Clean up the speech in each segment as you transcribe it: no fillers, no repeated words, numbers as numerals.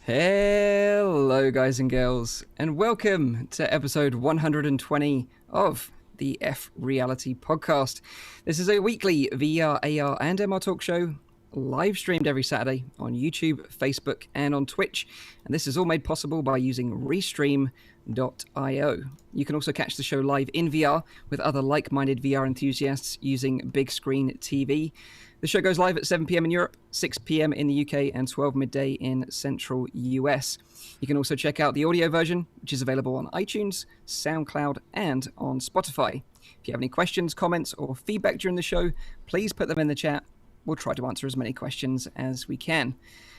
Hello guys and girls, and welcome to episode 120 of the F.Reality Podcast. This is a weekly VR, AR and MR talk show, live streamed every Saturday on YouTube, Facebook and on Twitch, and this is all made possible by using Restream.io. You can also catch the show live in VR with other like-minded VR enthusiasts using Big Screen TV. The show goes live at 7 p.m. in Europe, 6 p.m. in the UK, and 12 midday in central US. You can also check out the audio version, which is available on iTunes, SoundCloud, and on Spotify. If you have any questions, comments, or feedback during the show, please put them in the chat. We'll try to answer as many questions as we can.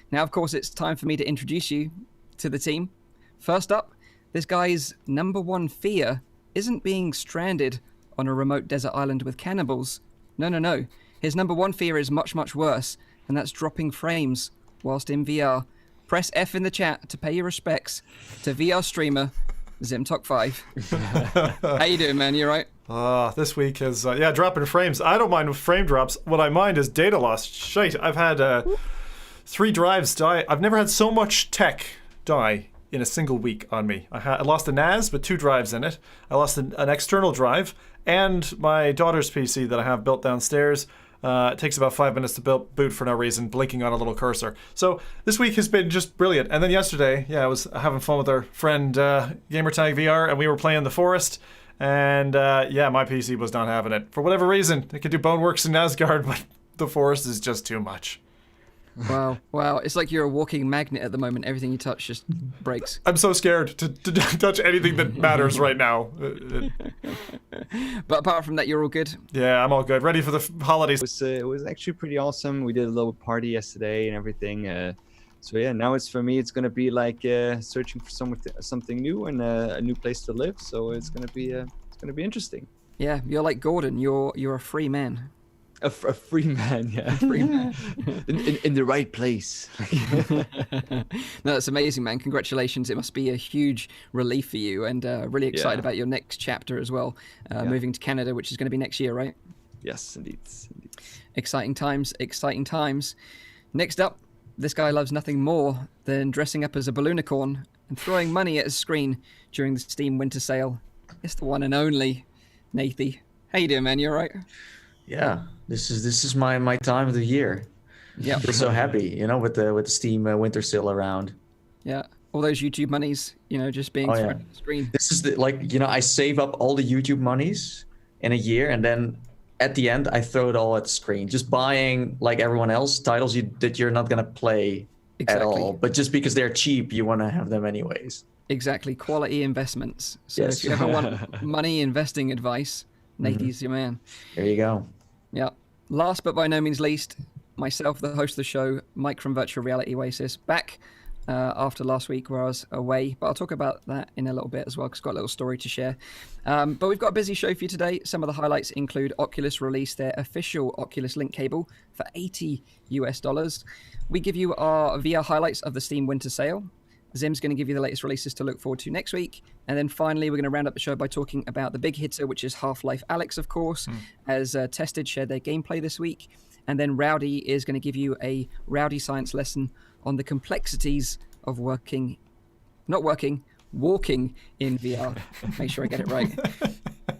Now, of course, it's time for me to introduce you to the team. First up, this guy's number one fear isn't being stranded on a remote desert island with cannibals. No. His number one fear is much, much worse, and that's dropping frames whilst in VR. Press F in the chat to pay your respects to VR streamer ZimTok5. How you doing, man? You all right? This week is, dropping frames. I don't mind frame drops. What I mind is data loss. Shite, I've had 3 drives die. I've never had so much tech die in a single week on me. I lost a NAS with 2 drives in it. I lost an external drive, and my daughter's PC that I have built downstairs. It takes about 5 minutes to boot for no reason, blinking on a little cursor. So this week has been just brilliant. And then yesterday, I was having fun with our friend Gamertag VR, and we were playing The Forest. And my PC was not having it. For whatever reason, it could do Boneworks in Asgard, but The Forest is just too much. Wow. It's like you're a walking magnet at the moment. Everything you touch just breaks. I'm so scared to touch anything that matters right now. But apart from that, you're all good? Yeah, I'm all good. Ready for the holidays. It was actually pretty awesome. We did a little party yesterday and everything. Now it's for me. It's gonna be like searching for something new and a new place to live. So it's gonna be interesting. Yeah, you're like Gordon. You're a free man. A free man, yeah. Free man. in the right place. No, that's amazing, man. Congratulations. It must be a huge relief for you, and really excited about your next chapter as well. Moving to Canada, which is going to be next year, right? Yes, indeed. Exciting times. Next up, this guy loves nothing more than dressing up as a balloonicorn and throwing money at his screen during the Steam winter sale. It's the one and only Nathy. How you doing, man? You all right? Yeah, this is my time of the year. Yeah, I'm so happy, with the Steam winter sale around. Yeah, all those YouTube monies, just being thrown on the screen. This is I save up all the YouTube monies in a year, and then at the end I throw it all at the screen, just buying like everyone else titles that you're not gonna play at all, but just because they're cheap, you want to have them anyways. Exactly, quality investments. So if you ever want money investing advice, Nathy's your man. There you go. Yeah. Last but by no means least, myself, the host of the show, Mike from Virtual Reality Oasis, back after last week where I was away. But I'll talk about that in a little bit as well, because I've got a little story to share. But we've got a busy show for you today. Some of the highlights include Oculus released their official Oculus Link cable for $80 US. We give you our VR highlights of the Steam Winter Sale. Zim's going to give you the latest releases to look forward to next week. And then finally, we're going to round up the show by talking about the big hitter, which is Half-Life Alyx, of course, as Tested shared their gameplay this week. And then Rowdy is going to give you a Rowdy science lesson on the complexities of walking in VR. Make sure I get it right.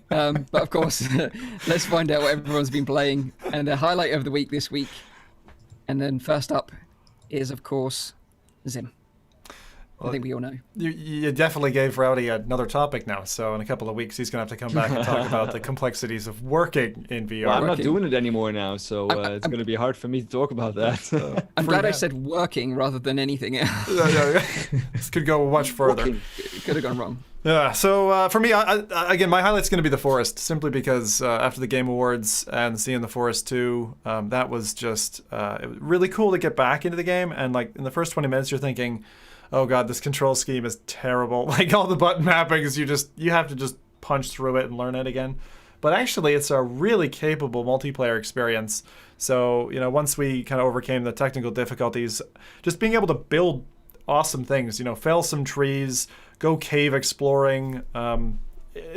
But of course, let's find out what everyone's been playing and the highlight of the week this week. And then first up is, of course, Zim. I think we all know. You definitely gave Rowdy another topic now. So in a couple of weeks, he's going to have to come back and talk about the complexities of working in VR. Well, I'm not doing it anymore now, so it's going to be hard for me to talk about that. I'm glad I said working rather than anything else. Yeah. This could go much further. It could have gone wrong. Yeah, so for me, again, my highlight's going to be The Forest, simply because after the Game Awards and seeing The Forest 2, that was just it was really cool to get back into the game. And like in the first 20 minutes, you're thinking, oh god, this control scheme is terrible. Like all the button mappings, you have to just punch through it and learn it again. But actually, it's a really capable multiplayer experience. So, once we kind of overcame the technical difficulties, just being able to build awesome things, fell some trees, go cave exploring,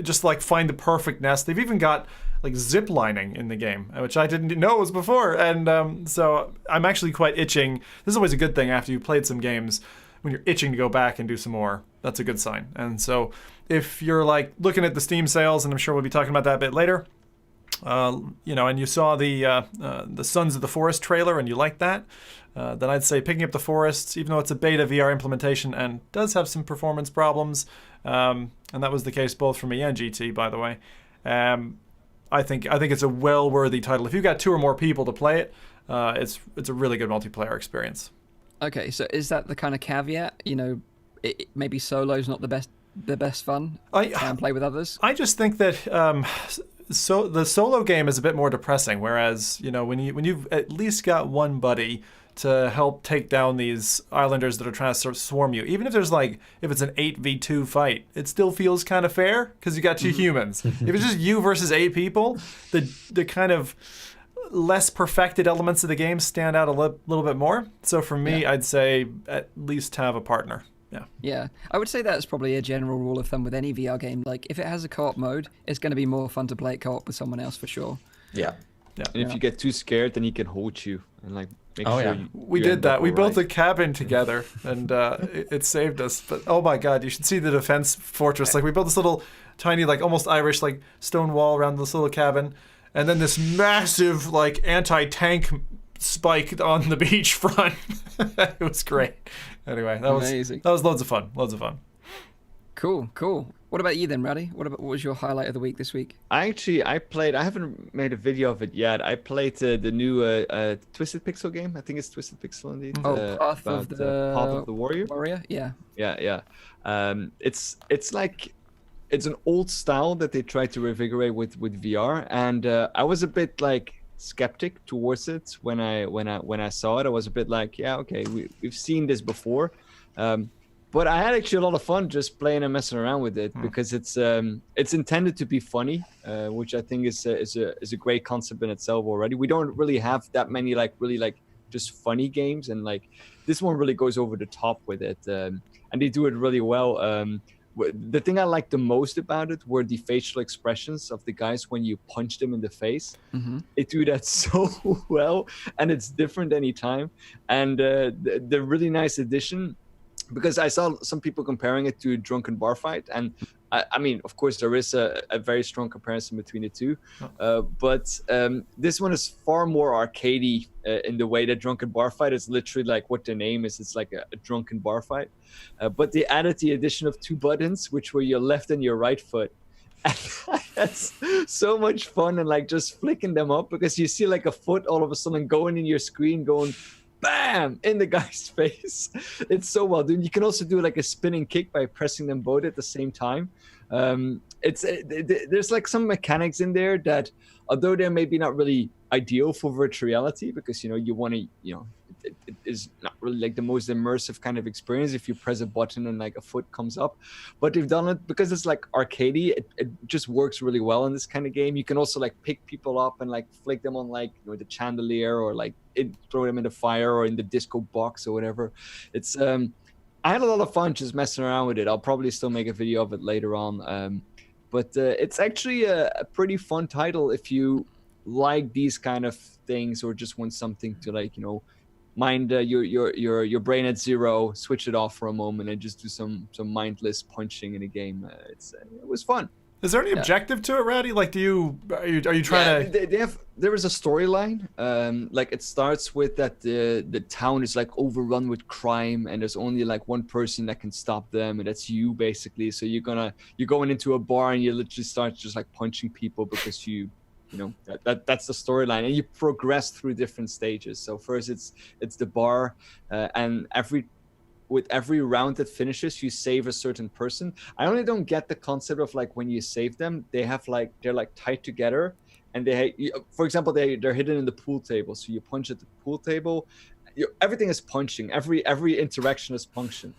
just like find the perfect nest. They've even got like zip lining in the game, which I didn't know was before. And so I'm actually quite itching. This is always a good thing after you've played some games. When you're itching to go back and do some more, that's a good sign. And so if you're like looking at the Steam sales, and I'm sure we'll be talking about that a bit later, and you saw the Sons of the Forest trailer and you liked that, then I'd say picking up The Forest, even though it's a beta VR implementation and does have some performance problems, and that was the case both for me and GT, by the way. I think it's a well-worthy title. If you've got 2 or more people to play it, it's a really good multiplayer experience. Okay, so is that the kind of caveat? Maybe solo's not the best fun. And play with others. I just think that so the solo game is a bit more depressing. Whereas when you've at least got one buddy to help take down these islanders that are trying to sort of swarm you, even if it's an 8v2 fight, it still feels kind of fair because you got 2 humans. If it's just you versus 8 people, the kind of less perfected elements of the game stand out a little bit more. So for me, I'd say at least have a partner. Yeah, I would say that's probably a general rule of thumb with any VR game. Like if it has a co-op mode, it's going to be more fun to play it co-op with someone else for sure. Yeah. And if you get too scared, then he can hold you and like make sure we did that. We built a cabin together, and it saved us. But oh my god, you should see the defense fortress. Like we built this little tiny, like almost Irish, like stone wall around this little cabin. And then this massive, like, anti-tank spike on the beach front. It was great. Anyway, that was loads of fun. Cool. What about you then, Rowdy? What was your highlight of the week this week? I haven't made a video of it yet. I played the new Twisted Pixel game. I think it's Twisted Pixel indeed. Path of the Warrior? Yeah. It's an old style that they tried to revigorate with VR, and I was a bit like skeptic towards it when I saw it. I was a bit like, yeah, okay, we've seen this before, but I had actually a lot of fun just playing and messing around with it because it's intended to be funny, which I think is a great concept in itself already. We don't really have that many just funny games, and like this one really goes over the top with it, and they do it really well. The thing I liked the most about it were the facial expressions of the guys when you punch them in the face. Mm-hmm. They do that so well, and it's different anytime. And the really nice addition, because I saw some people comparing it to Drunken Bar Fight, and I mean, of course, there is a very strong comparison between the two, but this one is far more arcadey in the way that Drunken Bar Fight is literally like what the name is. It's like a drunken bar fight, but they added the addition of 2 buttons, which were your left and your right foot. And that's so much fun, and like just flicking them up because you see like a foot all of a sudden going in your screen, going bam in the guy's face. It's so well done. You can also do like a spinning kick by pressing them both at the same time. There's like some mechanics in there that, although they're maybe not really ideal for virtual reality, because you want to it is not really like the most immersive kind of experience if you press a button and like a foot comes up, but they've done it because it's like arcadey. It just works really well in this kind of game. You can also like pick people up and like flick them on like the chandelier, or like throw them in the fire or in the disco box or whatever. It's I had a lot of fun just messing around with it. I'll probably still make a video of it later on, but it's actually a pretty fun title if you like these kind of things, or just want something to like, you know, mind your brain at zero, switch it off for a moment, and just do some mindless punching in a game. It was fun. Is there any objective to it, Rowdy? Like, are you trying to? There is a storyline. Like it starts with that the town is like overrun with crime, and there's only like one person that can stop them, and that's you basically. So you're going into a bar and you literally start just like punching people because you know that's the storyline, and you progress through different stages. So first it's the bar, and with every round that finishes, you save a certain person. I only don't get the concept of like when you save them, they're like tied together, and for example, they're hidden in the pool table. So you punch at the pool table, everything is punching. Every interaction is punching.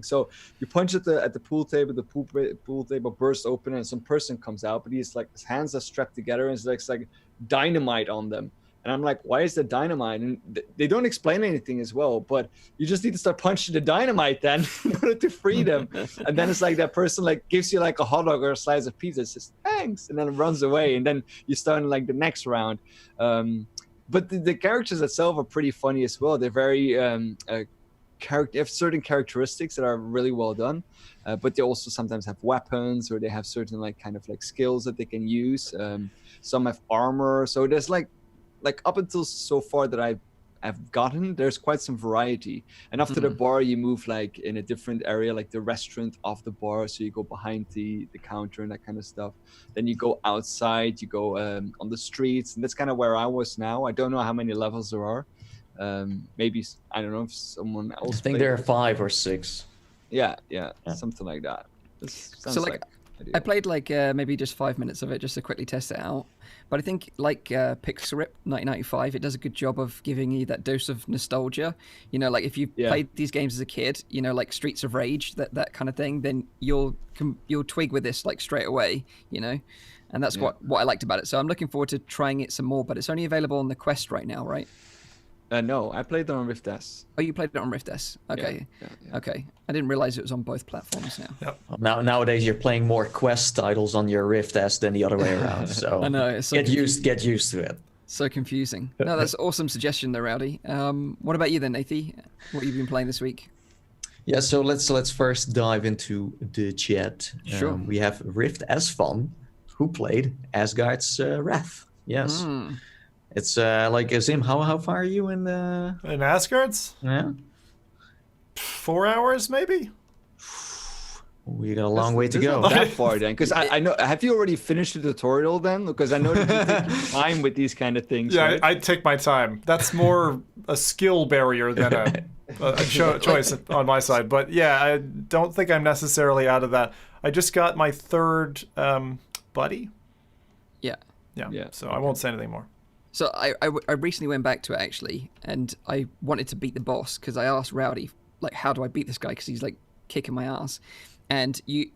So you punch at the pool table, the pool table bursts open, and some person comes out, but he's like his hands are strapped together, and it's like dynamite on them. And I'm like, why is there dynamite? And they don't explain anything as well, but you just need to start punching the dynamite then in order to free them. And then it's like that person like gives you like a hot dog or a slice of pizza, says thanks, and then runs away. And then you start in like the next round. But the characters itself are pretty funny as well. They're very they have certain characteristics that are really well done, but they also sometimes have weapons, or they have certain like kind of like skills that they can use. Some have armor, so there's like up until so far that I've gotten, there's quite some variety. And after the bar, you move like in a different area, like the restaurant of the bar. So you go behind the counter and that kind of stuff. Then you go outside, you go on the streets, and that's kind of where I was now. I don't know how many levels there are. Maybe, I don't know if someone else. I think there are 5 or 6. Yeah, something like that. So like I played like maybe just 5 minutes of it just to quickly test it out. But I think like Pixelrip 1995, it does a good job of giving you that dose of nostalgia. You know, like if you played these games as a kid, you know, like Streets of Rage, that kind of thing, then you'll twig with this like straight away, you know. And that's what I liked about it. So I'm looking forward to trying it some more, but it's only available on the Quest right now, right? No, I played it on Rift S. Oh, you played it on Rift S? Okay. Yeah. Okay. I didn't realize it was on both platforms now. Yep. Nowadays, you're playing more Quest titles on your Rift S than the other way around. So I know. It's so get used to it. So confusing. No, that's an awesome suggestion there, Rowdy. What about you then, Nathie? What have you been playing this week? Yeah, so let's first dive into the chat. Sure. We have Rift S Fun, who played Asgard's Wrath. Yes. It's like Zim. How far are you in Asgard's? Yeah, 4 hours maybe. We got a long way to go. Not that far then, because I know. Have you already finished the tutorial then? Because I know that you take your time with these kind of things. Yeah, right? I take my time. That's more a skill barrier than a choice on my side. But yeah, I don't think I'm necessarily out of that. I just got my 3rd buddy. Yeah. So I won't say anything more. So I recently went back to it actually, and I wanted to beat the boss because I asked Rowdy, like, how do I beat this guy? Because he's like kicking my ass, and he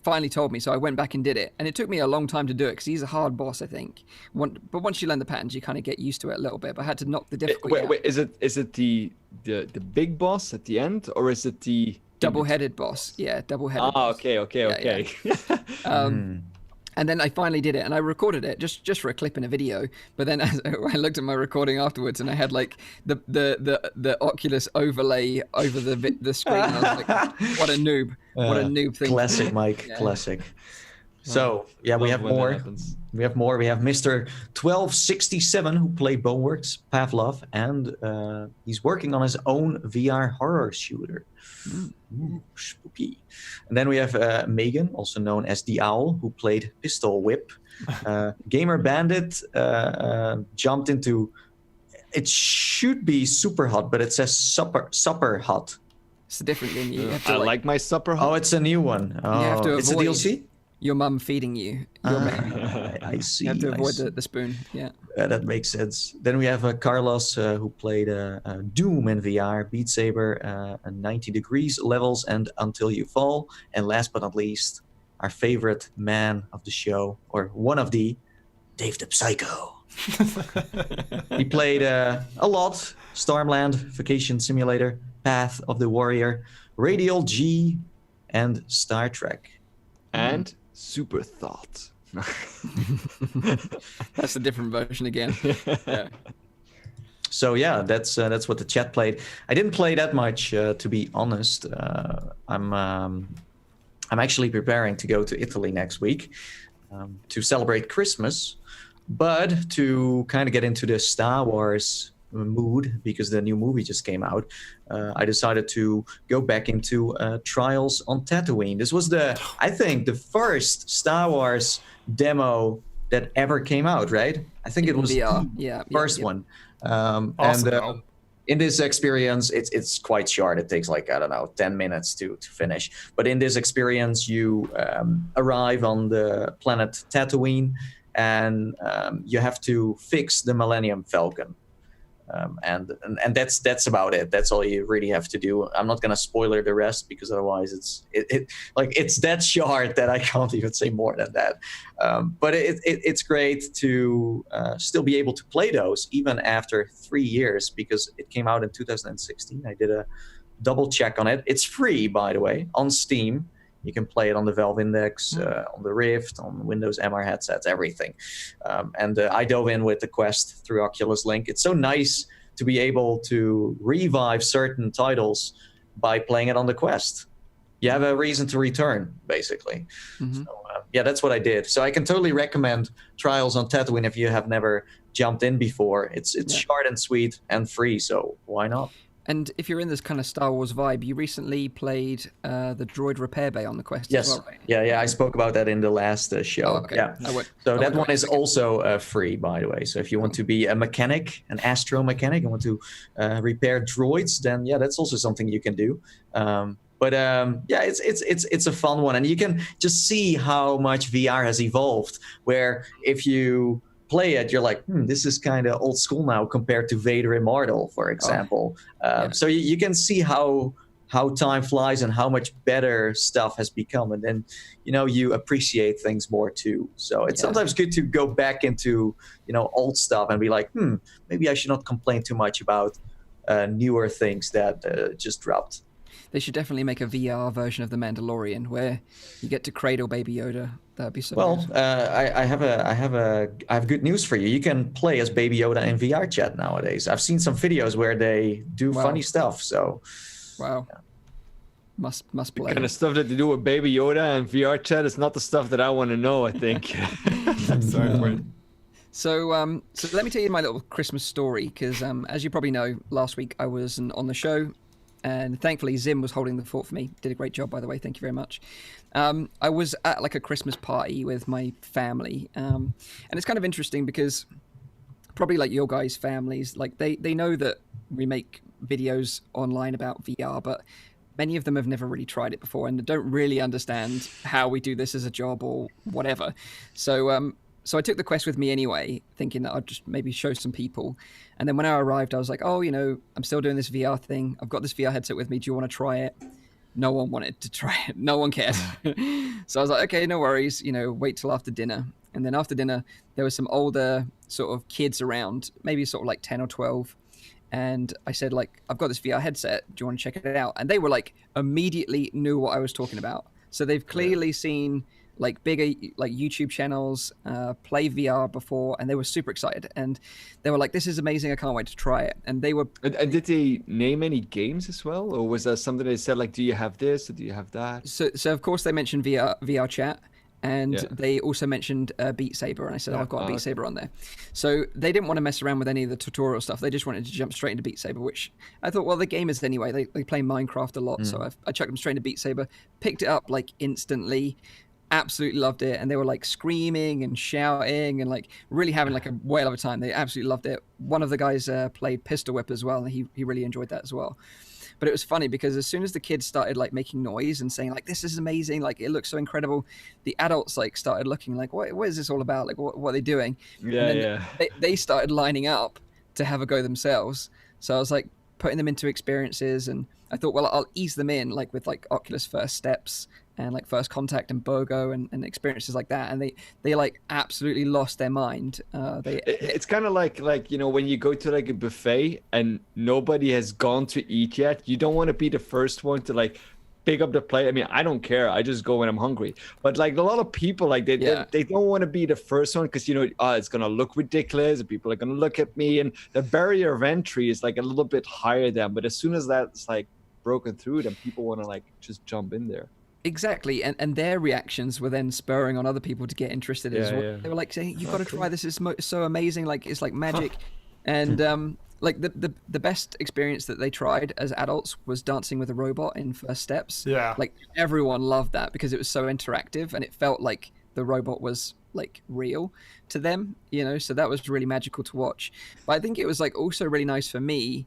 finally told me. So I went back and did it, and it took me a long time to do it because he's a hard boss, I think. But once you learn the patterns, you kind of get used to it a little bit. But I had to knock the difficulty out. Wait, is it the big boss at the end, or is it the double-headed boss? Yeah, double-headed. Oh, okay. Yeah. And then I finally did it, and I recorded it just for a clip in a video. But then I looked at my recording afterwards, and I had like the Oculus overlay over the screen. And I was like, "What a noob! What a noob thing!" Classic, Mike. Yeah. Classic. So yeah, we have more. We have more. We have Mr. 1267 who played Boneworks, Pavlov, and he's working on his own VR horror shooter. Ooh, spooky. And then we have Megan, also known as the Owl, who played Pistol Whip. Gamer Bandit jumped into. It should be Super Hot, but it says Supper Hot. It's a different game. You have to, I like my Supper Hot. Oh, it's a new one. Oh, you have to it's a DLC. Your mum feeding you. I see. You have to avoid the spoon. Yeah. That makes sense. Then we have Carlos, who played Doom in VR, Beat Saber, 90 Degrees Levels, and Until You Fall. And last but not least, our favorite man of the show, or one of the, Dave the Psycho. He played a lot: Stormland, Vacation Simulator, Path of the Warrior, Radial G, and Star Trek. And Super Thought. That's a different version again. Yeah. So yeah, that's what the chat played. I didn't play that much, to be honest. I'm actually preparing to go to Italy next week to celebrate Christmas, but to kind of get into the Star Wars mood because the new movie just came out. I decided to go back into Trials on Tatooine. This was I think the first Star Wars demo that ever came out, right? I think it was VR. the first one. Awesome. And in this experience, it's quite short. It takes like, I don't know, 10 minutes to finish. But in this experience, you arrive on the planet Tatooine, and you have to fix the Millennium Falcon. And that's about it. That's all you really have to do. I'm not gonna spoiler the rest because otherwise it's that short that I can't even say more than that. But it's great to still be able to play those even after 3 years because it came out in 2016. I did a double check on it. It's free, by the way, on Steam. You can play it on the Valve Index, on the Rift, on Windows MR headsets, everything. And I dove in with the Quest through Oculus Link. It's so nice to be able to revive certain titles by playing it on the Quest. You have a reason to return, basically. Mm-hmm. So, yeah, that's what I did. So I can totally recommend Trials on Tatooine if you have never jumped in before. It's short and sweet and free, so why not? And if you're in this kind of Star Wars vibe, you recently played the Droid Repair Bay on the Quest as well, right? Yeah, I spoke about that in the last show. Oh, okay. Yeah. So that one is also free, by the way. So if you want to be a mechanic, an astro mechanic, and want to repair droids, then yeah, that's also something you can do. But it's a fun one, and you can just see how much VR has evolved. Where if you play it, you're like, this is kind of old school now compared to Vader Immortal, for example. So you can see how time flies and how much better stuff has become, and then you appreciate things more too. So it's sometimes good to go back into old stuff and be like, maybe I should not complain too much about newer things that just dropped. They should definitely make a VR version of The Mandalorian where you get to cradle Baby Yoda. That'd be so. Well, I have good news for you. You can play as Baby Yoda in VR chat nowadays. I've seen some videos where they do funny stuff. So, wow, must play. The kind of stuff that they do with Baby Yoda and VR chat is not the stuff that I want to know. I think. Sorry. So let me tell you my little Christmas story because as you probably know, last week I was on the show. And thankfully, Zim was holding the fort for me. Did a great job, by the way. Thank you very much. I was at like a Christmas party with my family. And it's kind of interesting because probably like your guys' families, like they know that we make videos online about VR, but many of them have never really tried it before and don't really understand how we do this as a job or whatever. So I took the Quest with me anyway, thinking that I'd just maybe show some people. And then when I arrived, I was like, I'm still doing this VR thing. I've got this VR headset with me. Do you want to try it? No one wanted to try it. No one cared. So I was like, okay, no worries. Wait till after dinner. And then after dinner, there was some older sort of kids around, maybe sort of like 10 or 12. And I said, like, I've got this VR headset. Do you want to check it out? And they were like, immediately knew what I was talking about. So they've clearly seen like bigger like YouTube channels play VR before, and they were super excited, and they were like, "This is amazing! I can't wait to try it." And they were. And did they name any games as well, or was that something they said like, "Do you have this or do you have that?" So of course they mentioned VR chat, and they also mentioned Beat Saber, and I said, I've got a Beat Saber on there. So they didn't want to mess around with any of the tutorial stuff. They just wanted to jump straight into Beat Saber, which I thought, well, the gamers anyway. They play Minecraft a lot, so I chucked them straight into Beat Saber, picked it up like instantly. Absolutely loved it, and they were like screaming and shouting and like really having like a whale of a time. They absolutely loved it. One of the guys played Pistol Whip as well, and he really enjoyed that as well. But it was funny because as soon as the kids started like making noise and saying like, "This is amazing, like it looks so incredible," the adults like started looking like, what is this all about? Like what are they doing? They started lining up to have a go themselves. So I was like putting them into experiences, and I thought, well, I'll ease them in like with like Oculus First Steps and like First Contact and BOGO and experiences like that, and they like absolutely lost their mind. It's kind of like when you go to like a buffet and nobody has gone to eat yet, you don't want to be the first one to like pick up the plate. I mean, I don't care. I just go when I'm hungry. But like a lot of people, like they don't want to be the first one because, you know, it's going to look ridiculous. People are going to look at me, and the barrier of entry is like a little bit higher than. But as soon as that's like broken through, then people want to like just jump in there. Exactly, and their reactions were then spurring on other people to get interested as well. Yeah. They were like saying, "You've got to try this. It's so amazing! Like it's like magic." And like the best experience that they tried as adults was dancing with a robot in First Steps. Yeah, like everyone loved that because it was so interactive and it felt like the robot was like real to them. You know, so that was really magical to watch. But I think it was like also really nice for me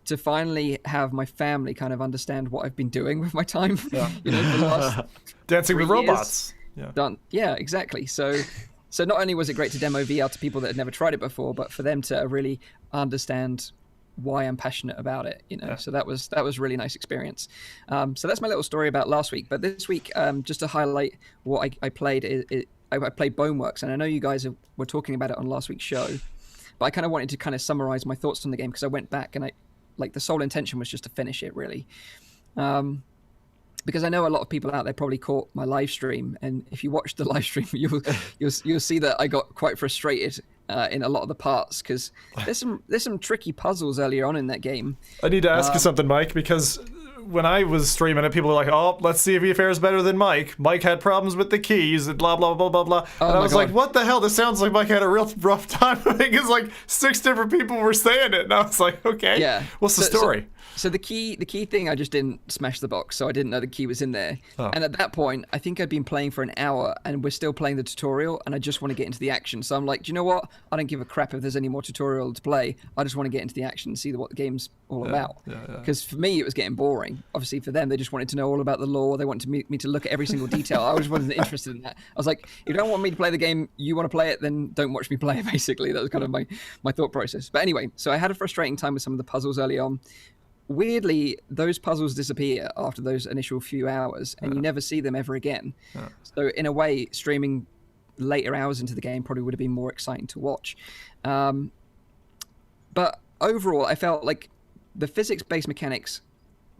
to finally have my family kind of understand what I've been doing with my time. Yeah. You know, for the last dancing with robots. Yeah, exactly. So not only was it great to demo VR to people that had never tried it before, but for them to really understand why I'm passionate about it. You know, so that was a really nice experience. So that's my little story about last week. But this week, just to highlight what I played, I played Boneworks, and I know you guys were talking about it on last week's show, but I kind of wanted to kind of summarize my thoughts on the game because I went back and like the sole intention was just to finish it really. Because I know a lot of people out there probably caught my live stream, and if you watch the live stream, you'll see that I got quite frustrated in a lot of the parts because there's some tricky puzzles earlier on in that game. I need to ask you something, Mike, because when I was streaming it, people were like, "Oh, let's see if he fares better than Mike. Mike had problems with the keys and blah blah blah blah blah." And I was like, "What the hell? This sounds like Mike had a real rough time." Because like 6 different people were saying it, and I was like, "Okay, yeah. What's the story?" So the key thing, I just didn't smash the box, so I didn't know the key was in there. Oh. And at that point, I think I'd been playing for an hour, and we're still playing the tutorial, and I just want to get into the action. So I'm like, do you know what? I don't give a crap if there's any more tutorial to play. I just want to get into the action and see what the game's all about. Because for me, it was getting boring. Obviously, for them, they just wanted to know all about the lore. They wanted me to look at every single detail. I was wasn't interested in that. I was like, if you don't want me to play the game, you want to play it, then don't watch me play it, basically. That was kind of my thought process. But anyway, so I had a frustrating time with some of the puzzles early on. Weirdly, those puzzles disappear after those initial few hours, and you never see them ever again. So in a way, streaming later hours into the game probably would have been more exciting to watch. But overall, I felt like the physics-based mechanics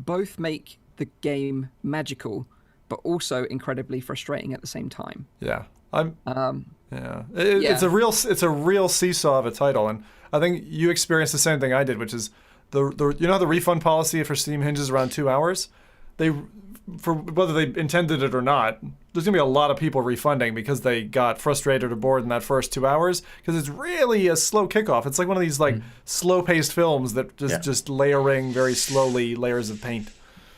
both make the game magical, but also incredibly frustrating at the same time. Yeah, it's a real seesaw of a title, and I think you experienced the same thing I did, which is the you know how the refund policy for Steam hinges around 2 hours? For whether they intended it or not, there's gonna be a lot of people refunding because they got frustrated or bored in that first 2 hours because it's really a slow kickoff. It's like one of these like slow-paced films that just layering very slowly layers of paint.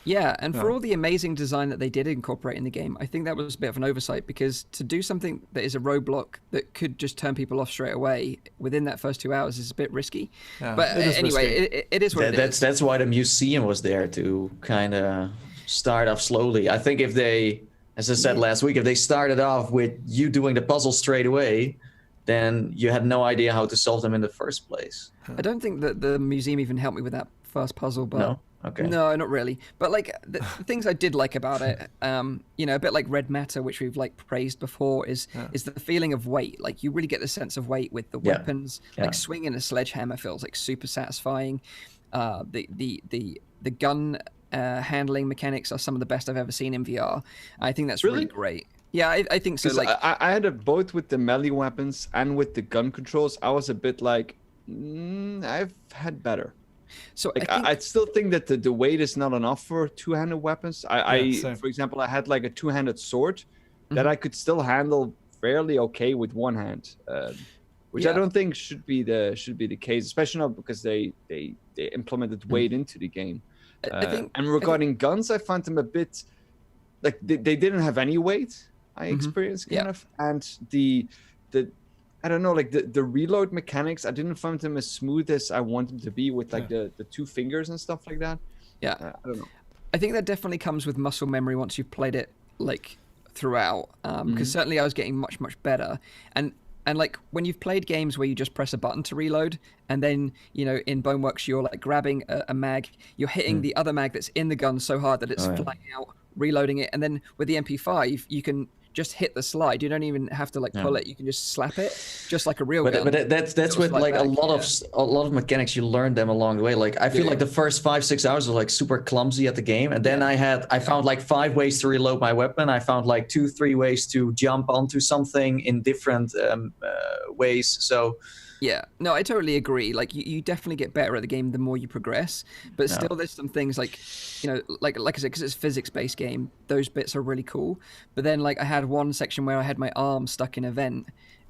Yeah, and for all the amazing design that they did incorporate in the game, I think that was a bit of an oversight because to do something that is a roadblock that could just turn people off straight away within that first 2 hours is a bit risky. Yeah, but anyway, it is what it is. That's why the museum was there to kind of start off slowly. I think if they, as I said last week, if they started off with you doing the puzzle straight away, then you had no idea how to solve them in the first place. I don't think that the museum even helped me with that first puzzle, but... No? Okay. No, not really. But like the things I did like about it, you know, a bit like Red Matter, which we've like praised before, is the feeling of weight. Like you really get the sense of weight with the weapons. Like swinging a sledgehammer feels like super satisfying. The gun handling mechanics are some of the best I've ever seen in VR. I think that's really great. Yeah, I think so. Like I had it both with the melee weapons and with the gun controls. I was a bit like, I've had better. So like, I still think that the weight is not enough for two-handed weapons. For example, I had like a two-handed sword that I could still handle fairly okay with one hand, which I don't think should be the case, especially not because they implemented weight into the game. And regarding guns, I found them a bit like they didn't have any weight. I experienced kind of, and the I don't know, like the reload mechanics, I didn't find them as smooth as I want them to be with like the 2 fingers and stuff like that. Yeah. I don't know. I think that definitely comes with muscle memory once you've played it like throughout. Because certainly I was getting much, much better. And like when you've played games where you just press a button to reload, and then, you know, in Boneworks, you're like grabbing a mag, you're hitting the other mag that's in the gun so hard that it's flying out, reloading it. And then with the MP5, you can just hit the slide. You don't even have to like pull it. You can just slap it, just like a real gun. But that's with like a lot of mechanics. You learn them along the way. Like I feel like the first 5-6 hours were like super clumsy at the game, and then I found like 5 ways to reload my weapon. I found like 2-3 ways to jump onto something in different ways. So. Yeah, no, I totally agree. Like, you definitely get better at the game the more you progress, but still there's some things like, you know, like I said, because it's a physics-based game, those bits are really cool. But then, like, I had one section where I had my arm stuck in a vent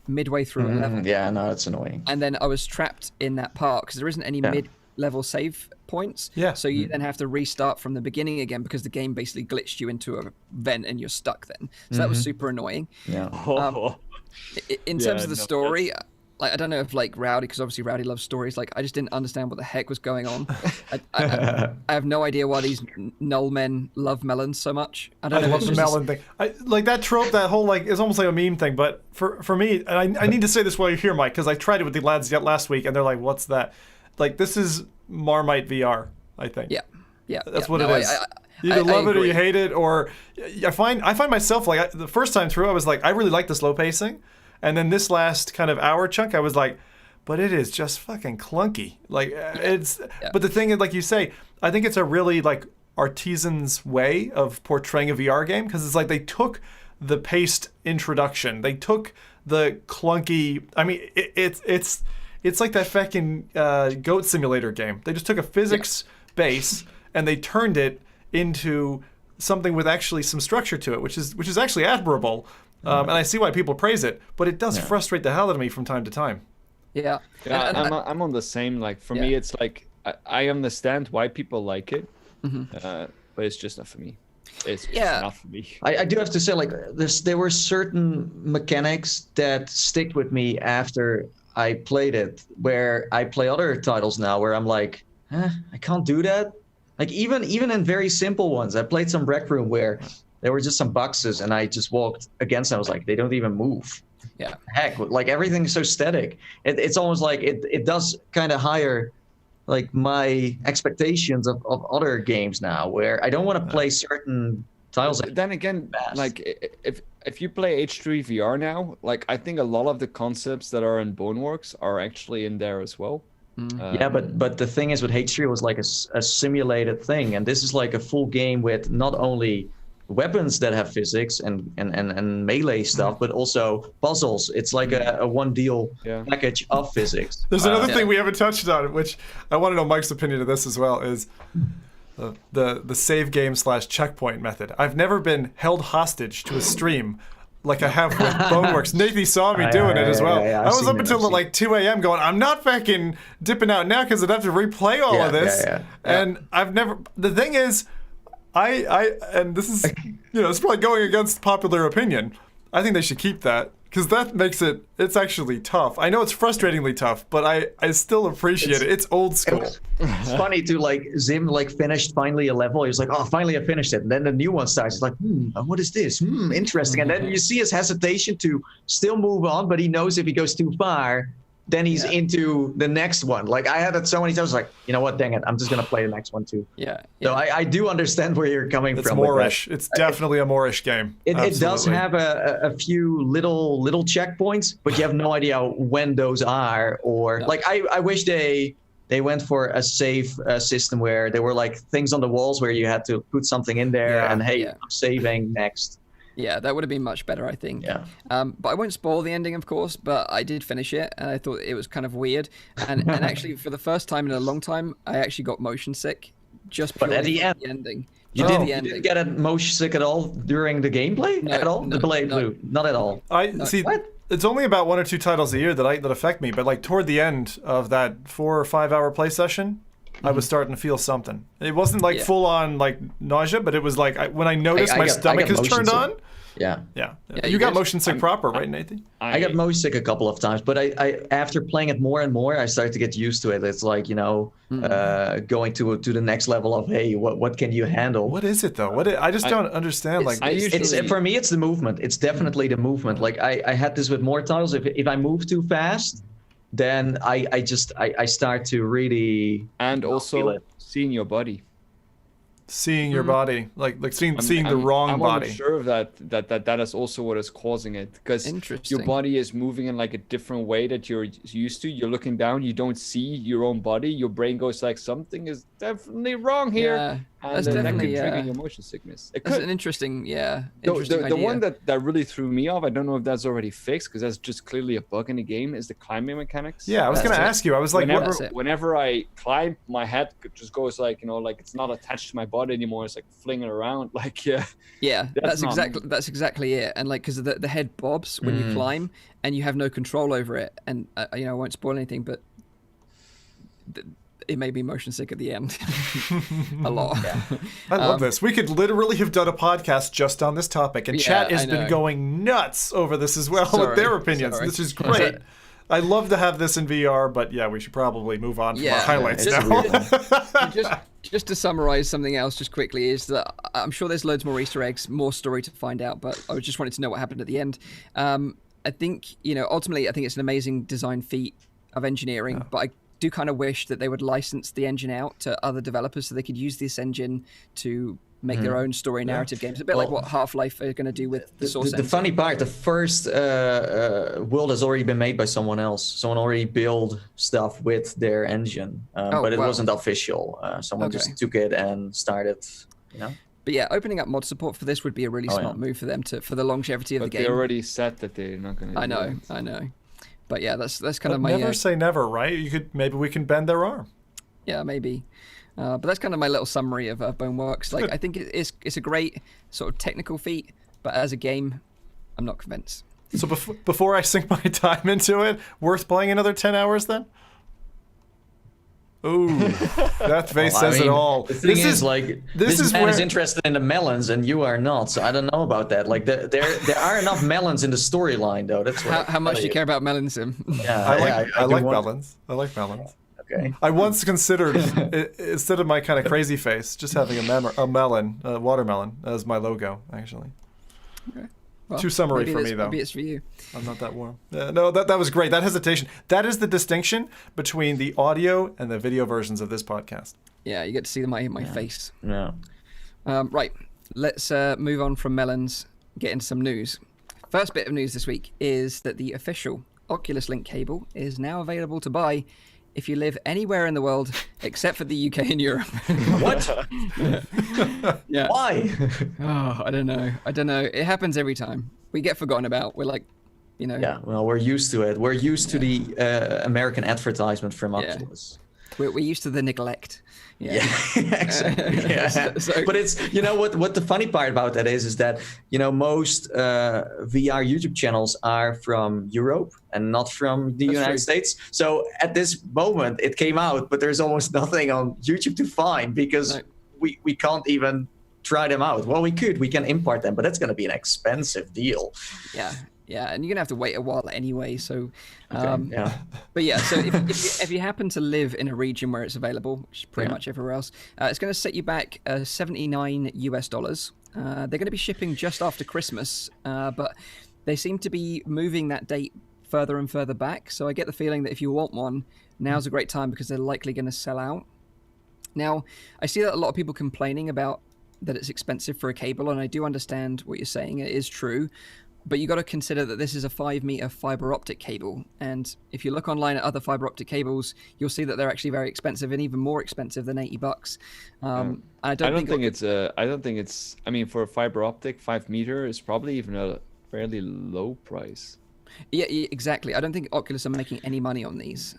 midway through a level. Yeah, no, that's annoying. And then I was trapped in that part because there isn't any mid-level save points. Yeah. So you then have to restart from the beginning again because the game basically glitched you into a vent and you're stuck then. So that was super annoying. Yeah. In terms of the story... Like, I don't know if like Rowdy, because obviously Rowdy loves stories. Like, I just didn't understand what the heck was going on. I have no idea why these Null men love melons so much. I don't know. Love the melon thing. Like that trope, that whole like is almost like a meme thing. But for me, and I need to say this while you're here, Mike, because I tried it with the lads last week, and they're like, "What's that?" Like, this is Marmite VR. I think. Yeah. That's what it is. You either love it or you hate it, or I find myself like the first time through, I was like, I really like the slow pacing. And then this last kind of hour chunk, I was like, but it is just fucking clunky. Like it's, but the thing is, like you say, I think it's a really like artisan's way of portraying a VR game, because it's like they took the paced introduction, they took the clunky. I mean, it's like that fucking Goat Simulator game. They just took a physics base and they turned it into something with actually some structure to it, which is actually admirable. And I see why people praise it, but it does frustrate the hell out of me from time to time. Yeah, I'm on the same. Like for me, it's like I understand why people like it, but it's just not for me. It's not for me. I do have to say, like there were certain mechanics that stick with me after I played it, where I play other titles now, where I'm like, I can't do that. Like even in very simple ones, I played some Rec Room where there were just some boxes, and I just walked against them. I was like, they don't even move. Yeah. Heck, like everything's so static. It's almost like it does kind of higher like my expectations of other games now, where I don't want to play certain titles. Then again, like if you play H3 VR now, like I think a lot of the concepts that are in Boneworks are actually in there as well. But the thing is, with H3 it was like a simulated thing, and this is like a full game with not only weapons that have physics and melee stuff, but also puzzles. It's like a one deal package of physics. There's another thing we haven't touched on, which I want to know Mike's opinion of this as well, is the save game / checkpoint method. I've never been held hostage to a stream like I have with Boneworks. Nathan saw me doing it as well. I was up until like 2 a.m. going, I'm not fucking dipping out now because I'd have to replay all of this. And I've never. The thing is, and this is, it's probably going against popular opinion. I think they should keep that, because that makes it's actually tough. I know it's frustratingly tough, but I still appreciate it. It's old school. It's funny to like Zim like finished finally a level. He was like, oh, finally I finished it. And then the new one starts. He's like, what is this? Interesting. And then you see his hesitation to still move on, but he knows if he goes too far, then he's into the next one. Like I had it so many times, like, you know what, dang it, I'm just gonna play the next one too. So I do understand where you're coming from. It's Moorish. It's definitely a Moorish game. It does have a few little checkpoints, but you have no idea when those are. Or like I wish they went for a save system where there were like things on the walls where you had to put something in there and I'm saving next. Yeah, that would have been much better, I think. But I won't spoil the ending, of course, but I did finish it, and I thought it was kind of weird. And actually, for the first time in a long time, I actually got motion sick. But at the end, ending. You didn't get motion sick at all during the gameplay? No, at all? The Blade Blue? Not at all. See, it's only about 1 or 2 titles a year that affect me, but like toward the end of that 4 or 5 hour play session, I was starting to feel something. It wasn't like full on like nausea, but it was like when I noticed my stomach is turned on. Yeah. You got motion sick proper, right, Nathan? I got motion sick a couple of times, but I after playing it more and more, I started to get used to it. It's like, going to the next level of, hey, what can you handle? What is it though? I just don't understand. Like, for me, it's the movement. It's definitely the movement. Like I had this with more titles. If I move too fast, then I start to really also seeing your body. seeing your body, like seeing the wrong I'm body. I'm sure of that is also what is causing it, because your body is moving in like a different way that you're used to. You're looking down, you don't see your own body. Your brain goes like, something is definitely wrong here, and that could trigger your motion sickness. That's an interesting, the idea. one that really threw me off, I don't know if that's already fixed, because that's just clearly a bug in the game, is the climbing mechanics. Yeah, I was going to ask you. I was like, whenever I climb, my head just goes like, like it's not attached to my body anymore. It's like flinging around, like that's exactly it. And like, because the head bobs when you climb, and you have no control over it. And I won't spoil anything, but it made me motion sick at the end a lot. I love this. We could literally have done a podcast just on this topic, and chat has been going nuts over this as well with their opinions. This is great. I'd love to have this in VR, but we should probably move on to our highlights now. Just to summarize something else just quickly, is that I'm sure there's loads more Easter eggs, more story to find out, but I just wanted to know what happened at the end. I think, ultimately, I think it's an amazing design feat of engineering, but I do kind of wish that they would license the engine out to other developers so they could use this engine to make their own story narrative games. A bit like what Half-Life are going to do with the Source engine. The funny part, the first world has already been made by someone else. Someone already built stuff with their engine, but it wasn't official. Someone just took it and started, But opening up mod support for this would be a really smart move for them for the longevity of the game. They already said that they're not going to. I know. But that's kind of my. Never say never, right? Maybe we can bend their arm. Yeah, maybe. But that's kind of my little summary of Boneworks. Like, I think it's a great sort of technical feat, but as a game, I'm not convinced. So before I sink my time into it, worth playing another 10 hours then? Ooh, that face says it all. The thing this man is interested in the melons, and you are not. So I don't know about that. Like, there are enough melons in the storyline, though. That's what how much do you care about melons, Sim? Yeah, I like melons. I like melons. Okay. I once considered, instead of my kind of crazy face, just having a watermelon as my logo, actually. Okay. Well, too summary for me, though. Maybe it's for you. I'm not that warm. Yeah, no, that was great. That hesitation. That is the distinction between the audio and the video versions of this podcast. Yeah, you get to see my face. Yeah. Right. Let's move on from melons, get into some news. First bit of news this week is that the official Oculus Link cable is now available to buy if you live anywhere in the world except for the UK and Europe. What? Yeah. Why? Oh, I don't know. It happens every time. We get forgotten about. We're like, Yeah, well, we're used to it. We're used to the American advertisement from Oculus. We're used to the neglect. Yeah, exactly. But it's, what the funny part about that is that, most VR YouTube channels are from Europe and not from the United States. So at this moment it came out, but there's almost nothing on YouTube to find because we can't even try them out. Well, we can import them, but that's going to be an expensive deal. Yeah, and you're gonna have to wait a while anyway. So, but so if you happen to live in a region where it's available, which is pretty much everywhere else, it's gonna set you back $79 US. They're gonna be shipping just after Christmas, but they seem to be moving that date further and further back. So I get the feeling that if you want one, now's a great time because they're likely gonna sell out. Now, I see that a lot of people complaining about that it's expensive for a cable, and I do understand what you're saying. It is true. But you got to consider that this is a 5-meter fiber optic cable, and if you look online at other fiber optic cables, you'll see that they're actually very expensive and even more expensive than $80. I don't think it's. I mean, for a fiber optic, 5 meter is probably even a fairly low price. Yeah, exactly. I don't think Oculus are making any money on these,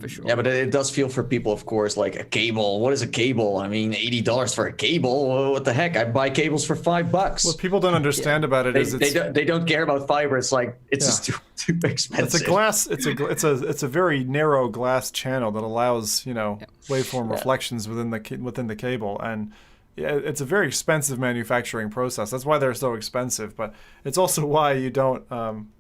for sure. Yeah, but it does feel for people, of course, like a cable. What is a cable? I mean, $80 for a cable? What the heck? I buy cables for $5. What people don't understand about it is they don't care about fiber. It's like it's just too expensive. It's a glass. It's a very narrow glass channel that allows waveform reflections within the cable, and it's a very expensive manufacturing process. That's why they're so expensive. But it's also why you don't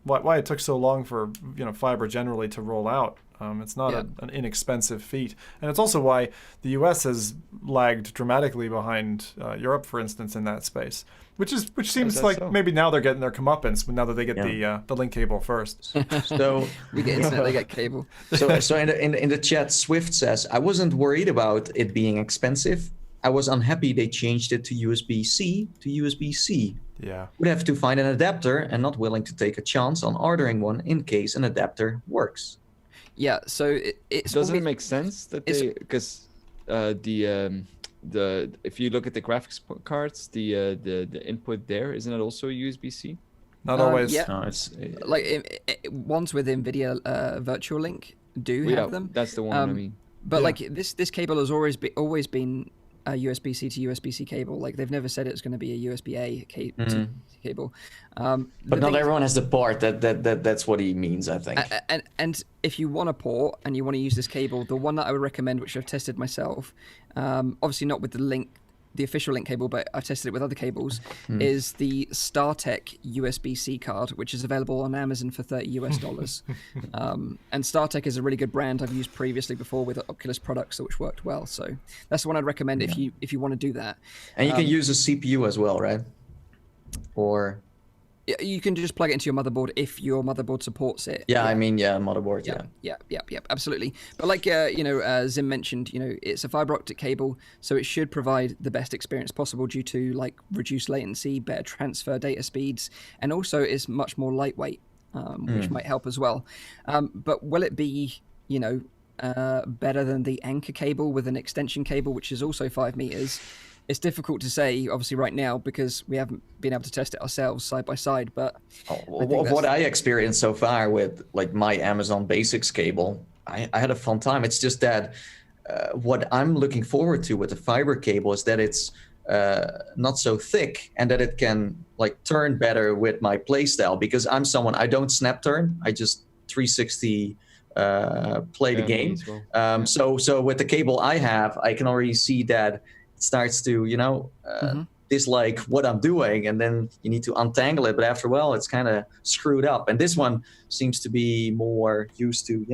why it took so long for fiber generally to roll out. It's not an inexpensive feat, and it's also why the U.S. has lagged dramatically behind Europe, for instance, in that space. Which seems like maybe now they're getting their comeuppance now that they get the link cable first. So we get internet, they get cable. So in the chat, Swift says, I wasn't worried about it being expensive. I was unhappy they changed it to USB-C to USB-C. Yeah. Would have to find an adapter and not willing to take a chance on ordering one in case an adapter works. Yeah, so it's Doesn't it make sense that they, because the if you look at the graphics cards, the input there, isn't it also USB-C? Not always. Yeah. No, it's ones with NVIDIA Virtual Link do have them. That's the one I mean. But like this cable has always been a USB-C to USB-C cable. Like they've never said it's going to be a USB-A cable. but not everyone has the port. That's what he means, I think. And if you want a port and you want to use this cable, the one that I would recommend, which I've tested myself, obviously not with the official link cable, but I've tested it with other cables, is the StarTech USB-C card, which is available on Amazon for $30 US. And StarTech is a really good brand I've used previously before with Oculus products, which worked well. So that's the one I'd recommend if you want to do that. And you can use a CPU as well, right? Or you can just plug it into your motherboard if your motherboard supports it. I mean, motherboard, Yeah, absolutely. But like Zim mentioned, it's a fiber optic cable, so it should provide the best experience possible due to like reduced latency, better transfer data speeds, and also it's much more lightweight, which might help as well. But will it be, better than the Anchor cable with an extension cable, which is also 5 meters? It's difficult to say, obviously, right now because we haven't been able to test it ourselves side by side. But what I experienced so far with like my Amazon Basics cable, I had a fun time. It's just that what I'm looking forward to with the fiber cable is that it's not so thick and that it can like turn better with my play style, because I'm someone, I don't snap turn. I just 360 play the game. Well. So with the cable I have, I can already see that it starts to, dislike what I'm doing, and then you need to untangle it. But after a while, it's kind of screwed up. And this one seems to be more used to,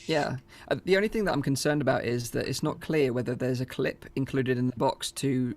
Yeah. The only thing that I'm concerned about is that it's not clear whether there's a clip included in the box to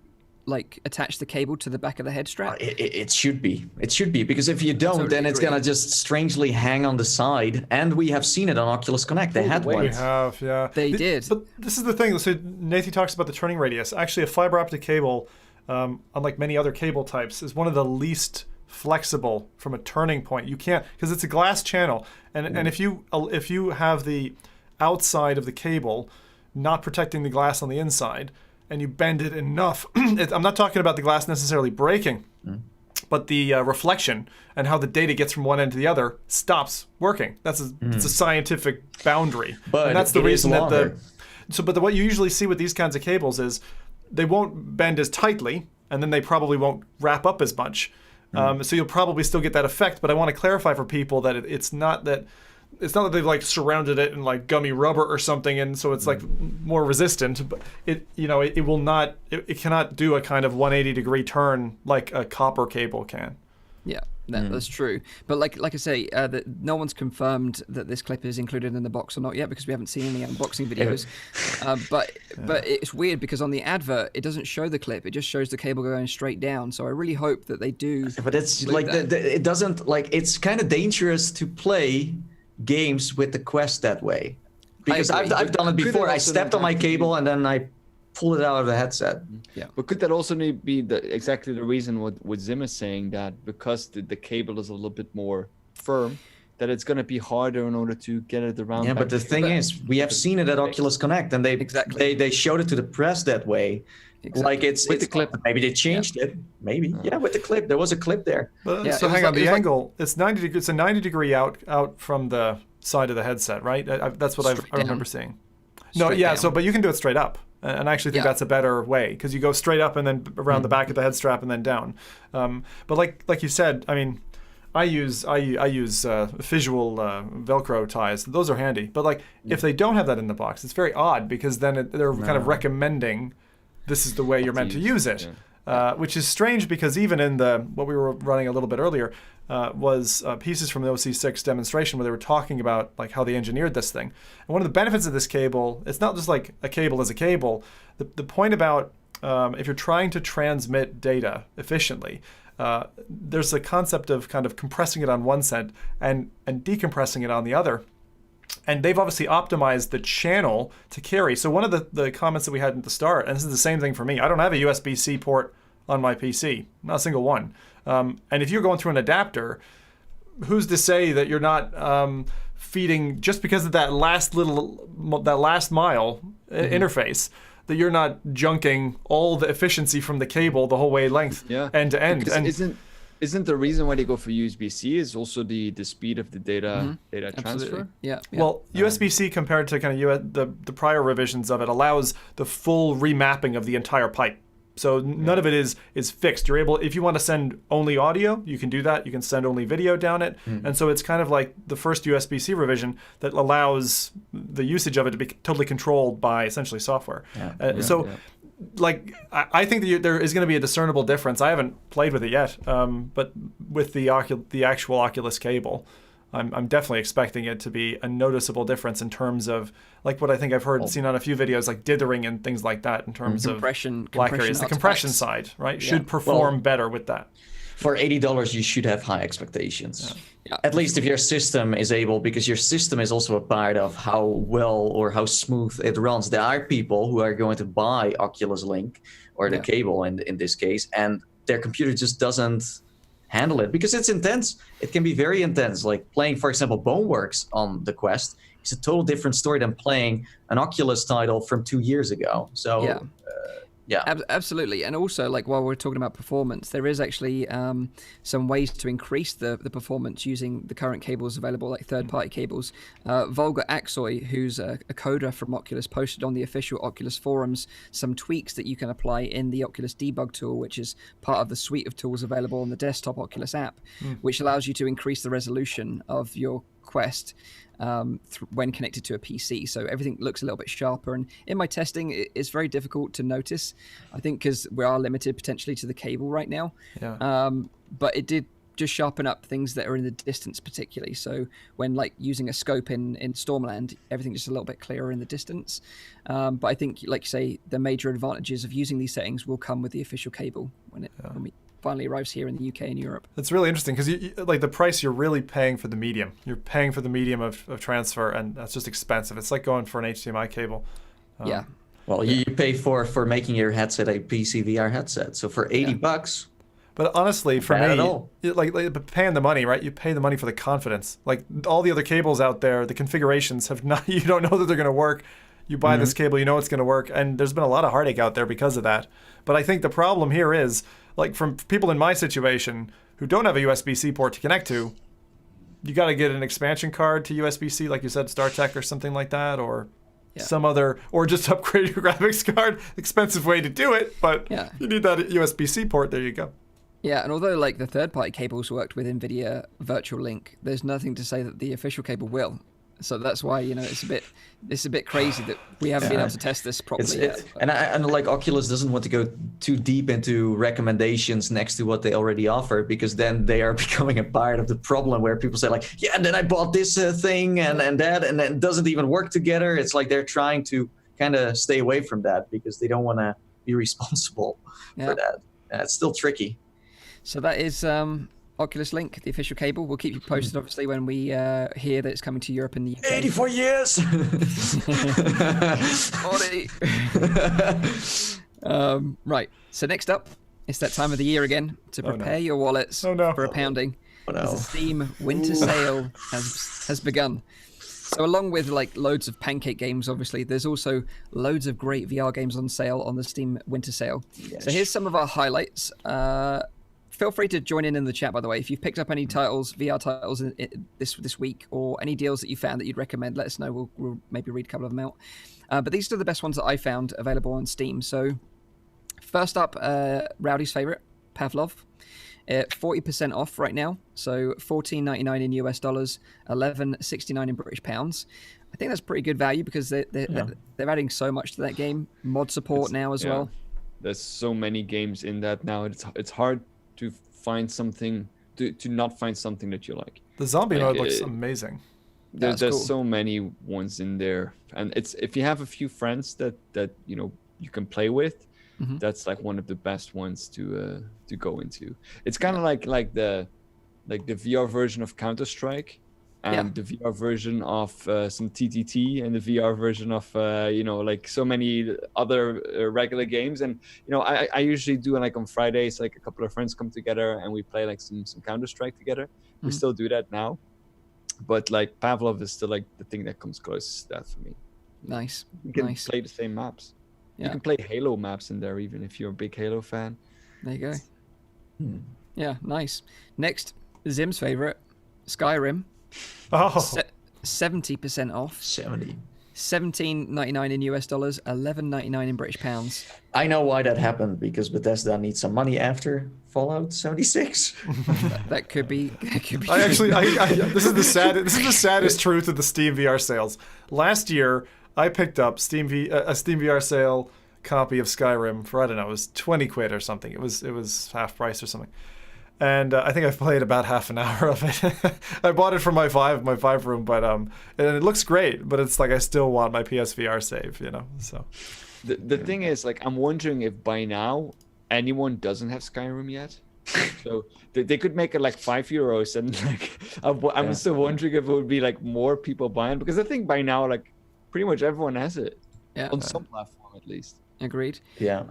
like attach the cable to the back of the head strap. It should be. It should be, because if you don't, then it's going to just strangely hang on the side. And we have seen it on Oculus Connect. They had one. We have, yeah. They did. But this is the thing. So Nathan talks about the turning radius. Actually, a fiber optic cable, unlike many other cable types, is one of the least flexible from a turning point. You can't, because it's a glass channel. And if you have the outside of the cable not protecting the glass on the inside, and you bend it enough, I'm not talking about the glass necessarily breaking, but the reflection and how the data gets from one end to the other stops working. It's a scientific boundary. But and that's the reason that what you usually see with these kinds of cables is they won't bend as tightly, and then they probably won't wrap up as much. So you'll probably still get that effect. But I want to clarify for people that it's not that they've like surrounded it in like gummy rubber or something, and so it's like more resistant. But it cannot do a kind of 180-degree turn like a copper cable can. Yeah, that's true. But like I say, that no one's confirmed that this clip is included in the box or not yet, because we haven't seen any unboxing videos. But it's weird because on the advert it doesn't show the clip; it just shows the cable going straight down. So I really hope that they do. But it's like it doesn't, like, it's kind of dangerous to play games with the Quest that way, because I've done it before. I stepped on my cable and then I pulled it out of the headset. Yeah, but could that also be exactly the reason what Zim is saying, that because the cable is a little bit more firm, that it's going to be harder in order to get it around? Yeah, but the thing is, we have seen it at Oculus Connect, and they showed it to the press that way. Exactly. Like it's the clip. Maybe they changed it. Maybe with the clip. There was a clip there. But, so hang on, the angle, it's 90 degrees. It's a 90-degree out from the side of the headset, right? That's what I remember seeing. No, yeah. So, but you can do it straight up, and I actually think that's a better way, because you go straight up and then around the back of the head strap and then down. But like you said, I mean, I use visual Velcro ties. Those are handy. But like if they don't have that in the box, it's very odd, because then they're kind of recommending this is the way you're meant to use it, which is strange, because even in what we were running a little bit earlier was pieces from the OC6 demonstration where they were talking about like how they engineered this thing. And one of the benefits of this cable, it's not just like a cable as a cable. The point about if you're trying to transmit data efficiently, there's a concept of kind of compressing it on one side and decompressing it on the other. And they've obviously optimized the channel to carry. So one of the comments that we had at the start, and this is the same thing for me, I don't have a USB-C port on my PC, not a single one. And if you're going through an adapter, who's to say that you're not feeding, just because of that last mile interface, that you're not junking all the efficiency from the cable the whole way length, end to end. And isn't the reason why they go for USB-C is also the speed of the data transfer? Yeah. Well, USB-C compared to kind of the prior revisions of it allows the full remapping of the entire pipe. So none of it is fixed. You're able, if you want to send only audio, you can do that. You can send only video down it. And so it's kind of like the first USB-C revision that allows the usage of it to be totally controlled by essentially software. Like, I think that there is going to be a discernible difference. I haven't played with it yet, but with the actual Oculus cable, I'm definitely expecting it to be a noticeable difference in terms of, like, what I think I've heard seen on a few videos, like dithering and things like that, in terms of black areas. The compression side, right, should perform better with that. For $80, you should have high expectations. At least if your system is able, because your system is also a part of how well or how smooth it runs. There are people who are going to buy Oculus Link or the cable in this case, and their computer just doesn't handle it because it's intense. It can be very intense. Like playing, for example, Boneworks on the Quest is a total different story than playing an Oculus title from 2 years ago. So absolutely. And also, like, while we're talking about performance, there is actually some ways to increase the performance using the current cables available, like third-party cables. Volga Aksoy, who's a coder from Oculus, posted on the official Oculus forums some tweaks that you can apply in the Oculus debug tool, which is part of the suite of tools available on the desktop Oculus app, which allows you to increase the resolution of your Quest when connected to a PC, so everything looks a little bit sharper. And in my testing, it's very difficult to notice, I think, because we are limited potentially to the cable right now. But it did just sharpen up things that are in the distance particularly. So when, like, using a scope in Stormland, everything just a little bit clearer in the distance. But I think, like you say, the major advantages of using these settings will come with the official cable when we finally arrives here in the UK and Europe. It's really interesting because like the price, you're really paying for the medium. You're paying for the medium of transfer, and that's just expensive. It's like going for an HDMI cable. Well, you pay for making your headset a PC VR headset. So for $80. But honestly, for me, like paying the money, right? You pay the money for the confidence. Like all the other cables out there, the configurations have not. You don't know that they're going to work. You buy this cable, you know it's going to work, and there's been a lot of heartache out there because of that. But I think the problem here is, like, from people in my situation who don't have a USB-C port to connect to, you got to get an expansion card to USB-C, like you said, StarTech or something like that, or some other, or just upgrade your graphics card. Expensive way to do it, but you need that USB-C port. There you go. Yeah, and although, like, the third-party cables worked with NVIDIA Virtual Link, there's nothing to say that the official cable will. So that's why, you know, it's a bit crazy that we haven't been able to test this properly yet. And like Oculus doesn't want to go too deep into recommendations next to what they already offer, because then they are becoming a part of the problem where people say like, yeah, and then I bought this thing and that, and then it doesn't even work together. It's like they're trying to kind of stay away from that because they don't want to be responsible for that. It's still tricky. So that is Oculus Link, the official cable. We'll keep you posted, obviously, when we hear that it's coming to Europe and the UK. 84 years! Right, so next up, it's that time of the year again to prepare your wallets for a pounding. The Steam winter sale has begun. So along with, like, loads of pancake games, obviously, there's also loads of great VR games on sale on the Steam winter sale. Yes. So here's some of our highlights. Feel free to join in the chat, by the way. If you've picked up any titles, VR titles this week, or any deals that you found that you'd recommend, let us know. We'll maybe read a couple of them out. But these are the best ones that I found available on Steam. So first up, Rowdy's favorite, Pavlov. 40% off right now. So $14.99 in US dollars, $11.69 in British pounds. I think that's pretty good value because they're adding so much to that game. Mod support now as well. There's so many games in that now. It's hard to find something to not find something that you like. The zombie mode looks amazing. There's so many ones in there, and it's if you have a few friends that you know you can play with, that's like one of the best ones to go into. It's kind of like the VR version of Counter-Strike, and the VR version of some TTT, and the VR version of like so many other regular games. And I usually do, like on Fridays, like a couple of friends come together and we play like some Counter-Strike together. We still do that now, but like Pavlov is still like the thing that comes closest to that for me. Nice. You can play the same maps. Yeah. You can play Halo maps in there, even if you're a big Halo fan. There you go. Yeah, nice. Next, Zim's favorite, Skyrim. Oh, 70% off. 70. $17.99 in US dollars, $11.99 in British pounds. I know why that happened, because Bethesda needs some money after Fallout 76. That could be. this is the saddest truth of the Steam VR sales. Last year, I picked up a Steam VR sale copy of Skyrim for, I don't know, it was 20 quid or something. It was half price or something. And I think I've played about half an hour of it. I bought it for my five room, but and it looks great. But it's like I still want my PSVR save, So the thing is, like, I'm wondering if by now anyone doesn't have Skyrim yet. So they could make it like €5, and like I'm still wondering if it would be like more people buying, because I think by now like pretty much everyone has it on some platform at least. Agreed. Yeah.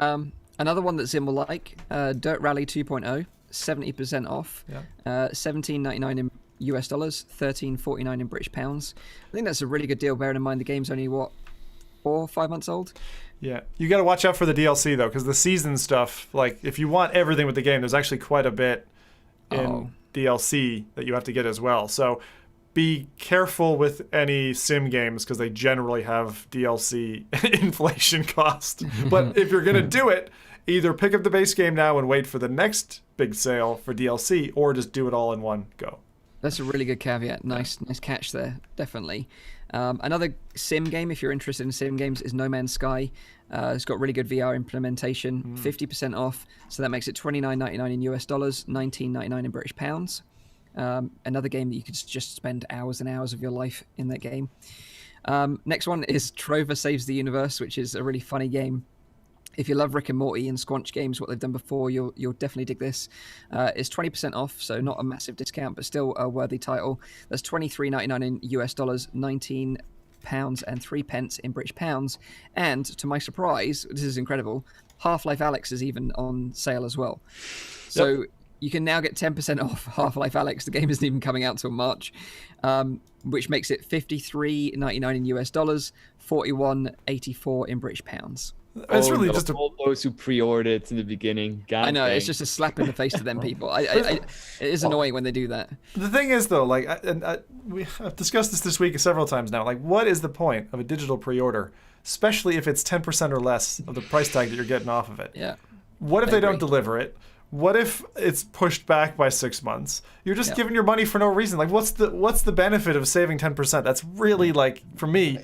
Another one that Zim will like, Dirt Rally 2.0. 70% off, $17.99 in US dollars, $13.49 in British pounds. I think that's a really good deal, bearing in mind the game's only 4 or 5 months old. Yeah, you got to watch out for the DLC though, because the season stuff, like if you want everything with the game, there's actually quite a bit in DLC that you have to get as well. So be careful with any sim games, because they generally have DLC inflation cost. But if you're gonna do it, either pick up the base game now and wait for the next big sale for DLC, or just do it all in one go. That's a really good caveat. Nice catch there, definitely. Another sim game, if you're interested in sim games, is No Man's Sky. It's got really good VR implementation, 50% off, so that makes it $29.99 in US dollars, $19.99 in British pounds. Another game that you could just spend hours and hours of your life in that game. Next one is Trover Saves the Universe, which is a really funny game. If you love Rick and Morty and Squanch games, what they've done before, you'll definitely dig this. It's 20% off, so not a massive discount, but still a worthy title. That's $23.99 in US dollars, £19 and 3 pence in British pounds. And to my surprise, this is incredible, Half-Life Alyx is even on sale as well. So you can now get 10% off Half-Life Alyx. The game isn't even coming out till March, which makes it $53.99 in US dollars, $41.84 in British pounds. It's really just all those who pre-ordered it in the beginning. I know, it's just a slap in the face to them people. It is annoying when they do that. The thing is, though, like, I've discussed this week several times now. Like, what is the point of a digital pre-order, especially if it's 10% or less of the price tag that you're getting off of it? Yeah. What if they don't deliver it? What if it's pushed back by 6 months? You're just giving your money for no reason. Like, what's the benefit of saving 10%? That's really, like, for me,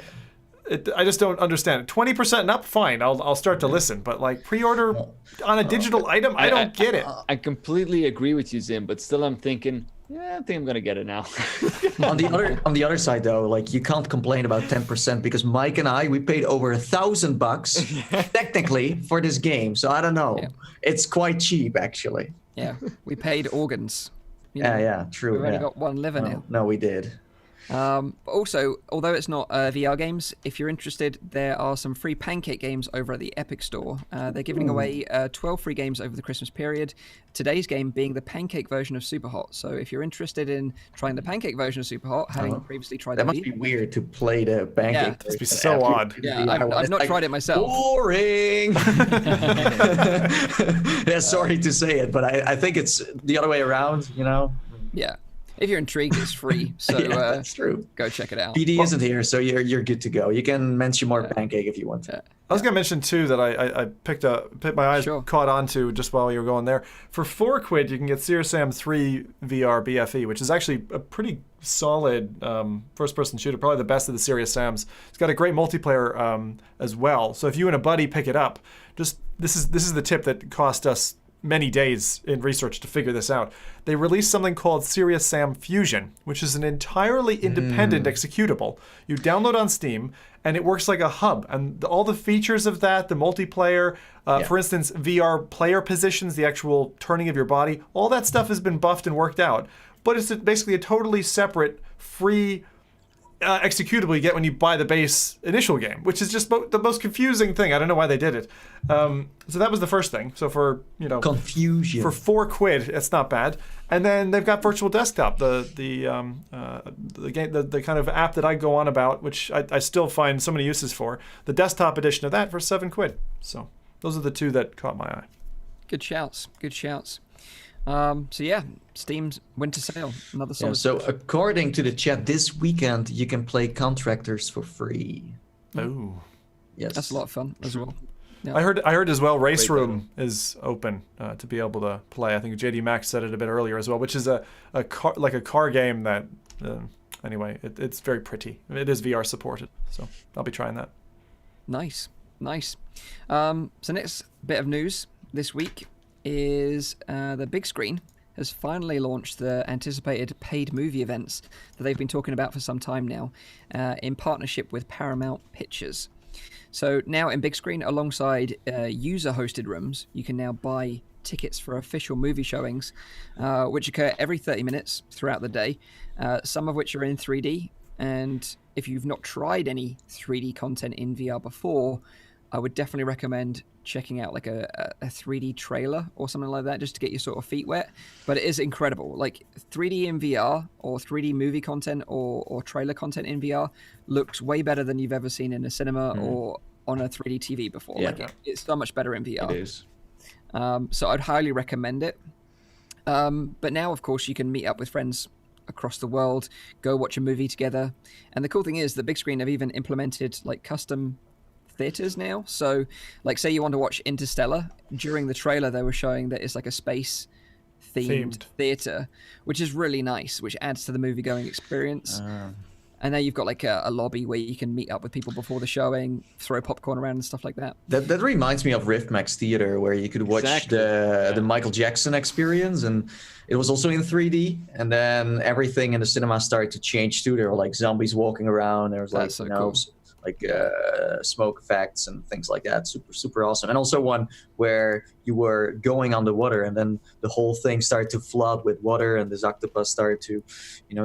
I just don't understand. 20% and up, fine. I'll start to listen. But like pre-order on a digital item, I don't get it. I completely agree with you, Zim. But still, I'm thinking, I think I'm gonna get it now. On the other side, though, like you can't complain about 10%, because Mike and we paid over $1,000 technically for this game. So I don't know. Yeah. It's quite cheap, actually. Yeah, we paid organs. Yeah, true. We've only got one liver now. No, we did. But also, although it's not VR games, if you're interested, there are some free Pancake games over at the Epic Store. They're giving away 12 free games over the Christmas period. Today's game being the Pancake version of Superhot. So if you're interested in trying the Pancake version of Superhot, having previously tried that must be weird to play the Pancake. Yeah, it must be so odd. Yeah, I've not tried it myself. Boring. Yeah, sorry to say it, but I think it's the other way around. Yeah. If you're intrigued, it's free. So that's true. Go check it out. PD isn't here, so you're good to go. You can mention more Pancake if you want to. I was going to mention too that I picked my eyes caught onto just while you were going there. For £4, you can get Serious Sam 3 VR BFE, which is actually a pretty solid first-person shooter, probably the best of the Serious Sams. It's got a great multiplayer as well. So if you and a buddy pick it up, this is the tip that cost us many days in research to figure this out. They released something called Serious Sam Fusion, which is an entirely independent executable. You download on Steam, and it works like a hub. And all the features of that, the multiplayer, for instance, VR player positions, the actual turning of your body, all that stuff has been buffed and worked out. but it's basically a totally separate, free executable you get when you buy the base initial game, which is just the most confusing thing. I don't know why they did it. So that was the first thing. So for confusion for £4, it's not bad. And then they've got Virtual Desktop, the game, the kind of app that I go on about, which I still find so many uses for. The desktop edition of that for £7. So those are the two that caught my eye. Good shouts. Good shouts. So yeah, Steam's winter sale, another solid. So according to the chat, this weekend you can play Contractors for free. Oh, yes, that's a lot of fun as well. Yeah. I heard as well. Race Room is open to be able to play. I think JD Max said it a bit earlier as well, which is a car game that anyway, it's very pretty. It is VR supported, so I'll be trying that. Nice. So next bit of news this week is the big screen has finally launched the anticipated paid movie events that they've been talking about for some time now in partnership with Paramount Pictures. So now in big screen, alongside user-hosted rooms, you can now buy tickets for official movie showings, which occur every 30 minutes throughout the day, some of which are in 3D. And if you've not tried any 3D content in VR before, I would definitely recommend checking out like a 3D trailer or something like that, just to get your sort of feet wet. But it is incredible. Like 3D in VR or 3D movie content or trailer content in VR looks way better than you've ever seen in a cinema or on a 3D TV before. Yeah. Like it's so much better in VR. It is. So I'd highly recommend it. But now, of course, you can meet up with friends across the world, go watch a movie together. And the cool thing is the big screen have even implemented like custom theaters now. So like say you want to watch Interstellar, during the trailer they were showing that it's like a space themed theater, which is really nice, which adds to the movie going experience. And then you've got like a lobby where you can meet up with people before the showing, throw popcorn around and stuff like that. That reminds me of Riftmax Theater, where you could watch the Michael Jackson experience, and it was also in 3D. And then everything in the cinema started to change too. There were like zombies walking around. There was like cool. like smoke effects and things like that. Super awesome. And also one where you were going on the water, and then the whole thing started to flood with water, and this octopus started to,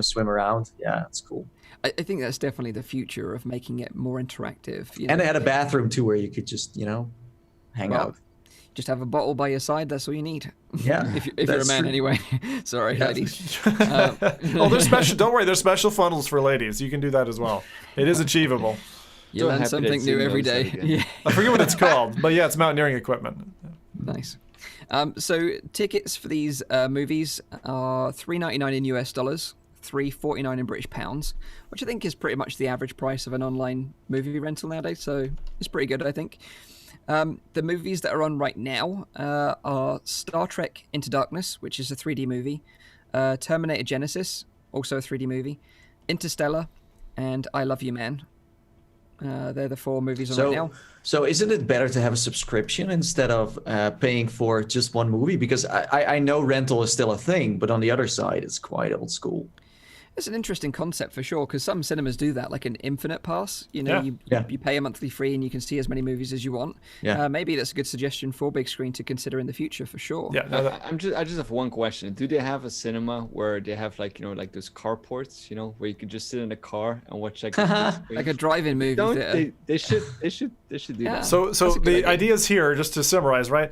swim around. Yeah, it's cool. I think that's definitely the future of making it more interactive. And they had a bathroom too, where you could just, hang out. Just have a bottle by your side. That's all you need. Yeah, if you're a man, anyway. Sorry, ladies. There's special. Don't worry, there's special funnels for ladies. You can do that as well. It is achievable. You learn something new every day. Yeah. I forget what it's called, but yeah, it's mountaineering equipment. Nice. So tickets for these movies are $3.99 in US dollars, $3.49 in British pounds, which I think is pretty much the average price of an online movie rental nowadays. So it's pretty good, I think. The movies that are on right now are Star Trek Into Darkness, which is a 3D movie, Terminator Genesis, also a 3D movie, Interstellar, and I Love You Man. They're the 4 movies on right now. So isn't it better to have a subscription instead of paying for just one movie? Because I know rental is still a thing, but on the other side, it's quite old school. It's an interesting concept for sure, because some cinemas do that, like an infinite pass. You pay a monthly fee and you can see as many movies as you want. Yeah. Maybe that's a good suggestion for big screen to consider in the future for sure. Yeah. I just have one question. Do they have a cinema where they have like those carports, where you could just sit in a car and watch like like a drive-in movie theater? They should do that. So the ideas here, just to summarize, right?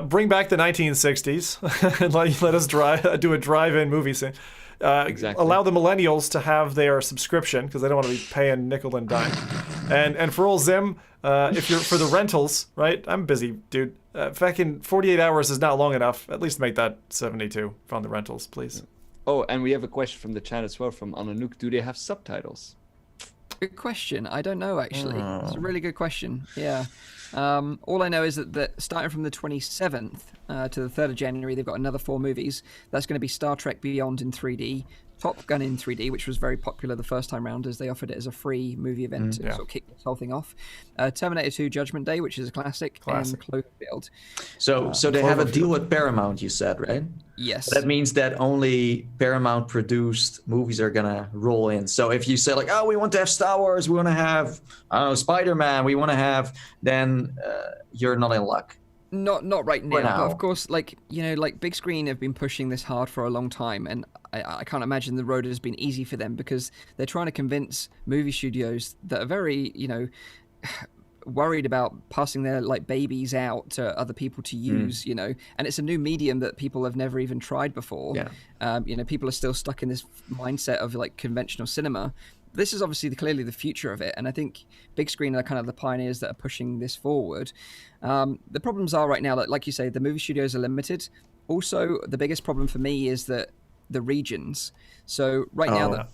Bring back the 1960s and let us do a drive-in movie scene. Exactly. Allow the millennials to have their subscription because they don't want to be paying nickel and dime. And for old Zim, if you're for the rentals, right? I'm busy, dude. Fucking 48 hours is not long enough. At least make that 72 on the rentals, please. Oh, and we have a question from the chat as well from Ananuk. Do they have subtitles? Good question. I don't know, actually. It's a really good question. Yeah. All I know is that starting from the 27th to the 3rd of January, they've got another 4 movies. That's going to be Star Trek Beyond in 3D, Top Gun in 3D, which was very popular the first time round as they offered it as a free movie event to sort of kick this whole thing off. Terminator 2 Judgment Day, which is a classic. And Cloverfield. So they have a deal with Paramount, you said, right? Yes. That means that only Paramount produced movies are gonna roll in. So if you say like, oh, we want to have Star Wars, we want to have Spider-Man, we want to have, then you're not in luck. Not right now. But of course, like big screen have been pushing this hard for a long time, and I can't imagine the road has been easy for them, because they're trying to convince movie studios that are very, worried about passing their like babies out to other people to use, and it's a new medium that people have never even tried before. People are still stuck in this mindset of like conventional cinema. This is obviously clearly the future of it, and I think big screen are kind of the pioneers that are pushing this forward. The problems are right now that, like you say, the movie studios are limited. Also, the biggest problem for me is that the regions. So right now,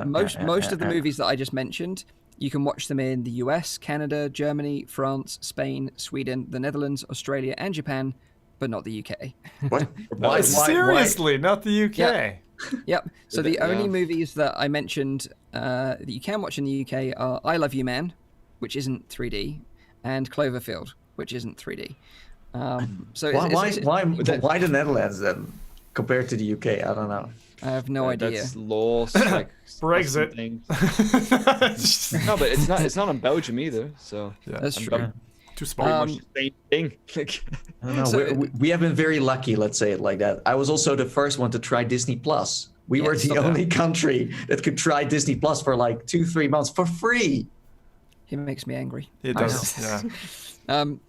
most of the movies that I just mentioned, you can watch them in the US, Canada, Germany, France, Spain, Sweden, the Netherlands, Australia, and Japan, but not the UK. What? Seriously, not the UK. Yep. So the only movies that I mentioned that you can watch in the UK are I Love You Man, which isn't 3D, and Cloverfield, which isn't 3D. So why the Netherlands then compared to the UK? I don't know. I have no idea. That's lost, like Brexit. No, but it's not in Belgium either. So that's true. Too small. Same thing. I don't know. So, we have been very lucky, let's say it like that. I was also the first one to try Disney Plus. We were the only country that could try Disney Plus for like 2-3 months for free. It makes me angry. It does. Yeah.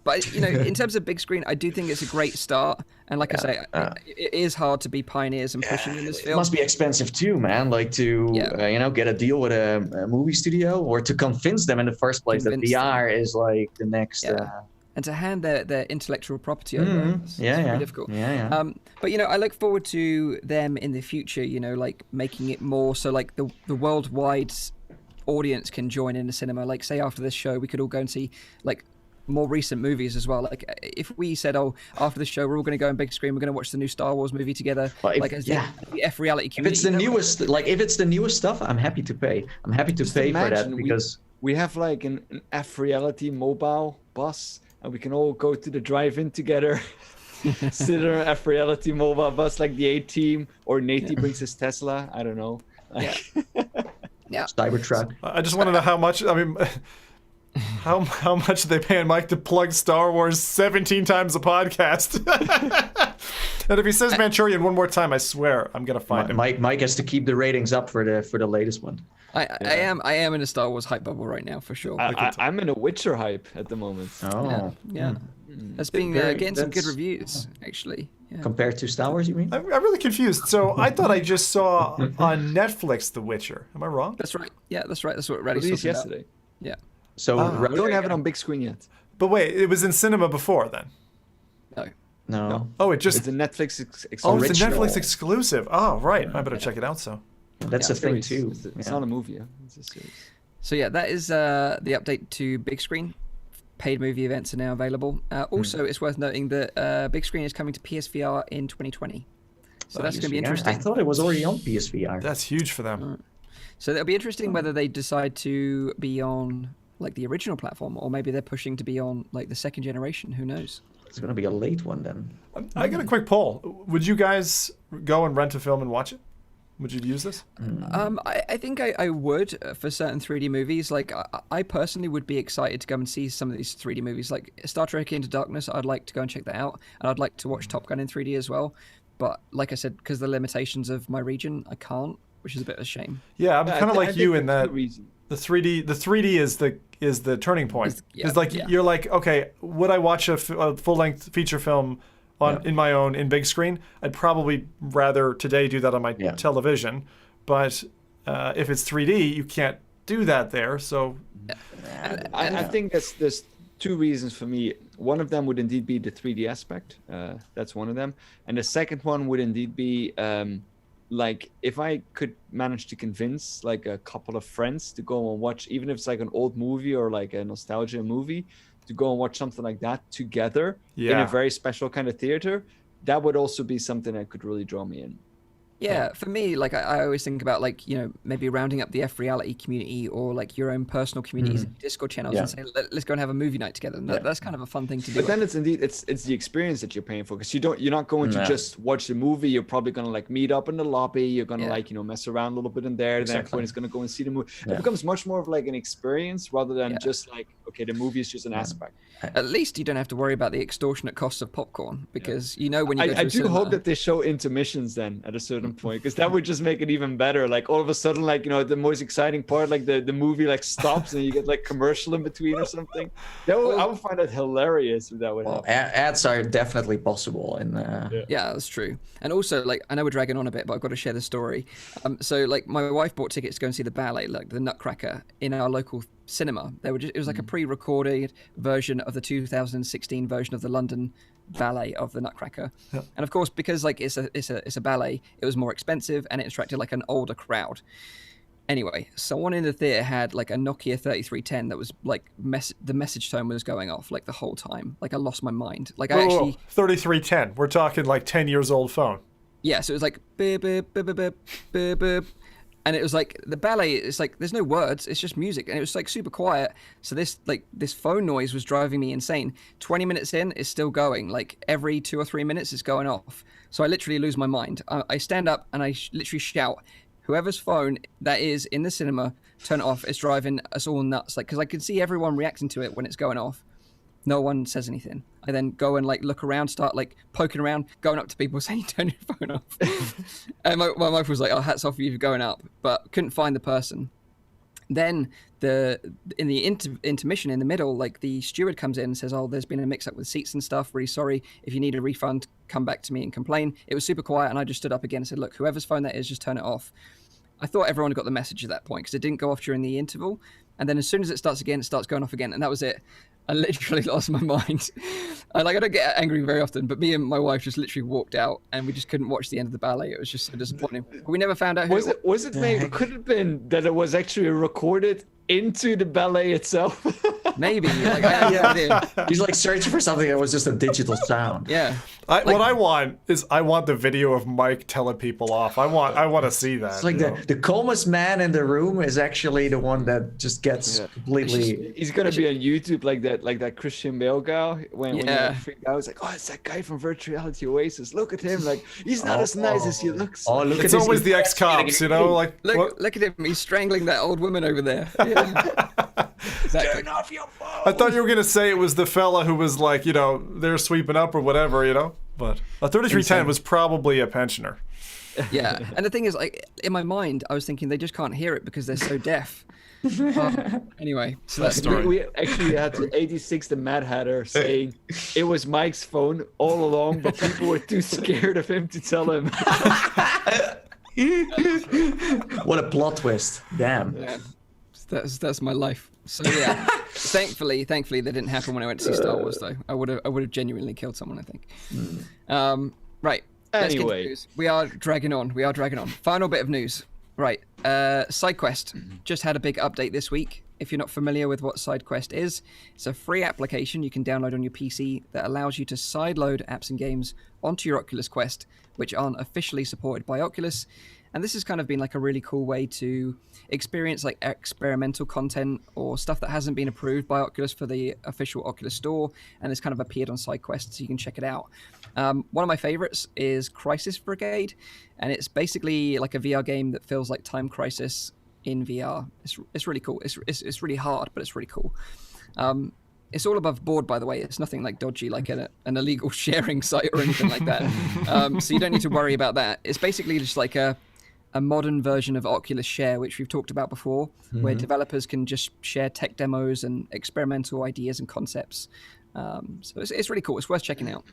But in terms of big screen, I do think it's a great start. And like I say, it is hard to be pioneers and pushing in this field. It must be expensive too, man. Like to get a deal with a movie studio, or to convince them in the first place that VR is like the next. And to hand their intellectual property over, it's very difficult. But I look forward to them in the future. Like making it more so like the worldwide audience can join in the cinema. Like say after this show, we could all go and see like more recent movies as well. Like if we said, after the show we're all going to go on big screen, we're going to watch the new Star Wars movie together. The F.Reality community. If it's the newest stuff, I'm happy to pay. I'm happy to pay for that, because we have like an F.Reality mobile bus, and we can all go to the drive-in together. Sit on an F.Reality mobile bus, like the A-Team, or Nate brings his Tesla. I don't know. Cybertruck. I just want to know how much. I mean, how much are they paying Mike to plug Star Wars 17 times a podcast? And if he says Manchurian one more time, I swear I'm gonna find him. Mike has to keep the ratings up for the latest one. I am in a Star Wars hype bubble right now for sure. I'm in a Witcher hype at the moment. Oh, yeah. That's been getting some good reviews actually. Yeah. Compared to Star Wars, you mean? I'm really confused. So I thought I just saw on Netflix The Witcher. Am I wrong? That's right. Yeah, that's right. That's what Rowdy released yesterday. Yeah. So we don't have it on big screen yet. But wait, it was in cinema before then? No. Oh, it's a Netflix exclusive. Oh, it's a Netflix exclusive. Oh, right. I better check it out. So that's a thing too. It's not a movie. It's a series. So yeah, that is the update to big screen. Paid movie events are now available. Also, it's worth noting that big screen is coming to PSVR in 2020. So that's going to be interesting. I thought it was already on PSVR. That's huge for them. So it'll be interesting whether they decide to be on like the original platform, or maybe they're pushing to be on like the second generation. Who knows? It's going to be a late one then. I got a quick poll. Would you guys go and rent a film and watch it? Would you use this? I think I would for certain 3D movies. Like I personally would be excited to go and see some of these 3D movies. Like Star Trek Into Darkness, I'd like to go and check that out. And I'd like to watch Top Gun in 3D as well. But like I said, because of the limitations of my region, I can't, which is a bit of a shame. Yeah, I'm kind of like you in that the 3D is the turning point. It's you're like, okay, would I watch a full-length feature film in my own in big screen? I'd probably rather today do that on my television, but if it's 3D, you can't do that there. So I think there's two reasons for me. One of them would indeed be the 3D aspect. That's one of them, and the second one would indeed be like if I could manage to convince like a couple of friends to go and watch, even if it's like an old movie or like a nostalgia movie, to go and watch something like that together in a very special kind of theater, that would also be something that could really draw me in. Yeah, for me, like I always think about like, maybe rounding up the F.Reality community or like your own personal communities, Discord channels, and say, let's go and have a movie night together. And that's kind of a fun thing to do. But then it's the experience that you're paying for, because you're not going to just watch the movie. You're probably going to like meet up in the lobby. You're going to mess around a little bit in there. Then everyone is going to go and see the movie. It becomes much more of like an experience rather than just like, okay, the movie is just an aspect. At least you don't have to worry about the extortionate costs of popcorn, because you know when you go to I a do cinema, hope that they show intermissions then at a certain point, because that would just make it even better. Like all of a sudden, like, you know, the most exciting part, like the movie like stops and you get like commercial in between or something. I would find that hilarious if that would happen. Ads are definitely possible. Yeah, that's true. And also, like, I know we're dragging on a bit, but I've got to share the story. So, like, my wife bought tickets to go and see the ballet, like the Nutcracker, in our local cinema. It was like a pre-recorded version of the 2016 version of the London ballet of the Nutcracker. Yep. And of course, because like it's a ballet, it was more expensive and it attracted like an older crowd. Anyway, someone in the theater had like a Nokia 3310 that was like the message tone was going off like the whole time. Like I lost my mind. Like I actually 3310. We're talking like 10 years old phone. Yeah, so it was like beep, beep, beep, beep, beep, beep, beep. And it was like the ballet, it's like there's no words, it's just music, and it was like super quiet. So this phone noise was driving me insane. 20 minutes in, it's still going. Like every 2 or 3 minutes, it's going off. So I literally lose my mind. I stand up and I literally shout, "Whoever's phone that is in the cinema, turn it off. It's driving us all nuts." Like, because I can see everyone reacting to it when it's going off. No one says anything. I then go and like look around, start like poking around, going up to people saying, "Turn your phone off." And my wife was like, "Oh, hats off for you for going up," but couldn't find the person. Then in the intermission in the middle, like the steward comes in and says, "Oh, there's been a mix up with seats and stuff. Really sorry. If you need a refund, come back to me and complain." It was super quiet, and I just stood up again and said, "Look, whoever's phone that is, just turn it off." I thought everyone got the message at that point because it didn't go off during the interval. And then as soon as it starts again, it starts going off again. And that was it. I literally lost my mind. I don't get angry very often, but me and my wife just literally walked out and we just couldn't watch the end of the ballet. It was just so disappointing. We never found out who was it maybe could it have been that it was actually recorded into the ballet itself? Maybe. Like, I have no idea. He's like searching for something that was just a digital sound. Yeah. What I want is the video of Mike telling people off. I want to see that. It's like the calmest man in the room is actually the one that just gets completely. He's gonna be on YouTube like that Christian Bale guy when he freaked out. It's like, "Oh, it's that guy from FReality Oasis. Look at him. Like he's not as nice as he looks." Oh, look it's at always the ex-cops, you know. Like look at him. He's strangling that old woman over there. Yeah. Exactly. Turn off your phone. I thought you were gonna say it was the fella who was like, you know, they're sweeping up or whatever, you know. But a 3310 was probably a pensioner. Yeah, and the thing is, like in my mind, I was thinking they just can't hear it because they're so deaf. Anyway, so that's story. We actually had to 86 the Mad Hatter saying it was Mike's phone all along, but people were too scared of him to tell him. What a plot twist! Damn. Yeah. That's my life. So yeah, thankfully that didn't happen when I went to see Star Wars though. I would have genuinely killed someone, I think. Right. Let's get to Anyway, news. We are dragging on. Final bit of news. Right. SideQuest just had a big update this week. If you're not familiar with what SideQuest is, it's a free application you can download on your PC that allows you to sideload apps and games onto your Oculus Quest, which aren't officially supported by Oculus. And this has kind of been like a really cool way to experience like experimental content or stuff that hasn't been approved by Oculus for the official Oculus store, and it's kind of appeared on SideQuest, so you can check it out. One of my favorites is Crisis Brigade, and it's basically like a VR game that feels like Time Crisis in VR. It's really cool. It's really hard, but it's really cool. It's all above board, by the way. It's nothing like dodgy, like an illegal sharing site or anything like that. So you don't need to worry about that. It's basically just like a modern version of Oculus Share, which we've talked about before, where developers can just share tech demos and experimental ideas and concepts. So it's really cool. It's worth checking out.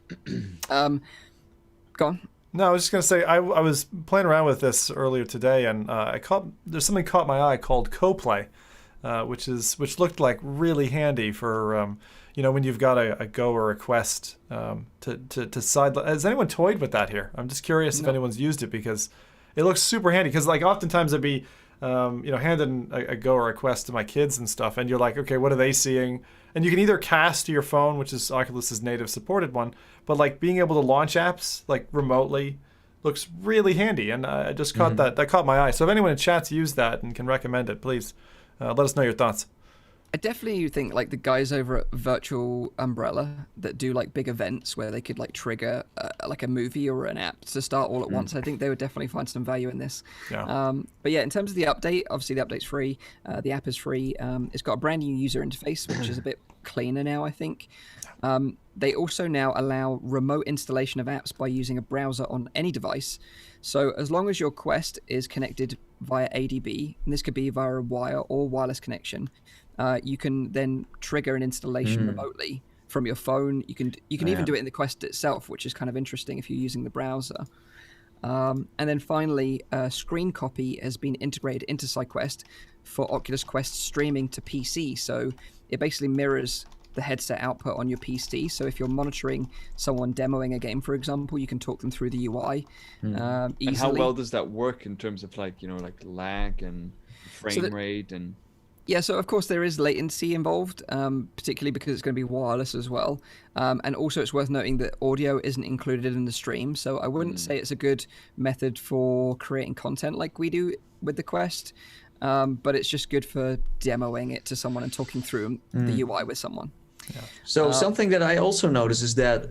Go on. No, I was just gonna say I was playing around with this earlier today, and there's something caught my eye called CoPlay, which looked like really handy for when you've got a Go or a Quest to side. Has anyone toyed with that here? I'm just curious if anyone's used it because it looks super handy. Because like oftentimes I'd be handing a Go or a Quest to my kids and stuff, and you're like, okay, what are they seeing? And you can either cast to your phone, which is Oculus's native supported one, but like being able to launch apps like remotely looks really handy. And I just caught that caught my eye. So if anyone in chat's used that and can recommend it, please let us know your thoughts. I definitely think like the guys over at Virtual Umbrella that do like big events where they could like trigger like a movie or an app to start all at once. I think they would definitely find some value in this. Yeah. But yeah, in terms of the update, obviously the update's free. The app is free. It's got a brand new user interface, which is a bit cleaner now, I think. They also now allow remote installation of apps by using a browser on any device. So as long as your Quest is connected via ADB, and this could be via a wire or wireless connection, you can then trigger an installation remotely from your phone. You can even do it in the Quest itself, which is kind of interesting if you're using the browser. And then finally, Screen Copy has been integrated into SideQuest for Oculus Quest streaming to PC. So it basically mirrors the headset output on your PC. So if you're monitoring someone demoing a game, for example, you can talk them through the UI easily. And how well does that work in terms of like, like lag and frame rate and... Yeah, so of course there is latency involved, particularly because it's going to be wireless as well. And also it's worth noting that audio isn't included in the stream. So I wouldn't say it's a good method for creating content like we do with the Quest. But it's just good for demoing it to someone and talking through the UI with someone. Yeah. So something that I also noticed is that,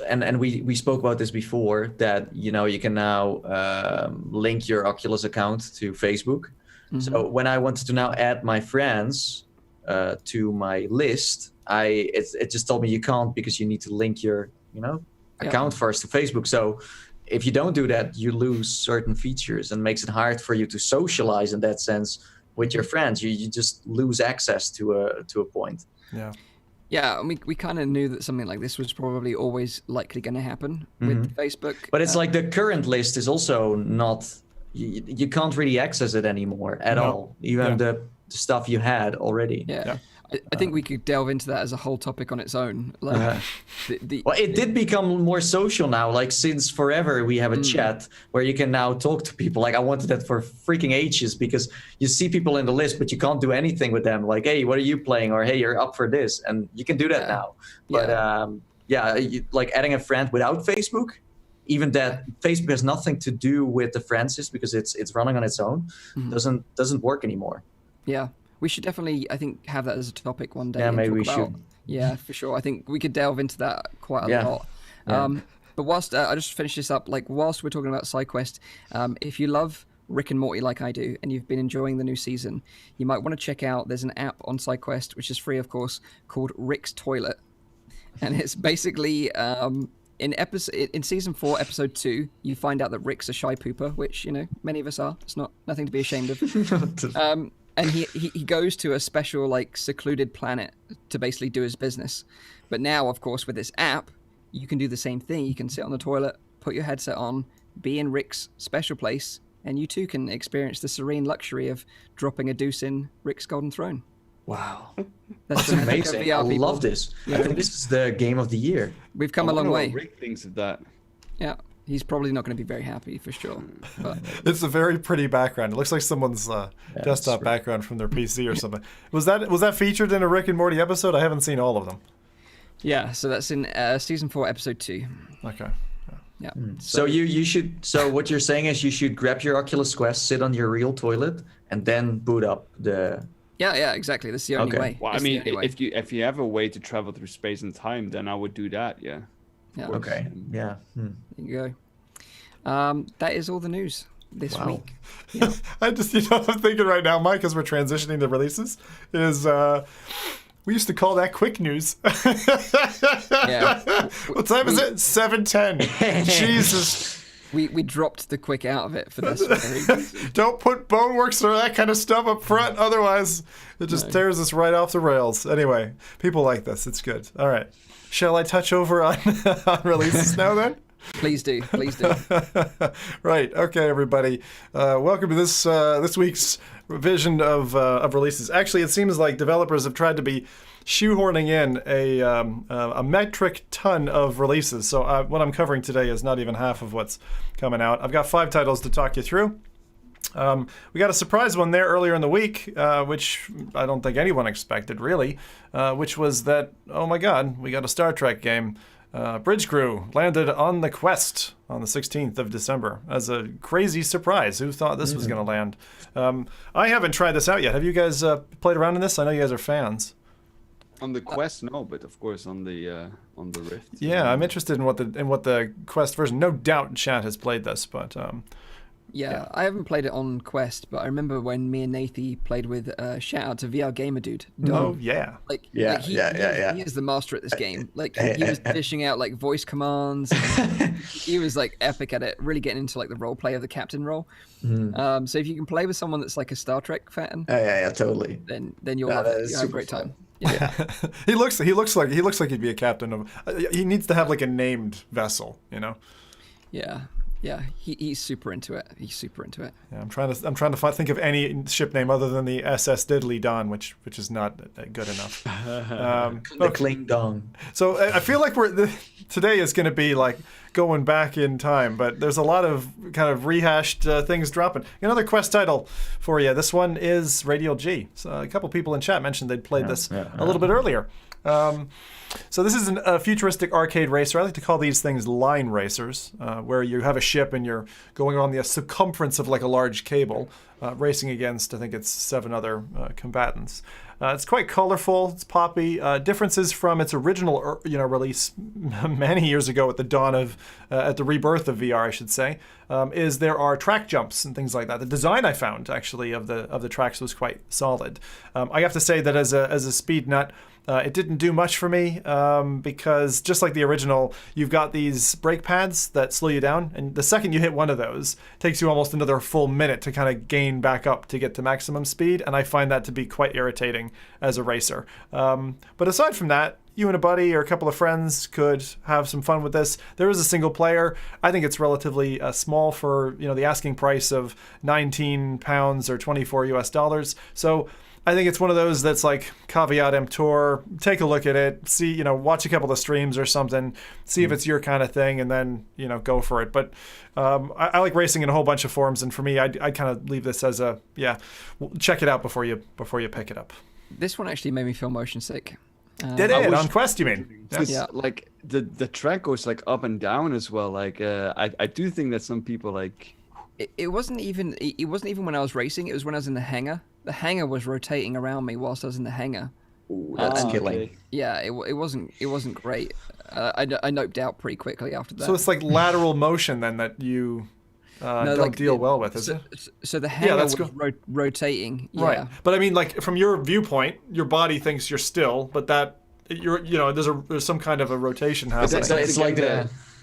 and we spoke about this before, that you can now link your Oculus account to Facebook. So when I wanted to now add my friends to my list, it just told me you can't because you need to link your account first to Facebook. So if you don't do that, you lose certain features and makes it hard for you to socialize in that sense with your friends. You just lose access to a point. Yeah. Yeah, and we kind of knew that something like this was probably always likely going to happen with Facebook. But it's like the current list is also not, you can't really access it anymore at all, even the stuff you had already. Yeah. I think we could delve into that as a whole topic on its own. Like, well, it did become more social now. Like since forever, we have a chat where you can now talk to people. Like I wanted that for freaking ages because you see people in the list, but you can't do anything with them. Like, hey, what are you playing? Or hey, you're up for this, and you can do that now. But like adding a friend without Facebook, even that Facebook has nothing to do with the friends list because it's running on its own, doesn't work anymore. Yeah. We should definitely, I think, have that as a topic one day. Yeah, maybe we should. Yeah, for sure. I think we could delve into that quite a lot. But whilst I just finish this up, like whilst we're talking about SideQuest, if you love Rick and Morty like I do, and you've been enjoying the new season, you might want to check out. There's an app on SideQuest which is free, of course, called Rick's Toilet, and it's basically in season 4, episode 2, you find out that Rick's a shy pooper, which many of us are. It's nothing to be ashamed of. And he goes to a special, like, secluded planet to basically do his business. But now, of course, with this app, you can do the same thing. You can sit on the toilet, put your headset on, be in Rick's special place, and you too can experience the serene luxury of dropping a deuce in Rick's golden throne. Wow. That's amazing. I love this. Yeah. I think this is the game of the year. We've come a long way. Rick thinks of that. Yeah. He's probably not going to be very happy, for sure. But it's a very pretty background. It looks like someone's desktop background from their PC or something. Was that featured in a Rick and Morty episode? I haven't seen all of them. Yeah, so that's in season 4, episode 2. Okay. Yeah. So you should. So what you're saying is you should grab your Oculus Quest, sit on your real toilet, and then boot up the. Yeah, exactly. That's the only way. Well, I mean, if you have a way to travel through space and time, then I would do that. Yeah. Yeah. Okay. Yeah. There you go. That is all the news this week. Yeah. I just, I'm thinking right now, Mike, as we're transitioning to releases, is we used to call that quick news. Yeah. What time is it? 7:10. Jesus. We dropped the quick out of it for this very reason. Don't put Boneworks or that kind of stuff up front, otherwise it just tears us right off the rails. Anyway, people like this. It's good. All right. Shall I touch over on releases now then? Please do. Right. Okay, everybody. Welcome to this week's revision of releases. Actually, it seems like developers have tried to be shoehorning in a metric ton of releases. So what I'm covering today is not even half of what's coming out. I've got 5 titles to talk you through. We got a surprise one there earlier in the week, which I don't think anyone expected, really, which was that, oh my God, we got a Star Trek game Bridge Crew landed on the Quest on the 16th of December as a crazy surprise. Who thought this was going to land? I haven't tried this out yet. Have you guys played around in this? I know you guys are fans. On the Quest, no, but of course on the Rift. Yeah, I'm interested in what the Quest version. No doubt chat has played this, but Yeah, I haven't played it on Quest, but I remember when me and Nathy played with shout out to VR Gamer Dude. oh yeah, He is the master at this game. Like he was dishing out like voice commands. He was like epic at it, really getting into like the role play of the captain role. So if you can play with someone that's like a Star Trek fan, yeah, totally. Then you'll have a great time. Yeah. he looks like he'd be a captain of. He needs to have like a named vessel, you know. Yeah, he's super into it. Yeah, I'm trying to think of any ship name other than the SS Diddly Dawn, which is not good enough. The Kling Dong. So I feel like today is going to be like going back in time, but there's a lot of kind of rehashed things dropping. Another Quest title for you. This one is Radial G. So a couple people in chat mentioned they'd played this a little bit earlier. So this is a futuristic arcade racer. I like to call these things line racers, where you have a ship and you're going on the circumference of like a large cable, racing against, I think it's 7 other combatants. It's quite colorful. It's poppy. Differences from its original, release many years ago at the dawn of, at the rebirth of VR, I should say, is there are track jumps and things like that. The design I found actually of the tracks was quite solid. I have to say that as a speed nut, it didn't do much for me because just like the original, you've got these brake pads that slow you down, and the second you hit one of those, it takes you almost another full minute to kind of gain back up to get to maximum speed, and I find that to be quite irritating as a racer. But aside from that, you and a buddy or a couple of friends could have some fun with this. There is a single player. I think it's relatively small for the asking price of £19 or $24. So I think it's one of those that's like caveat emptor. Take a look at it, see, watch a couple of streams or something, see if it's your kind of thing, and then, go for it. But I like racing in a whole bunch of forms, and for me, I'd kind of leave this as check it out before you pick it up. This one actually made me feel motion sick. Did it? On Quest, you mean? Yeah. Like the track goes like up and down as well. Like I do think that some people like. It wasn't even when I was racing. It was when I was in the hangar. The hangar was rotating around me whilst I was in the hangar. Ooh, that's killing. Okay. Yeah, it wasn't great. I noped out pretty quickly after that. So it's like lateral motion then that you don't deal well with, is it? So the hangar was rotating. Yeah. Right, but I mean, like from your viewpoint, your body thinks you're still, but that there's some kind of a rotation happening. It's like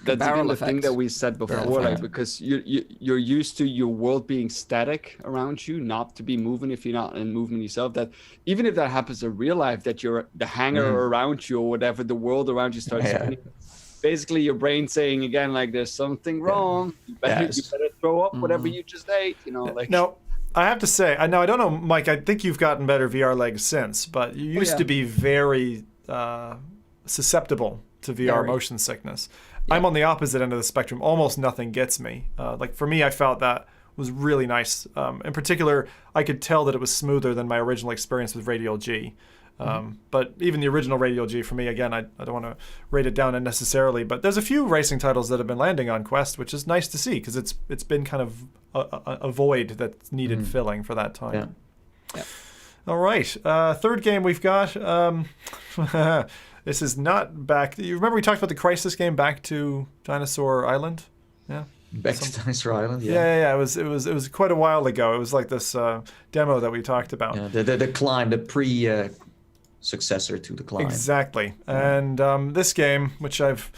that's barrel the thing that we said before, like because you're used to your world being static around you, not to be moving if you're not in movement yourself. That even if that happens in real life, that you're the hangar around you or whatever, the world around you starts spinning. Basically, your brain saying again, like there's something wrong. You better throw up whatever you just ate. Like. Now, I have to say, I don't know, Mike. I think you've gotten better VR legs since, but you used to be very susceptible to VR motion sickness. Yeah. I'm on the opposite end of the spectrum. Almost nothing gets me. Like for me, I felt that was really nice. In particular, I could tell that it was smoother than my original experience with Radial G. But even the original Radial G, for me, again, I don't want to rate it down unnecessarily. But there's a few racing titles that have been landing on Quest, which is nice to see because it's been kind of a void that needed filling for that time. Yeah. All right. Third game we've got. This is not back. You remember we talked about the Crisis game, Back to Dinosaur Island? Yeah. Back to Dinosaur Island. Yeah. It was quite a while ago. It was like this demo that we talked about. Yeah, the Climb, the pre successor to the Climb. Exactly. And this game, which I've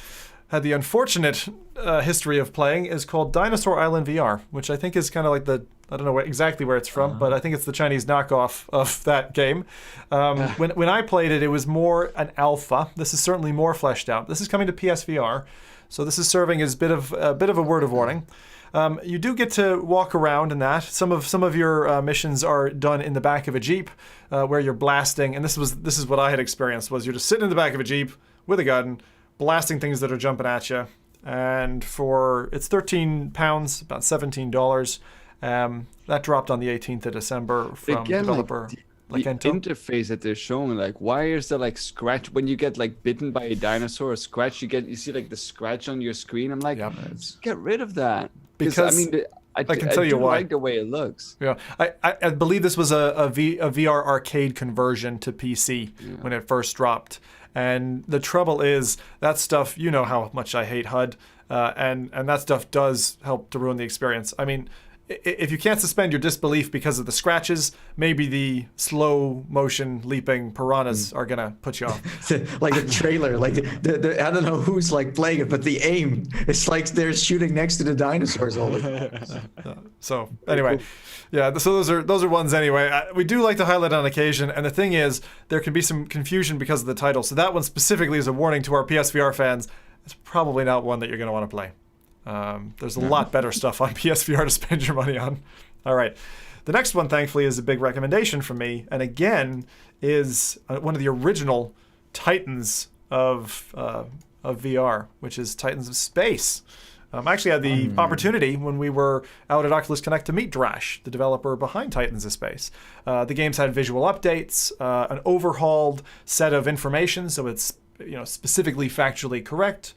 had the unfortunate history of playing, is called Dinosaur Island VR, which I think is kind of like I don't know exactly where it's from, but I think it's the Chinese knockoff of that game. When I played it, it was more an alpha. This is certainly more fleshed out. This is coming to PSVR, so this is serving as a bit of a word of warning. You do get to walk around in that. Some of your missions are done in the back of a Jeep, where you're blasting. And this is what I had experienced, was you're just sitting in the back of a Jeep with a gun, blasting things that are jumping at you. And it's £13, about $17. That dropped on the 18th of December from developer like the Ento. interface that they're showing, like, why is there like scratch when you get like bitten by a dinosaur or scratch? You see like the scratch on your screen. I'm like, get rid of that. Because I mean, I can tell you do why. like the way it looks. Yeah, I believe this was a VR arcade conversion to PC when it first dropped. And the trouble is that stuff, you know how much I hate HUD, and that stuff does help to ruin the experience. I mean, if you can't suspend your disbelief because of the scratches, maybe the slow motion leaping piranhas are gonna put you off. Like the trailer, like the I don't know who's like playing it, but the aim, it's like they're shooting next to the dinosaurs all the time. So anyway, yeah. So those are ones anyway. We do like to highlight on occasion, and the thing is, there can be some confusion because of the title. So that one specifically is a warning to our PSVR fans. It's probably not one that you're going to want to play. There's a lot better stuff on PSVR to spend your money on. All right. The next one, thankfully, is a big recommendation from me. And again, is one of the original titans of VR, which is Titans of Space. I actually had the opportunity when we were out at Oculus Connect to meet Drash, the developer behind Titans of Space. The game's had visual updates, an overhauled set of information, so it's specifically factually correct.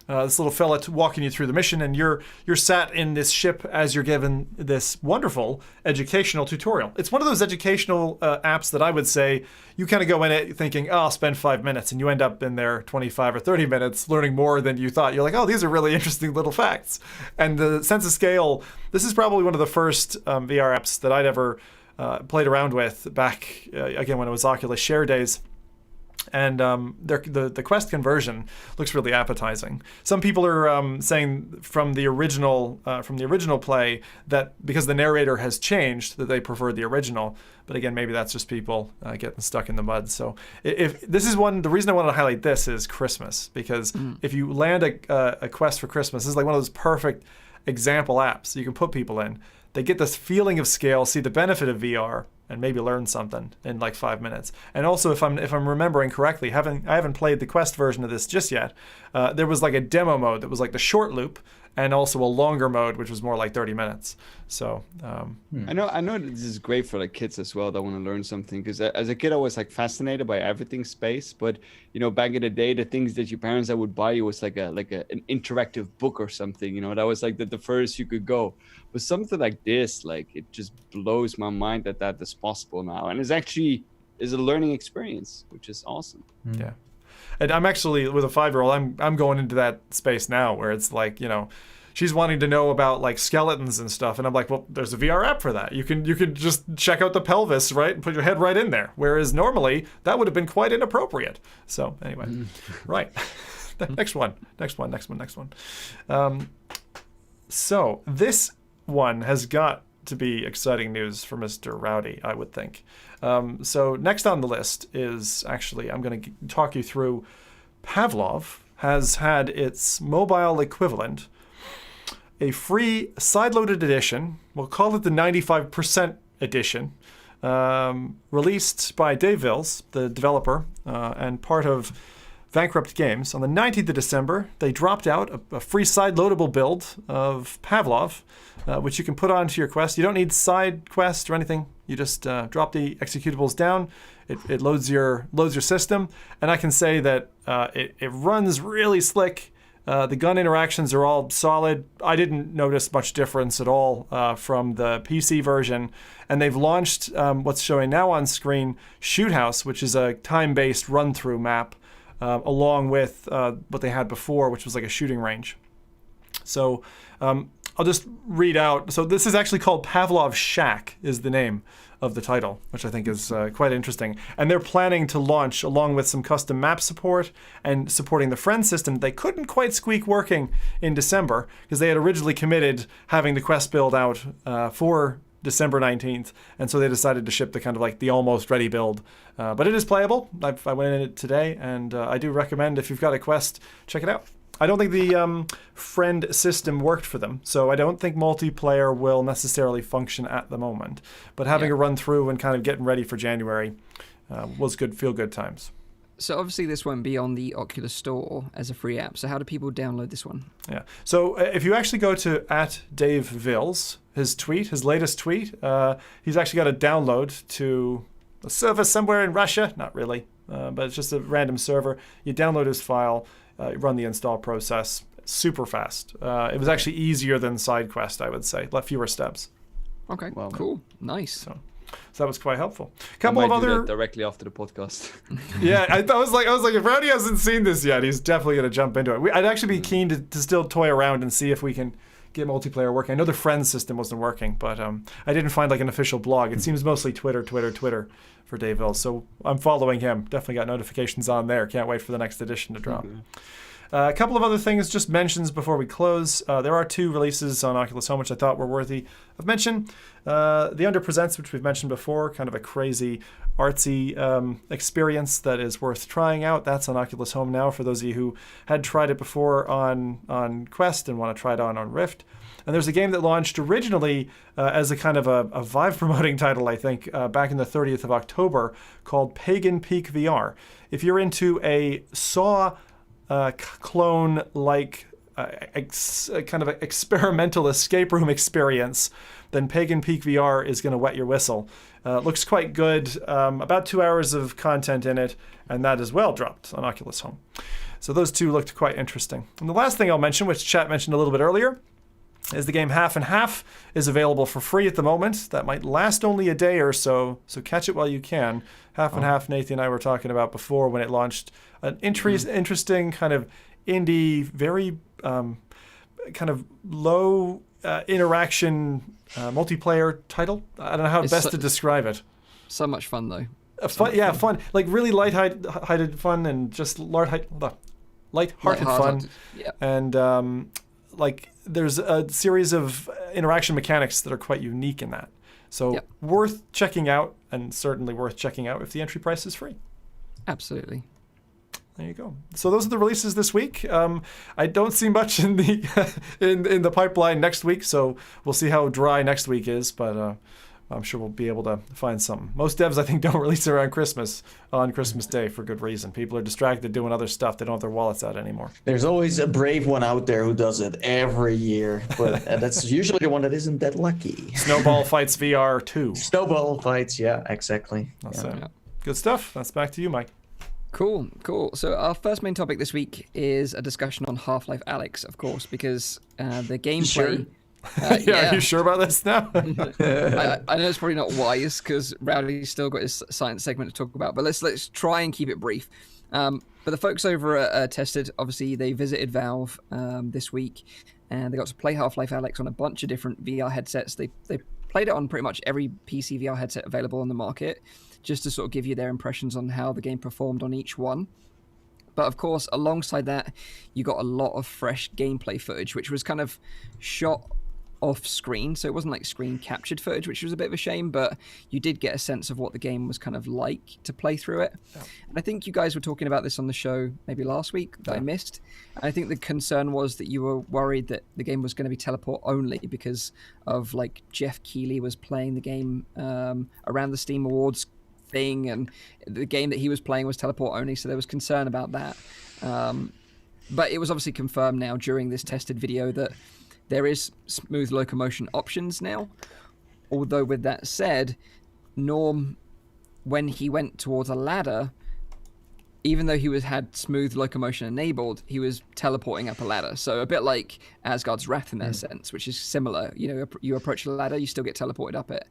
This little fella walking you through the mission, and you're sat in this ship as you're given this wonderful educational tutorial. It's one of those educational apps that I would say you kind of go in it thinking, I'll spend 5 minutes, and you end up in there 25 or 30 minutes learning more than you thought. You're like, oh, these are really interesting little facts. And the sense of scale, this is probably one of the first VR apps that I'd ever played around with back, again, when it was Oculus Share days. And the Quest conversion looks really appetizing. Some people are saying from the original play that because the narrator has changed, that they prefer the original. But again, maybe that's just people getting stuck in the mud. So if this is one, the reason I wanted to highlight this is Christmas, because if you land a Quest for Christmas, this is like one of those perfect example apps you can put people in. They get this feeling of scale, see the benefit of VR, and maybe learn something in like 5 minutes. And also, if I'm remembering correctly, I haven't played the Quest version of this just yet. There was like a demo mode that was like the short loop, and also a longer mode, which was more like 30 minutes. So I know this is great for like kids as well that want to learn something, because as a kid I was like fascinated by everything space, but back in the day the things that your parents that would buy you was like an interactive book or something, that was like the furthest you could go. But something like this, like, it just blows my mind that is possible now, and it's actually is a learning experience, which is awesome. Yeah. And I'm actually, with a 5-year-old, I'm going into that space now where it's like, she's wanting to know about like skeletons and stuff, and I'm like, well, there's a VR app for that. You can just check out the pelvis, right, and put your head right in there. Whereas normally that would have been quite inappropriate. So anyway, right. Next one. So this one has got to be exciting news for Mr. Rowdy, I would think. So next on the list is actually, I'm going to talk you through, Pavlov has had its mobile equivalent, a free side-loaded edition, we'll call it the 95% edition, released by Dave Vills, the developer, and part of Bankrupt Games. On the 19th of December, they dropped out a free side-loadable build of Pavlov, which you can put onto your Quest. You don't need side quests or anything. You just drop the executables down. It loads your system, and I can say that it runs really slick. The gun interactions are all solid. I didn't notice much difference at all from the PC version. And they've launched what's showing now on screen, Shoot House, which is a time-based run-through map, along with what they had before, which was like a shooting range. So I'll just read out. So this is actually called Pavlov Shack, is the name of the title, which I think is quite interesting. And they're planning to launch, along with some custom map support and supporting the friend system, they couldn't quite squeak working in December, because they had originally committed having the Quest build out for December 19th, and so they decided to ship the kind of like the almost ready build. But it is playable. I went in it today, and I do recommend, if you've got a Quest, check it out. I don't think the friend system worked for them, so I don't think multiplayer will necessarily function at the moment. But having a run through and kind of getting ready for January was good, feel good times. So obviously this won't be on the Oculus Store as a free app. So how do people download this one? Yeah. So if you actually go to @DaveVills, his latest tweet, he's actually got a download to a server somewhere in Russia. Not really, but it's just a random server. You download his file, you run the install process. Super fast. It was actually easier than SideQuest, I would say. Fewer steps. Okay, cool. Nice. So that was quite helpful. A couple of do other that directly after the podcast. Yeah, I was like, if Rowdy hasn't seen this yet, he's definitely gonna jump into it. I'd actually be keen to still toy around and see if we can get multiplayer working. I know the friends system wasn't working, but I didn't find like an official blog. It seems mostly Twitter for Daveville. So I'm following him. Definitely got notifications on there. Can't wait for the next edition to drop. A couple of other things, just mentions before we close. There are 2 releases on Oculus Home which I thought were worthy of mention. The Under Presents, which we've mentioned before, kind of a crazy, artsy experience that is worth trying out. That's on Oculus Home now for those of you who had tried it before on Quest and want to try it on Rift. And there's a game that launched originally as a kind of a Vive-promoting title, I think, back in the 30th of October, called Pagan Peak VR. If you're into a Saw clone like kind of experimental escape room experience, then Pagan Peak VR is going to wet your whistle. Looks quite good. About 2 hours of content in it, and that as well dropped on Oculus Home. So those 2 looked quite interesting. And the last thing I'll mention, which chat mentioned a little bit earlier, is the game Half and Half is available for free at the moment. That might last only a day or so catch it while you can. Half and Half, Nathan and I were talking about before when it launched. An interesting kind of indie, very kind of low interaction multiplayer title. I don't know how best to describe it. So much fun, though. Fun. Like really light-hearted fun and just light-hearted fun. Yeah. And like there's a series of interaction mechanics that are quite unique in that. So worth checking out, and certainly worth checking out if the entry price is free. Absolutely. There you go. So those are the releases this week. I don't see much in the in the pipeline next week, so we'll see how dry next week is. But I'm sure we'll be able to find something. Most devs, I think, don't release around Christmas on Christmas Day for good reason. People are distracted doing other stuff. They don't have their wallets out anymore. There's always a brave one out there who does it every year, but that's usually the one that isn't that lucky. Snowball Fights VR 2. Snowball Fights, yeah, exactly. That's it. Good stuff. That's back to you, Mike. Cool. So our first main topic this week is a discussion on Half-Life Alyx, of course, because the gameplay... Sure? Are you sure about this now? I know it's probably not wise because Rowdy's still got his science segment to talk about, but let's try and keep it brief. But the folks over at Tested, obviously, they visited Valve this week, and they got to play Half-Life Alyx on a bunch of different VR headsets. They played it on pretty much every PC VR headset available on the market, just to sort of give you their impressions on how the game performed on each one. But of course, alongside that, you got a lot of fresh gameplay footage, which was kind of shot off screen, so it wasn't like screen captured footage, which was a bit of a shame, but you did get a sense of what the game was kind of like to play through it. And I think you guys were talking about this on the show maybe last week that I missed. And I think the concern was that you were worried that the game was going to be teleport only because of like Jeff Keighley was playing the game around the Steam Awards thing, and the game that he was playing was teleport only, so there was concern about that. But it was obviously confirmed now during this tested video that there is smooth locomotion options now. Although with that said, Norm, when he went towards a ladder, even though he had smooth locomotion enabled, he was teleporting up a ladder. So a bit like Asgard's Wrath in that sense, which is similar. You know, you approach a ladder, you still get teleported up it.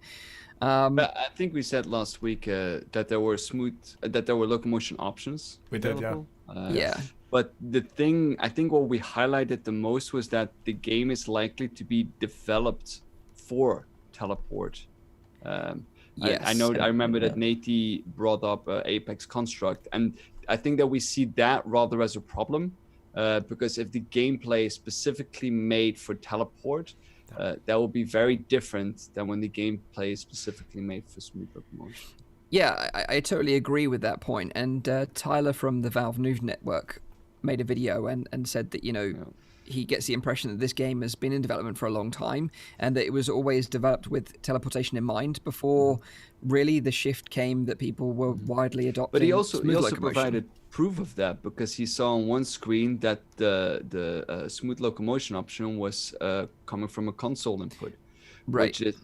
But I think we said last week that there were locomotion options. We did, available. Yeah. But the thing, I think what we highlighted the most was that the game is likely to be developed for teleport. Yes. I remember that Nate brought up Apex Construct, and I think that we see that rather as a problem, because if the gameplay is specifically made for teleport, that will be very different than when the gameplay is specifically made for smooth locomotion. Yeah, I totally agree with that point. And Tyler from the Valve News Network made a video and said that, he gets the impression that this game has been in development for a long time and that it was always developed with teleportation in mind before really the shift came that people were widely adopting. But he also locomotion. provided proof of that, because he saw on one screen that the smooth locomotion option was coming from a console input, right. which is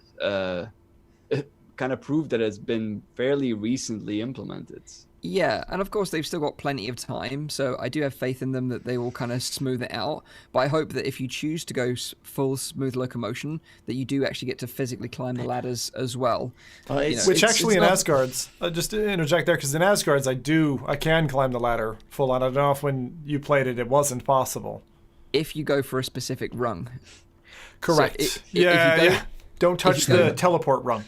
kind of prove that it's been fairly recently implemented. Yeah, and of course they've still got plenty of time, so I do have faith in them that they will kind of smooth it out. But I hope that if you choose to go full smooth locomotion, that you do actually get to physically climb the ladders as well. Which actually in Asgard's, just to interject there, because in Asgard's I can climb the ladder full on. I don't know if when you played it wasn't possible. If you go for a specific rung. Correct. So yeah. Don't touch the teleport rung.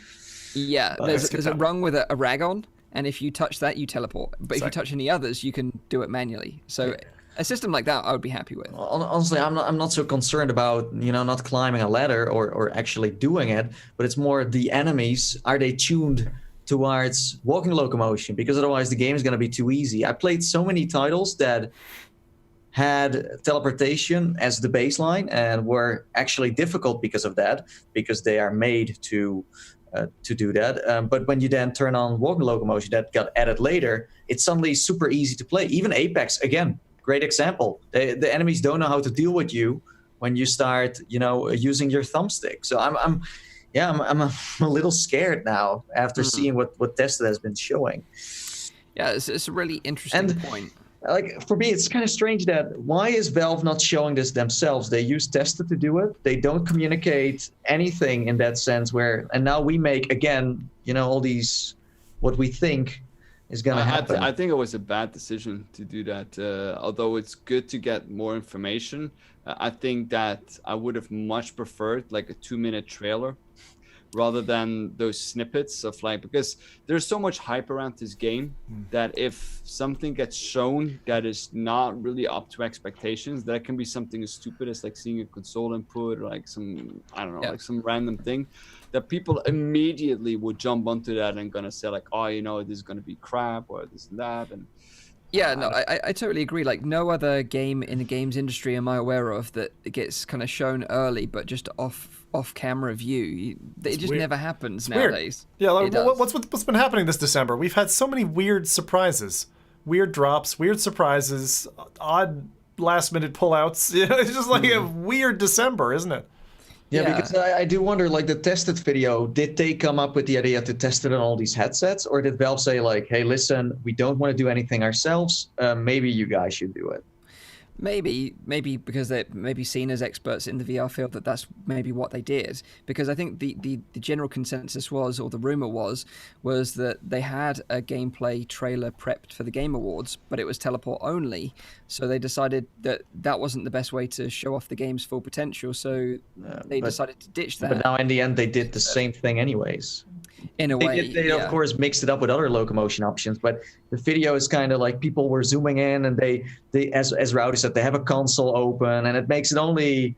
Yeah, there's a rung with a rag on. And if you touch that, you teleport. But if you touch any others, you can do it manually. So a system like that, I would be happy with. Honestly, I'm not so concerned about not climbing a ladder or actually doing it, but it's more the enemies. Are they tuned towards walking locomotion? Because otherwise, the game is going to be too easy. I played so many titles that had teleportation as the baseline and were actually difficult because of that, because they are made to do that. But when you then turn on walking locomotion that got added later, it's suddenly super easy to play. Even Apex, again, great example. The enemies don't know how to deal with you when you start, using your thumbstick. So I'm a little scared now after seeing what Tested has been showing. Yeah, it's a really interesting point. Like, for me, it's kind of strange that why is Valve not showing this themselves? They use Tested to do it. They don't communicate anything in that sense and now we make, again, all these, what we think is going to happen. I think it was a bad decision to do that. Although it's good to get more information, I think that I would have much preferred like a 2-minute trailer rather than those snippets of because there's so much hype around this game that if something gets shown that is not really up to expectations, that can be something as stupid as like seeing a console input or like some, I don't know, like some random thing that people immediately would jump onto that and gonna say like, oh, this is gonna be crap or this and that. And yeah, no, I totally agree. Like, no other game in the games industry am I aware of that gets kind of shown early, but just off-camera view. It just never happens nowadays. Weird. Yeah, what's been happening this December? We've had so many weird surprises, weird drops, weird surprises, odd last-minute pullouts. It's just like a weird December, isn't it? Yeah, because I do wonder, like the Tested video, did they come up with the idea to test it on all these headsets? Or did Valve say like, hey, listen, we don't want to do anything ourselves. Maybe you guys should do it. Maybe because they're maybe seen as experts in the VR field, that's maybe what they did. Because I think the general consensus was, or the rumor was that they had a gameplay trailer prepped for the Game Awards, but it was teleport only. So they decided that wasn't the best way to show off the game's full potential. So they decided to ditch that. But now in the end, they did the same thing anyways. In a way, they of course mixed it up with other locomotion options, but the video is kind of like people were zooming in, and they as Rowdy said, they have a console open, and it makes it only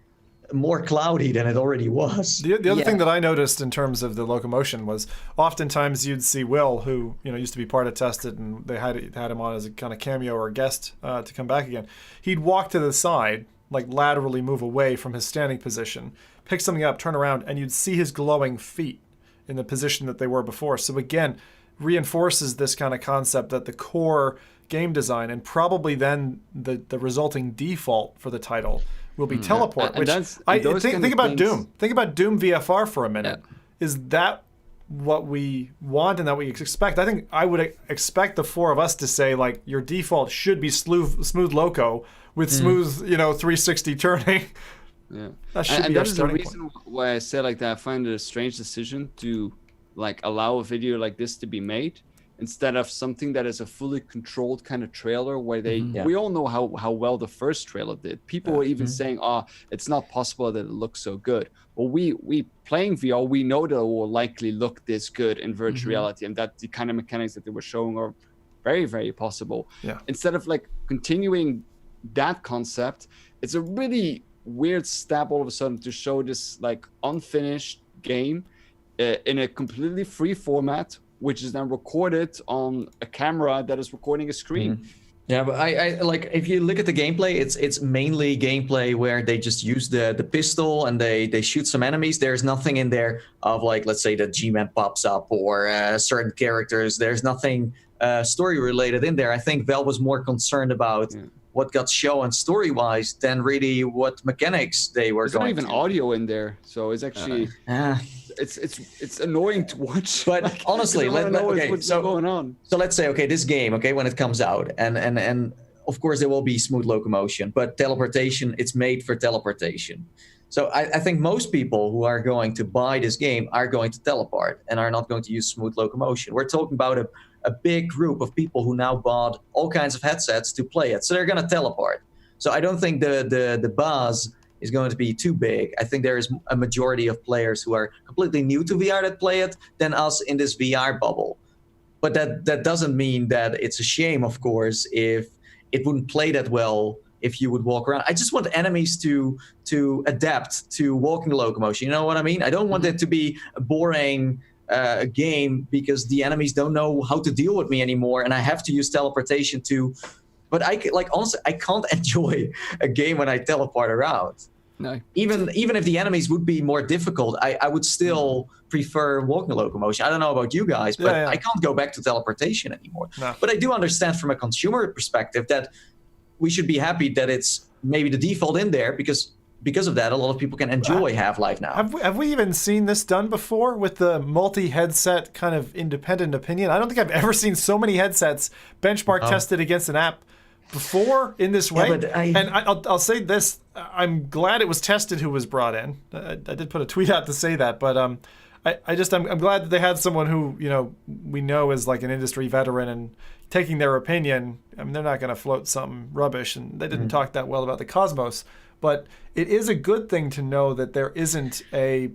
more cloudy than it already was. The other thing that I noticed in terms of the locomotion was oftentimes you'd see Will, who used to be part of Tested, and they had him on as a kind of cameo or a guest to come back again. He'd walk to the side, like laterally move away from his standing position, pick something up, turn around, and you'd see his glowing feet in the position that they were before. So again, reinforces this kind of concept that the core game design and probably then the resulting default for the title will be teleport. Which think about Doom. Think about Doom VFR for a minute. Yeah. Is that what we want and that we expect? I think I would expect the four of us to say like your default should be smooth loco with smooth 360 turning. Yeah, that should be that our is the starting reason point. why I said like that. I find it a strange decision to like allow a video like this to be made instead of something that is a fully controlled kind of trailer where we all know how well the first trailer did. People were even saying, it's not possible that it looks so good. Well, we playing VR, we know that it will likely look this good in virtual reality, and that the kind of mechanics that they were showing are very, very possible. Yeah. Instead of like continuing that concept, it's a really weird step all of a sudden to show this like unfinished game in a completely free format, which is then recorded on a camera that is recording a screen. Yeah, but I like if you look at the gameplay, it's mainly gameplay where they just use the pistol and they shoot some enemies. There's nothing in there of like, let's say the G-Man pops up or certain characters. There's nothing story related in there. I think Valve was more concerned about what got shown story-wise than really what mechanics they were There's not going even to. audio in there, so it's actually it's annoying to watch. But like, honestly, what's going on. So let's say, okay, this game, okay, when it comes out, and of course there will be smooth locomotion, but teleportation, it's made for teleportation. So I think most people who are going to buy this game are going to teleport and are not going to use smooth locomotion. We're talking about a big group of people who now bought all kinds of headsets to play it. So they're going to teleport. So I don't think the buzz is going to be too big. I think there is a majority of players who are completely new to VR that play it than us in this VR bubble. But that doesn't mean that it's a shame, of course, if it wouldn't play that well if you would walk around. I just want enemies to adapt to walking locomotion. You know what I mean? I don't want it to be a boring game because the enemies don't know how to deal with me anymore, and I have to use teleportation to. But honestly, I can't enjoy a game when I teleport around. No. Even if the enemies would be more difficult, I would still prefer walking locomotion. I don't know about you guys, but I can't go back to teleportation anymore. No. But I do understand from a consumer perspective that we should be happy that it's maybe the default in there because of that, a lot of people can enjoy Half-Life now. Have we even seen this done before with the multi-headset kind of independent opinion? I don't think I've ever seen so many headsets benchmark tested against an app before in this way. I'll say this, I'm glad it was tested who was brought in. I did put a tweet out to say that, but I'm glad that they had someone who, we know is like an industry veteran and taking their opinion. I mean, they're not going to float some rubbish, and they didn't talk that well about the Cosmos. But it is a good thing to know that there isn't a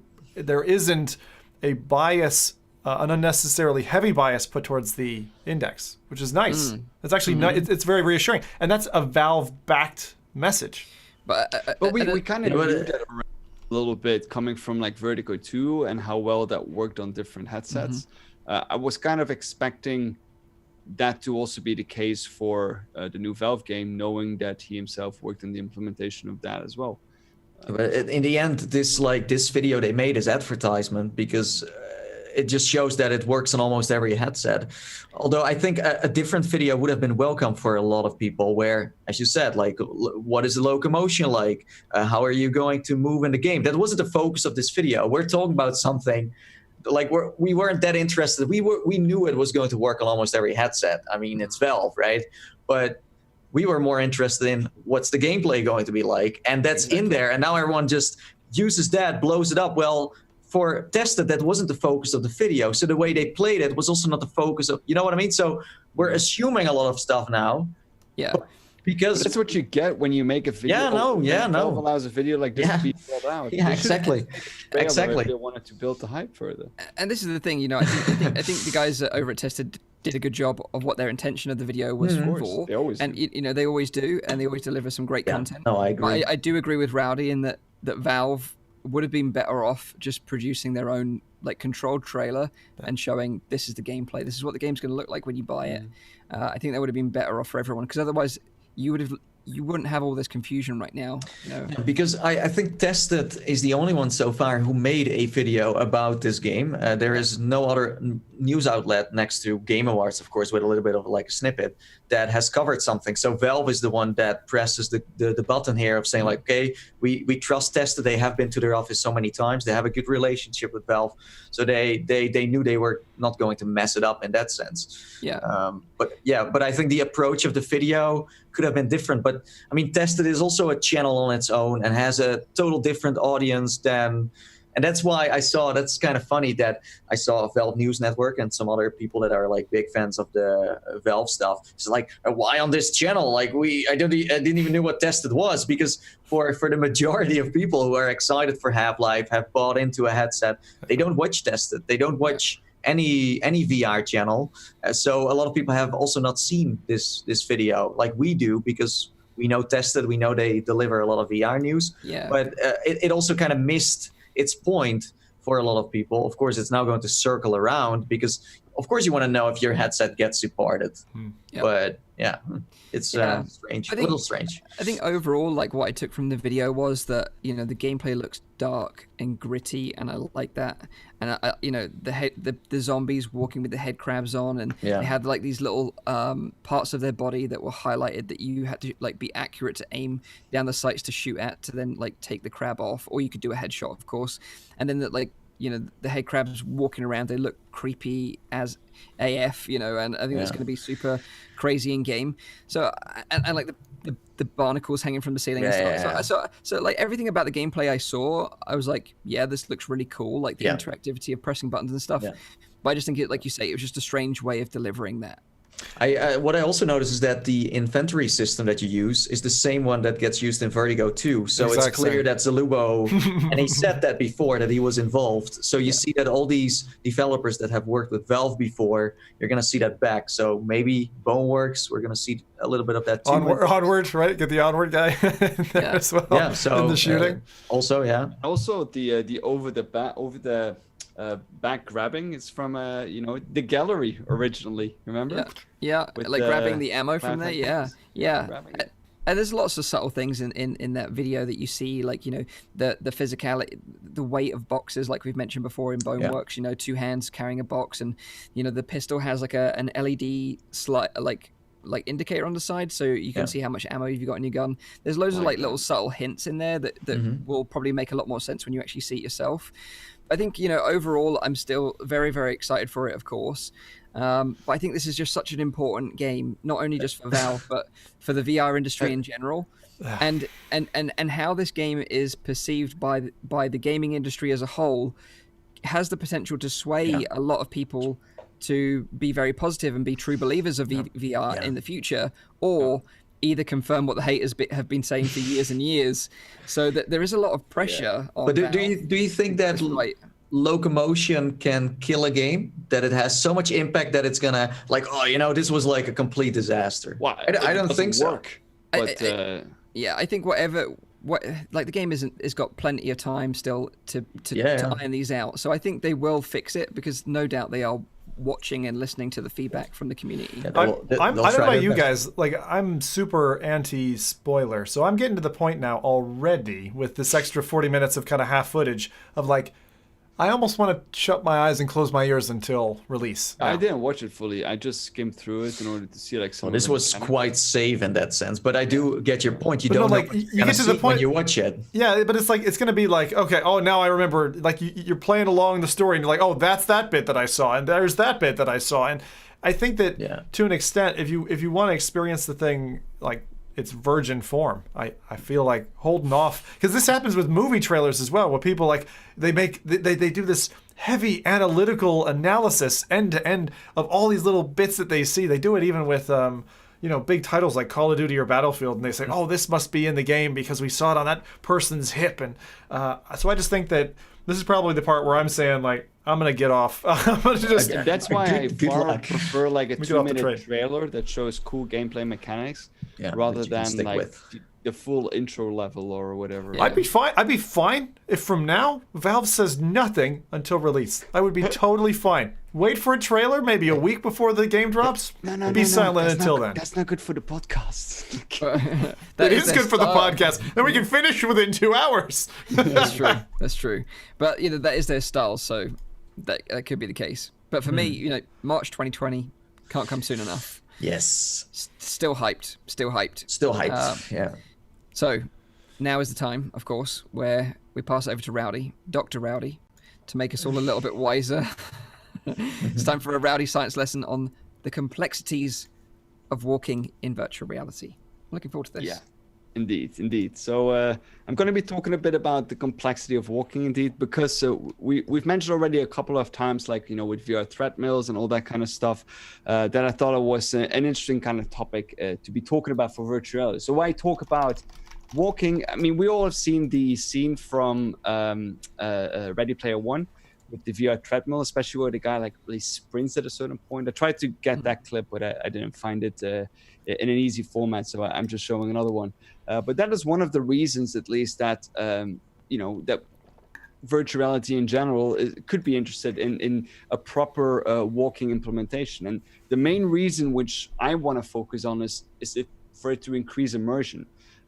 bias, an unnecessarily heavy bias put towards the index, which is nice. It's actually it's very reassuring, and that's a Valve-backed message. But we kind of knew that a little bit coming from like Vertigo 2 and how well that worked on different headsets. I was kind of expecting that to also be the case for the new Valve game, knowing that he himself worked in the implementation of that as well. But in the end, this video they made is advertisement because it just shows that it works on almost every headset. Although I think a different video would have been welcome for a lot of people where, as you said, like, what is the locomotion like? How are you going to move in the game? That wasn't the focus of this video. We're talking about something like we weren't that interested. We knew it was going to work on almost every headset. I mean, it's Valve, right? But we were more interested in what's the gameplay going to be like, and that's in there. And now everyone just uses that, blows it up. Well, for Tested, that wasn't the focus of the video. So the way they played it was also not the focus of, you know what I mean? So we're assuming a lot of stuff now. Yeah. Because that's what you get when you make a video. Valve allows a video like this to be built out. Yeah, exactly. Exactly. They wanted to build the hype further. And this is the thing, I think the guys over at Tested did a good job of what their intention of the video was for. They always do. They always do, and they always deliver some great content. No, I agree. I do agree with Rowdy in that Valve would have been better off just producing their own like controlled trailer and showing this is the gameplay. This is what the game's going to look like when you buy it. I think that would have been better off for everyone, because otherwise you wouldn't have all this confusion right now. Because I think Tested is the only one so far who made a video about this game. There is no other news outlet next to Game Awards, of course, with a little bit of like a snippet that has covered something. So Valve is the one that presses the button here of saying like, okay, we trust Tested. They have been to their office so many times. They have a good relationship with Valve. So they knew they were not going to mess it up in that sense. But I think the approach of the video could have been different. But I mean, Tested is also a channel on its own and has a total different audience than. And that's why that's kind of funny that I saw Valve News Network and some other people that are like big fans of the Valve stuff. It's like, why on this channel? Like I didn't even know what Tested was, because for the majority of people who are excited for Half-Life, have bought into a headset, they don't watch Tested. They don't watch any VR channel. So a lot of people have also not seen this video like we do, because we know Tested, we know they deliver a lot of VR news. Yeah. But it also kind of missed its point for a lot of people. Of course, it's now going to circle around because, of course, you want to know if your headset gets supported. Yep. But Yeah, it's strange. A little strange. I think overall, like what I took from the video was that the gameplay looks dark and gritty, and I like that. And the zombies walking with the head crabs on, and they had like these little parts of their body that were highlighted that you had to like be accurate to aim down the sights to shoot at to then like take the crab off, or you could do a headshot, of course. And then that like the head crabs walking around, they look creepy as AF, and I think that's going to be super crazy in game. So and like the barnacles hanging from the ceiling and stuff. So like everything about the gameplay I saw, I was like, yeah, this looks really cool. Like the interactivity of pressing buttons and stuff. Yeah. But I just think like you say, it was just a strange way of delivering that. What I also noticed is that the inventory system that you use is the same one that gets used in Vertigo 2. So it's clear that Zalubo, and he said that before, that he was involved. So you see that all these developers that have worked with Valve before, you're going to see that back. So maybe Boneworks, we're going to see a little bit of that too. Onward, right? Get the Onward guy in there as well. Yeah, so in the shooting. Also the over the back grabbing is from the gallery originally, remember? With like grabbing the ammo from there. And there's lots of subtle things in that video that you see, like the physicality, the weight of boxes, like we've mentioned before in Boneworks. 2 hands carrying a box, and the pistol has like an LED like indicator on the side, so you can see how much ammo you've got in your gun. There's loads of like little subtle hints in there that will probably make a lot more sense when you actually see it yourself. I think, overall, I'm still very, very excited for it, of course. But I think this is just such an important game, not only just for Valve, but for the VR industry in general. And how this game is perceived by the gaming industry as a whole has the potential to sway a lot of people to be very positive and be true believers of VR in the future, or either confirm what the haters have been saying for years and years. So that there is a lot of pressure on. But do you think that locomotion can kill a game? That it has so much impact that it's gonna this was like a complete disaster? Well, I don't think so. But I think the game has got plenty of time still to iron these out. So I think they will fix it, because no doubt they are watching and listening to the feedback from the community. I don't know about you guys, like I'm super anti-spoiler, so I'm getting to the point now already with this extra 40 minutes of kind of half footage of like, I almost want to shut my eyes and close my ears until release. I didn't watch it fully. I just skimmed through it in order to see like some. Well, this was quite safe in that sense, but I do get your point. You but don't know like you get to the point when you watch it. Yeah, but it's like it's gonna be like, okay, oh, now I remember. Like you're playing along the story, and you're like, oh, that's that bit that I saw, and there's that bit that I saw, and I think that to an extent, if you want to experience the thing like its virgin form, I feel like holding off, because this happens with movie trailers as well, where people like they do this heavy analytical analysis end to end of all these little bits that they see. They do it even with big titles like Call of Duty or Battlefield, and they say, oh, this must be in the game because we saw it on that person's hip. And so I just think that this is probably the part where I'm saying, like, I'm going to get off. I'm gonna just... That's why I prefer like a 2-minute trailer that shows cool gameplay mechanics rather than like the full intro level or whatever. I'd be fine if from now Valve says nothing until release. I would be totally fine. Wait for a trailer, maybe a week before the game drops. Be silent until then. That's not good for the podcast. It is good for the podcast. Then we can finish within 2 hours. That's true. That's true. But that is their style, so that could be the case. But for me, March 2020 can't come soon enough. Yes. Still hyped. Yeah. So now is the time, of course, where we pass it over to Rowdy, Dr. Rowdy, to make us all a little bit wiser. It's time for a Rowdy science lesson on the complexities of walking in virtual reality. I'm looking forward to this. Yeah, indeed. So I'm going to be talking a bit about the complexity of walking, indeed, because we've mentioned already a couple of times, like, with VR treadmills and all that kind of stuff, that I thought it was an interesting kind of topic to be talking about for virtual reality. So why talk about walking? I mean, we all have seen the scene from Ready Player One with the VR treadmill, especially where the guy like really sprints at a certain point. I tried to get that clip, but I didn't find it in an easy format, so I'm just showing another one. But that is one of the reasons, at least, that that virtual reality in general could be interested in a proper walking implementation. And the main reason which I want to focus on is for it to increase immersion.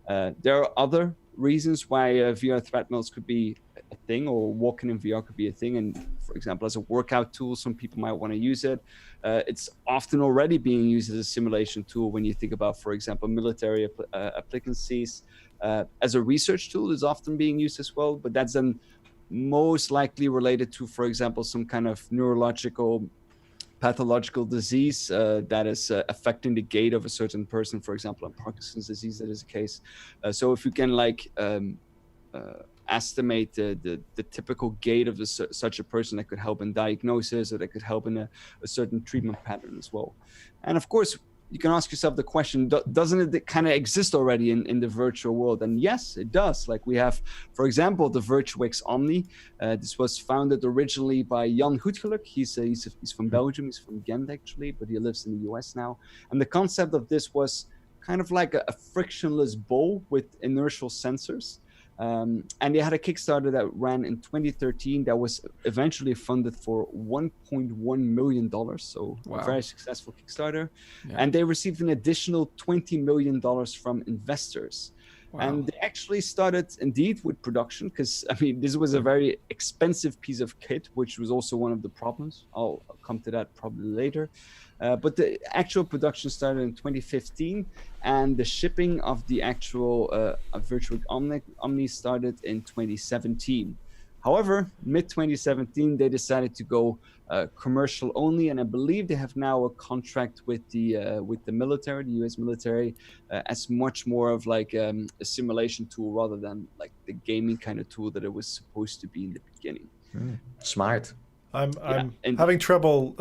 There are other reasons why VR treadmills could be a thing, or walking in VR could be a thing. And for example, as a workout tool, some people might want to use it. It's often already being used as a simulation tool when you think about, for example, military applicancies. As a research tool, is often being used as well, but that's then most likely related to, for example, some kind of neurological pathological disease that is affecting the gait of a certain person, for example, in Parkinson's disease, that is the case. So if you can estimate the typical gait of such a person, that could help in diagnosis, or that could help in a certain treatment pattern as well. And of course, you can ask yourself the question, doesn't it kind of exist already in the virtual world? And yes, it does. Like we have, for example, the VirtuX Omni. This was founded originally by Jan Goedgeluk. He's from Belgium, he's from Ghent actually, but he lives in the US now. And the concept of this was kind of like a frictionless bowl with inertial sensors. And they had a Kickstarter that ran in 2013 that was eventually funded for $1.1 million. So a very successful Kickstarter. Yeah. And they received an additional $20 million from investors. Wow. And they actually started indeed with production, because I mean, this was a very expensive piece of kit, which was also one of the problems. I'll come to that probably later. But the actual production started in 2015, and the shipping of the actual VirtuX Omni started in 2017. However, mid-2017, they decided to go commercial only, and I believe they have now a contract with the military, the US military, as much more of like a simulation tool rather than like the gaming kind of tool that it was supposed to be in the beginning. Smart. I'm having trouble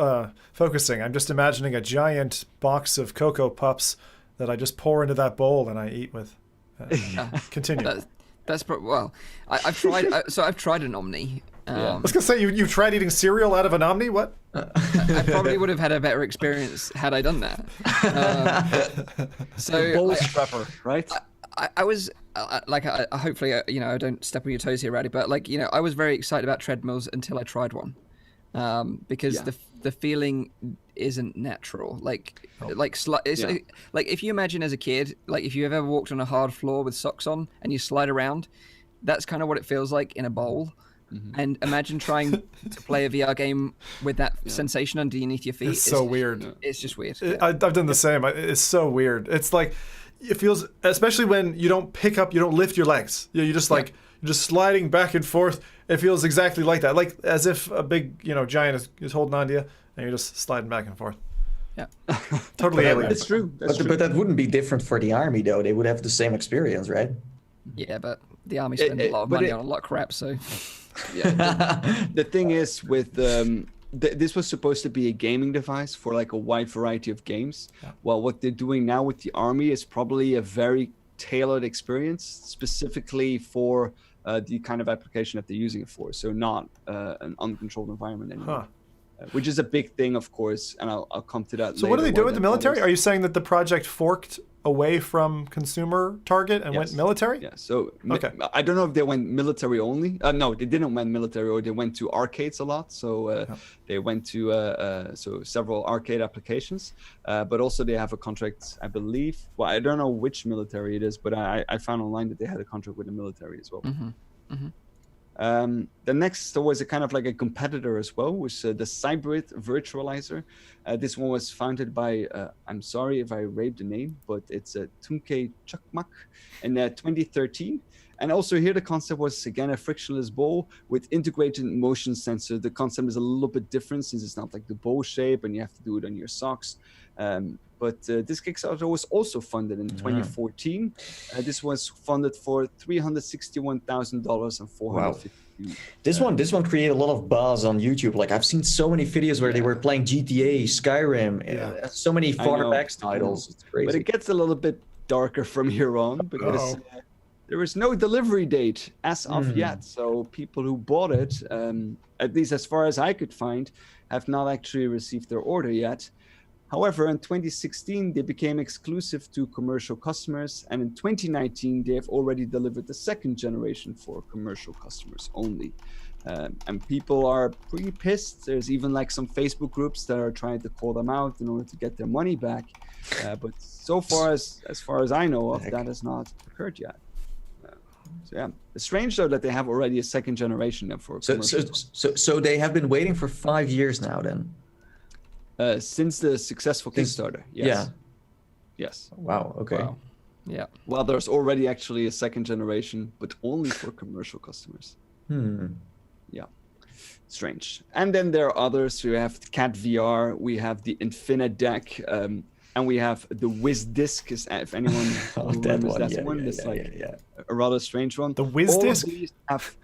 focusing. I'm just imagining a giant box of Cocoa Puffs that I just pour into that bowl and I eat with. Continue. I've tried. So I've tried an Omni. I was gonna say you've tried eating cereal out of an Omni. What? I probably would have had a better experience had I done that. So bowl scrapper, right? I was hopefully I don't step on your toes here, Rowdy, but I was very excited about treadmills until I tried one. Because the feeling isn't natural. If you imagine as a kid, like if you ever walked on a hard floor with socks on and you slide around, that's kind of what it feels like in a bowl. Mm-hmm. And imagine trying to play a VR game with that sensation underneath your feet. It's so weird. It's just weird. I've done the same. It's so weird. It's like, it feels, especially when you don't lift your legs. You're just you're just sliding back and forth. It feels exactly like that, like as if a big, giant is holding on to you, and you're just sliding back and forth. Yeah, totally alien. That's true. But that wouldn't be different for the army, though. They would have the same experience, right? Yeah, but the army spends a lot of money on a lot of crap, so. Yeah. The thing is with this was supposed to be a gaming device for like a wide variety of games. Yeah. Well, what they're doing now with the army is probably a very tailored experience specifically for the kind of application that they're using it for. So not an uncontrolled environment anymore. Which is a big thing, of course, and I'll come to that later. So what do they do with the military? Are you saying that the project forked away from consumer target and went military? Yeah, so I don't know if they went military only. No, they didn't went military, or they went to arcades a lot. So they went to several arcade applications, but also they have a contract, I believe. Well, I don't know which military it is, but I found online that they had a contract with the military as well. Mm-hmm. Mm-hmm. The next was a kind of like a competitor as well, was the Cybrid Virtualizer. This one was founded by, I'm sorry if I raped the name, but it's Tunke Chakmak in 2013. And also here the concept was, again, a frictionless bowl with integrated motion sensor. The concept is a little bit different since it's not like the bowl shape and you have to do it on your socks. But this Kickstarter was also funded in 2014. This was funded for $361,000 and $450. Wow. This one created a lot of buzz on YouTube. Like I've seen so many videos where they were playing GTA, Skyrim, so many far back titles. It's crazy. But it gets a little bit darker from here on because there is no delivery date as of yet. So people who bought it, at least as far as I could find, have not actually received their order yet. However, in 2016, they became exclusive to commercial customers, and in 2019, they have already delivered the second generation for commercial customers only. And people are pretty pissed. There's even like some Facebook groups that are trying to call them out in order to get their money back. But so far as I know of, that has not occurred yet. So yeah, it's strange though that they have already a second generation for commercial. So they have been waiting for 5 years now then. Since the successful Kickstarter, yes. Yeah. Yes. Wow. Okay. Wow. Yeah. Well, there's already actually a second generation, but only for commercial customers. Yeah. Strange. And then there are others. We have Cat VR, we have the Infinite Deck, and we have the WizDisc. If anyone remembers that one, it's a rather strange one. The WizDisc? All of these have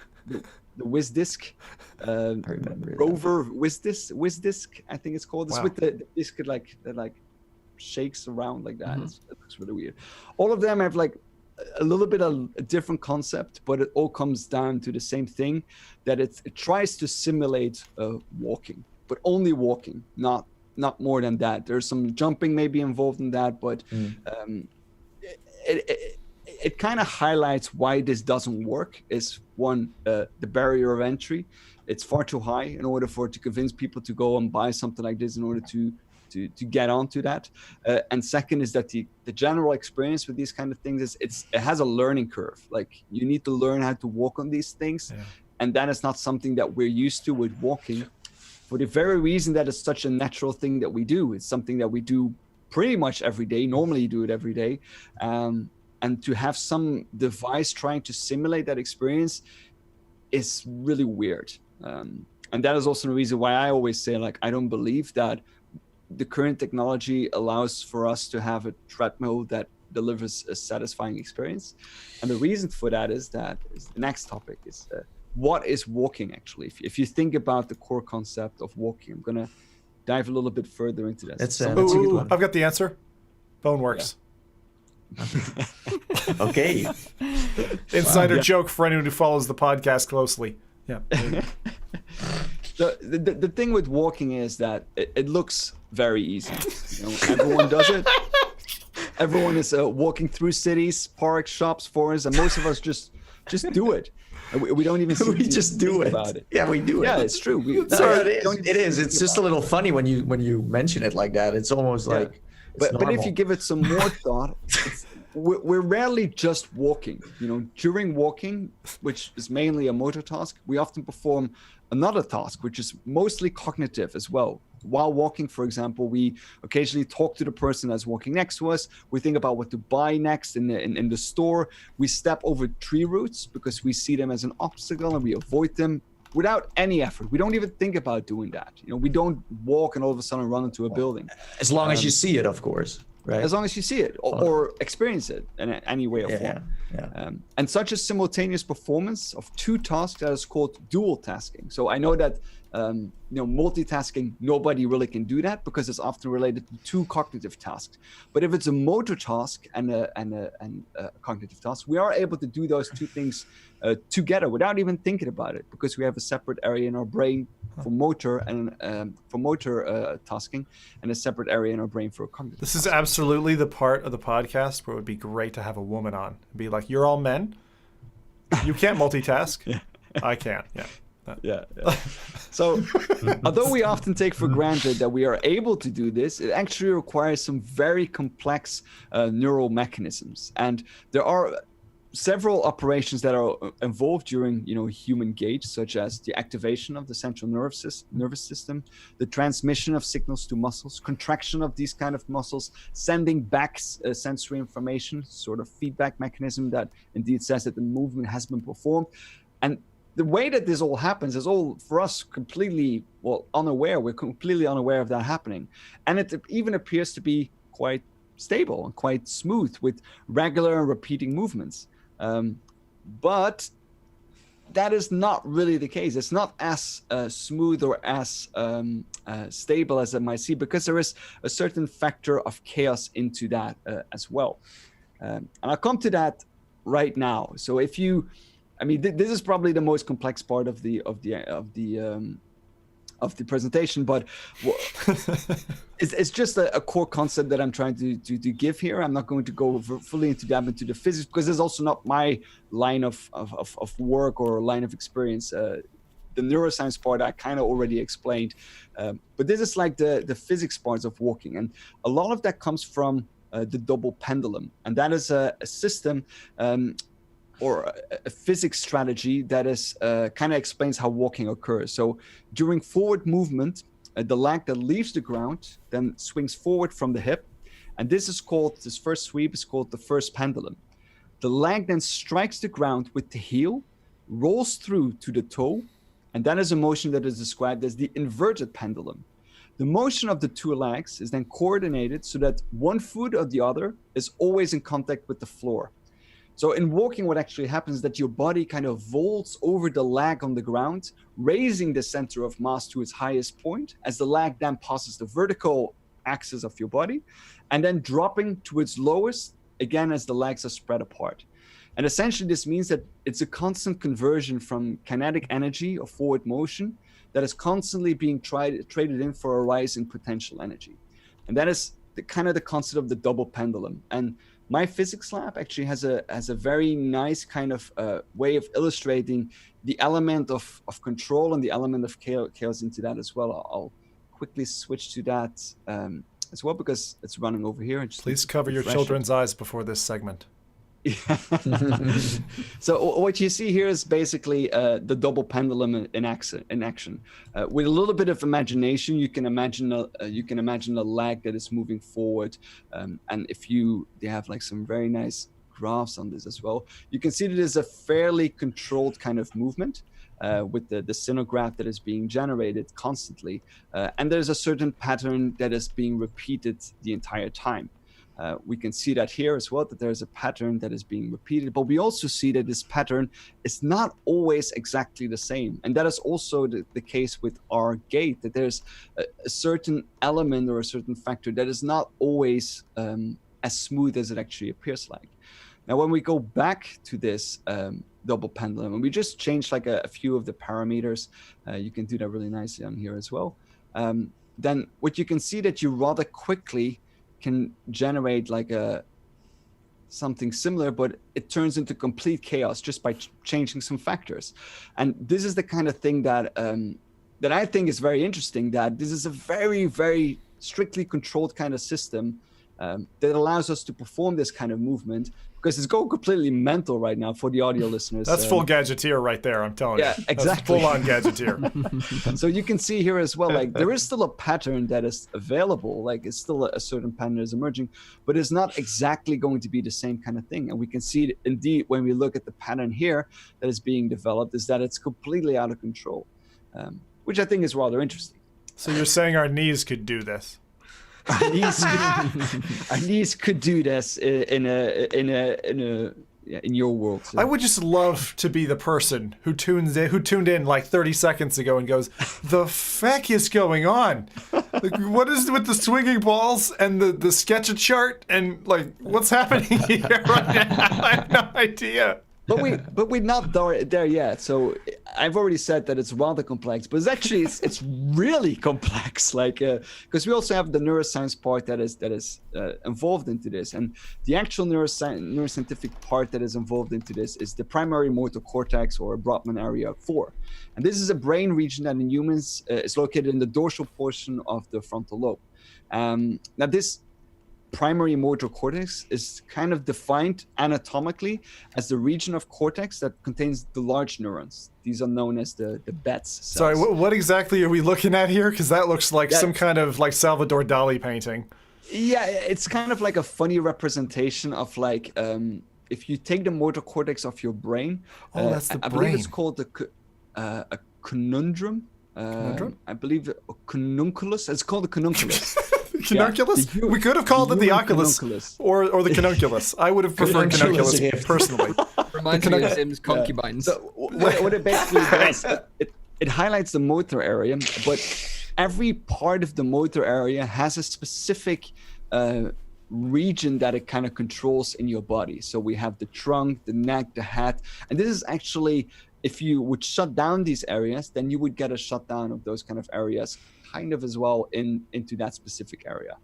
the WizDisc. I remember Rover WizDisc, I think it's called. It's Wow. with the disc that shakes around like that. It looks really weird. All of them have like a little bit of a different concept, but it all comes down to the same thing, that it tries to simulate walking, but only walking, not more than that. There's some jumping maybe involved in that, but it kind of highlights why this doesn't work. Is one, the barrier of entry. It's far too high in order for it to convince people to go and buy something like this in order to get onto that. And second is that the general experience with these kind of things is it has a learning curve. Like you need to learn how to walk on these things. Yeah. And that is not something that we're used to with walking, for the very reason that it's such a natural thing that we do. It's something that we do pretty much every day. Normally you do it every day. And to have some device trying to simulate that experience is really weird. And that is also the reason why I always say, like, I don't believe that the current technology allows for us to have a treadmill that delivers a satisfying experience. And the reason for that is the next topic is what is walking actually? If you think about the core concept of walking, I'm going to dive a little bit further into that. That's a good one. I've got the answer. Phone works. Yeah. Okay. Insider joke for anyone who follows the podcast closely. Yeah. The thing with walking is that it looks very easy. You know, everyone does it. Everyone is walking through cities, parks, shops, forests, and most of us just do it. We don't even we just do it. About it. Yeah, we do it. Yeah, it's true. It is. It's just a little funny when you mention it like that. It's almost like. But if you give it some more thought, we're rarely just walking. You know, during walking, which is mainly a motor task, we often perform another task, which is mostly cognitive as well. While walking, for example, we occasionally talk to the person that's walking next to us. We think about what to buy next in the store. We step over tree roots because we see them as an obstacle and we avoid them without any effort. We don't even think about doing that. You know, we don't walk and all of a sudden run into a building. As long as you see it, of course. Right. As long as you see it or experience it in any way or form. Yeah. And such a simultaneous performance of two tasks that is called dual tasking. So I know that multitasking, nobody really can do that because it's often related to two cognitive tasks. But if it's a motor task and a cognitive task, we are able to do those two things together without even thinking about it, because we have a separate area in our brain for motor and tasking, and a separate area in our brain for cognitive. This is absolutely the part of the podcast where it would be great to have a woman on. Be like, you're all men. You can't multitask. Yeah. I can. Yeah. So, although we often take for granted that we are able to do this, it actually requires some very complex neural mechanisms, and there are several operations that are involved during human gait, such as the activation of the central nervous system, the transmission of signals to muscles, contraction of these kind of muscles, sending back sensory information, sort of feedback mechanism that indeed says that the movement has been performed. And the way that this all happens is all for us completely unaware. We're completely unaware of that happening, and it even appears to be quite stable and quite smooth with regular and repeating movements. But that is not really the case. It's not as smooth or as stable as it might seem, because there is a certain factor of chaos into that as well. And I'll come to that right now. So if you, this is probably the most complex part of the of the presentation, but it's just a core concept that I'm trying to give here. I'm not going to go fully into the physics, because it's also not my line of work or line of experience. The neuroscience part I kind of already explained, but this is like the physics parts of walking, and a lot of that comes from the double pendulum, and that is a system or a physics strategy that is kind of explains how walking occurs. So during forward movement, the leg that leaves the ground then swings forward from the hip, and this first sweep is called the first pendulum. The leg then strikes the ground with the heel, rolls through to the toe, and that is a motion that is described as the inverted pendulum. The motion of the two legs is then coordinated so that one foot or the other is always in contact with the floor. So in walking, what actually happens is that your body kind of vaults over the leg on the ground, raising the center of mass to its highest point as the leg then passes the vertical axis of your body, and then dropping to its lowest, again, as the legs are spread apart. And essentially, this means that it's a constant conversion from kinetic energy or forward motion that is constantly being traded in for a rise in potential energy. And that is the concept of the double pendulum. And my physics lab actually has a very nice kind of way of illustrating the element of control and the element of chaos into that as well. I'll quickly switch to that as well, because it's running over here. Please cover your children's eyes before this segment. So what you see here is basically the double pendulum in action. With a little bit of imagination, you can imagine a leg that is moving forward, and if they have like some very nice graphs on this as well. You can see that it's a fairly controlled kind of movement with the synograph that is being generated constantly, and there's a certain pattern that is being repeated the entire time. We can see that here as well, that there's a pattern that is being repeated, but we also see that this pattern is not always exactly the same. And that is also the case with our gait, that there's a certain element or a certain factor that is not always as smooth as it actually appears like. Now, when we go back to this double pendulum, and we just change like a few of the parameters, you can do that really nicely on here as well. Then what you can see that you rather quickly can generate like something similar, but it turns into complete chaos just by changing some factors. And this is the kind of thing that I think is very interesting, that this is a very, very strictly controlled kind of system that allows us to perform this kind of movement, because it's going completely mental right now for the audio listeners. That's full gadgeteer right there, I'm telling you. Yeah, exactly. Full-on gadgeteer. So you can see here as well, like there is still a pattern that is available, like it's still a certain pattern that is emerging, but it's not exactly going to be the same kind of thing. And we can see it indeed when we look at the pattern here that is being developed, is that it's completely out of control, which I think is rather interesting. So you're saying our knees could do this? Our knees could do this in your world. So. I would just love to be the person who tuned in like 30 seconds ago and goes, "The feck is going on? Like, what is with the swinging balls and the sketch chart and like what's happening here right now? I have no idea." But we're not there yet. So I've already said that it's rather complex, but it's really complex. Like because we also have the neuroscience part that is involved into this, and the actual neuroscientific part that is involved into this is the primary motor cortex, or Brodmann area 4, and this is a brain region that in humans is located in the dorsal portion of the frontal lobe. Now this primary motor cortex is kind of defined anatomically as the region of cortex that contains the large neurons. These are known as the Betz cells. Sorry, what exactly are we looking at here? Because that looks like some kind of like Salvador Dali painting. Yeah, it's kind of like a funny representation of like if you take the motor cortex of your brain. Oh, that's the brain. I believe it's called a conundrum. I believe a canunculus. It's called a canunculus. Canunculus? Yeah, we could have called it the Oculus or the canunculus. I would have preferred canunculus personally. Reminds me of Sim's concubines. So what it basically does, it highlights the motor area, but every part of the motor area has a specific region that it kind of controls in your body. So we have the trunk, the neck, the head, and this is actually if you would shut down these areas, then you would get a shutdown of those kind of areas kind of as well into that specific area.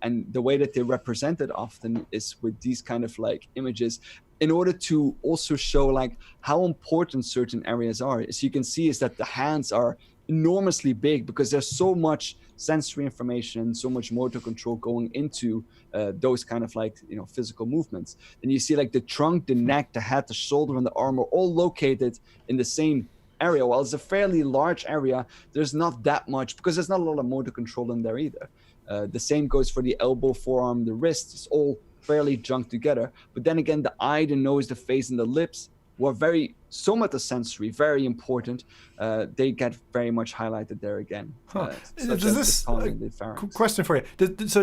And the way that they represent it often is with these kind of like images, in order to also show like how important certain areas are. As you can see, is that the hands are enormously big because there's so much sensory information, so much motor control going into those kind of like, you know, physical movements. And you see like the trunk, the neck, the head, the shoulder, and the arm are all located in the same area. While it's a fairly large area, there's not that much, because there's not a lot of motor control in there either. The same goes for the elbow, forearm, the wrist. It's all fairly junked together. But then again, the eye, the nose, the face, and the lips were very somatosensory, very important. They get very much highlighted there again. Does this question for you? Does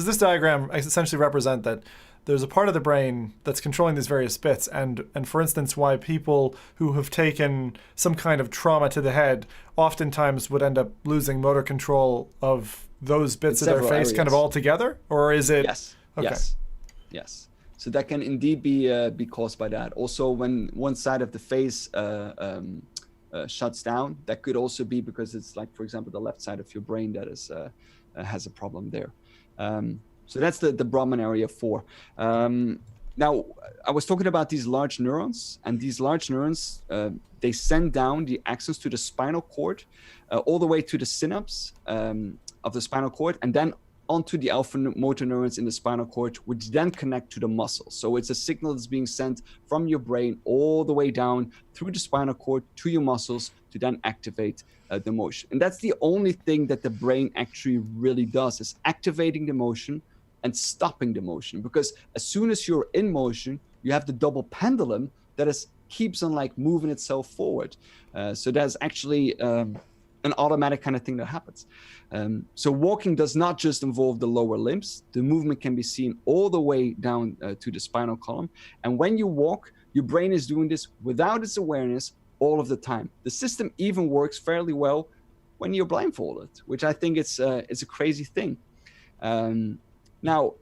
this diagram essentially represent that there's a part of the brain that's controlling these various bits, and for instance, why people who have taken some kind of trauma to the head oftentimes would end up losing motor control of those bits of their face areas, kind of altogether? Or is it? Yes. Okay. Yes. So that can indeed be caused by that. Also, when one side of the face shuts down, that could also be because it's like, for example, the left side of your brain that is has a problem there. So that's the Brahman area 4. Now, I was talking about these large neurons, and these large neurons, they send down the axons to the spinal cord, all the way to the synapse of the spinal cord, and then onto the alpha motor neurons in the spinal cord, which then connect to the muscles. So it's a signal that's being sent from your brain all the way down through the spinal cord to your muscles to then activate the motion. And that's the only thing that the brain actually really does, is activating the motion and stopping the motion. Because as soon as you're in motion, you have the double pendulum that keeps on like moving itself forward. So there's actually an automatic kind of thing that happens. So walking does not just involve the lower limbs. The movement can be seen all the way down to the spinal column. And when you walk, your brain is doing this without its awareness all of the time. The system even works fairly well when you're blindfolded, which I think it's a crazy thing. Now,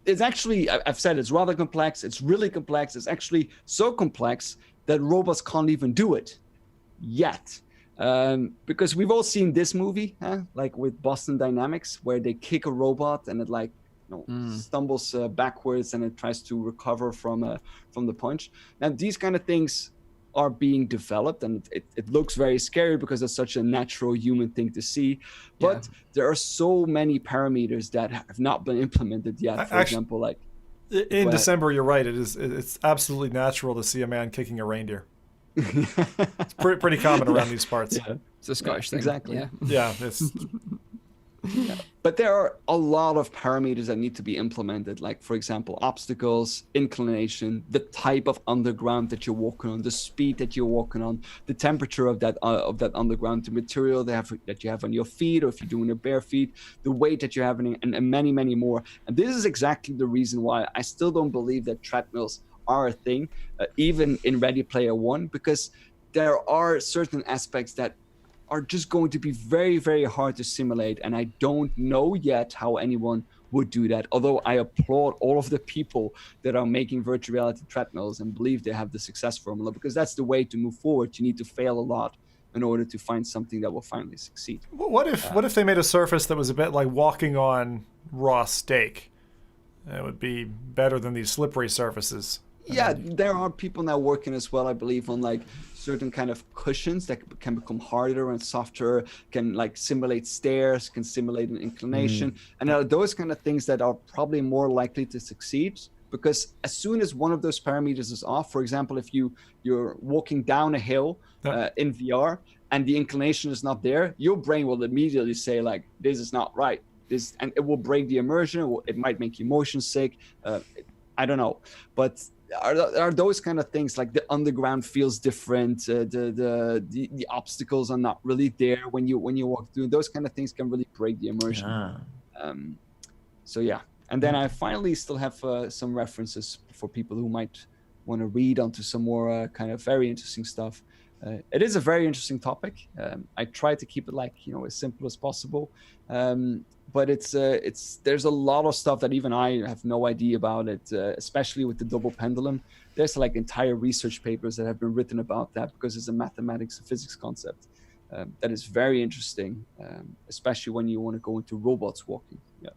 it's actually, I've said it's rather complex. It's really complex. It's actually so complex that robots can't even do it yet. Because we've all seen this movie, like with Boston Dynamics, where they kick a robot and it like stumbles backwards and it tries to recover from the punch. Now, these kind of things are being developed, and it looks very scary because it's such a natural human thing to see. But there are so many parameters that have not been implemented yet. For example, like in December, you're right. It's absolutely natural to see a man kicking a reindeer. It's pretty common around these parts. Yeah. It's a Scottish thing. Exactly. Yeah. But there are a lot of parameters that need to be implemented, like, for example, obstacles, inclination, the type of underground that you're walking on, the speed that you're walking on, the temperature of that underground, the material that you have on your feet, or if you're doing it bare feet, the weight that you're having, and many, many more. And this is exactly the reason why I still don't believe that treadmills are a thing, even in Ready Player One, because there are certain aspects that are just going to be very, very hard to simulate. And I don't know yet how anyone would do that. Although I applaud all of the people that are making virtual reality treadmills and believe they have the success formula, because that's the way to move forward. You need to fail a lot in order to find something that will finally succeed. What if they made a surface that was a bit like walking on raw steak? It would be better than these slippery surfaces. Yeah, there are people now working as well, I believe, on like certain kind of cushions that can become harder and softer, can like simulate stairs, can simulate an inclination. And there are those kind of things that are probably more likely to succeed, because as soon as one of those parameters is off, for example, if you're walking down a hill in VR and the inclination is not there, your brain will immediately say like, this is not right. And it will break the immersion. It might make you motion sick. I don't know. But are those kind of things, like the underground feels different, the obstacles are not really there when you walk through, those kind of things can really break the immersion. So yeah. And then I finally still have some references for people who might want to read onto some more kind of very interesting stuff. it is a very interesting topic. I try to keep it like, as simple as possible. But there's a lot of stuff that even I have no idea about it, especially with the double pendulum. There's like entire research papers that have been written about that because it's a mathematics and physics concept that is very interesting, especially when you want to go into robots walking. Yeah.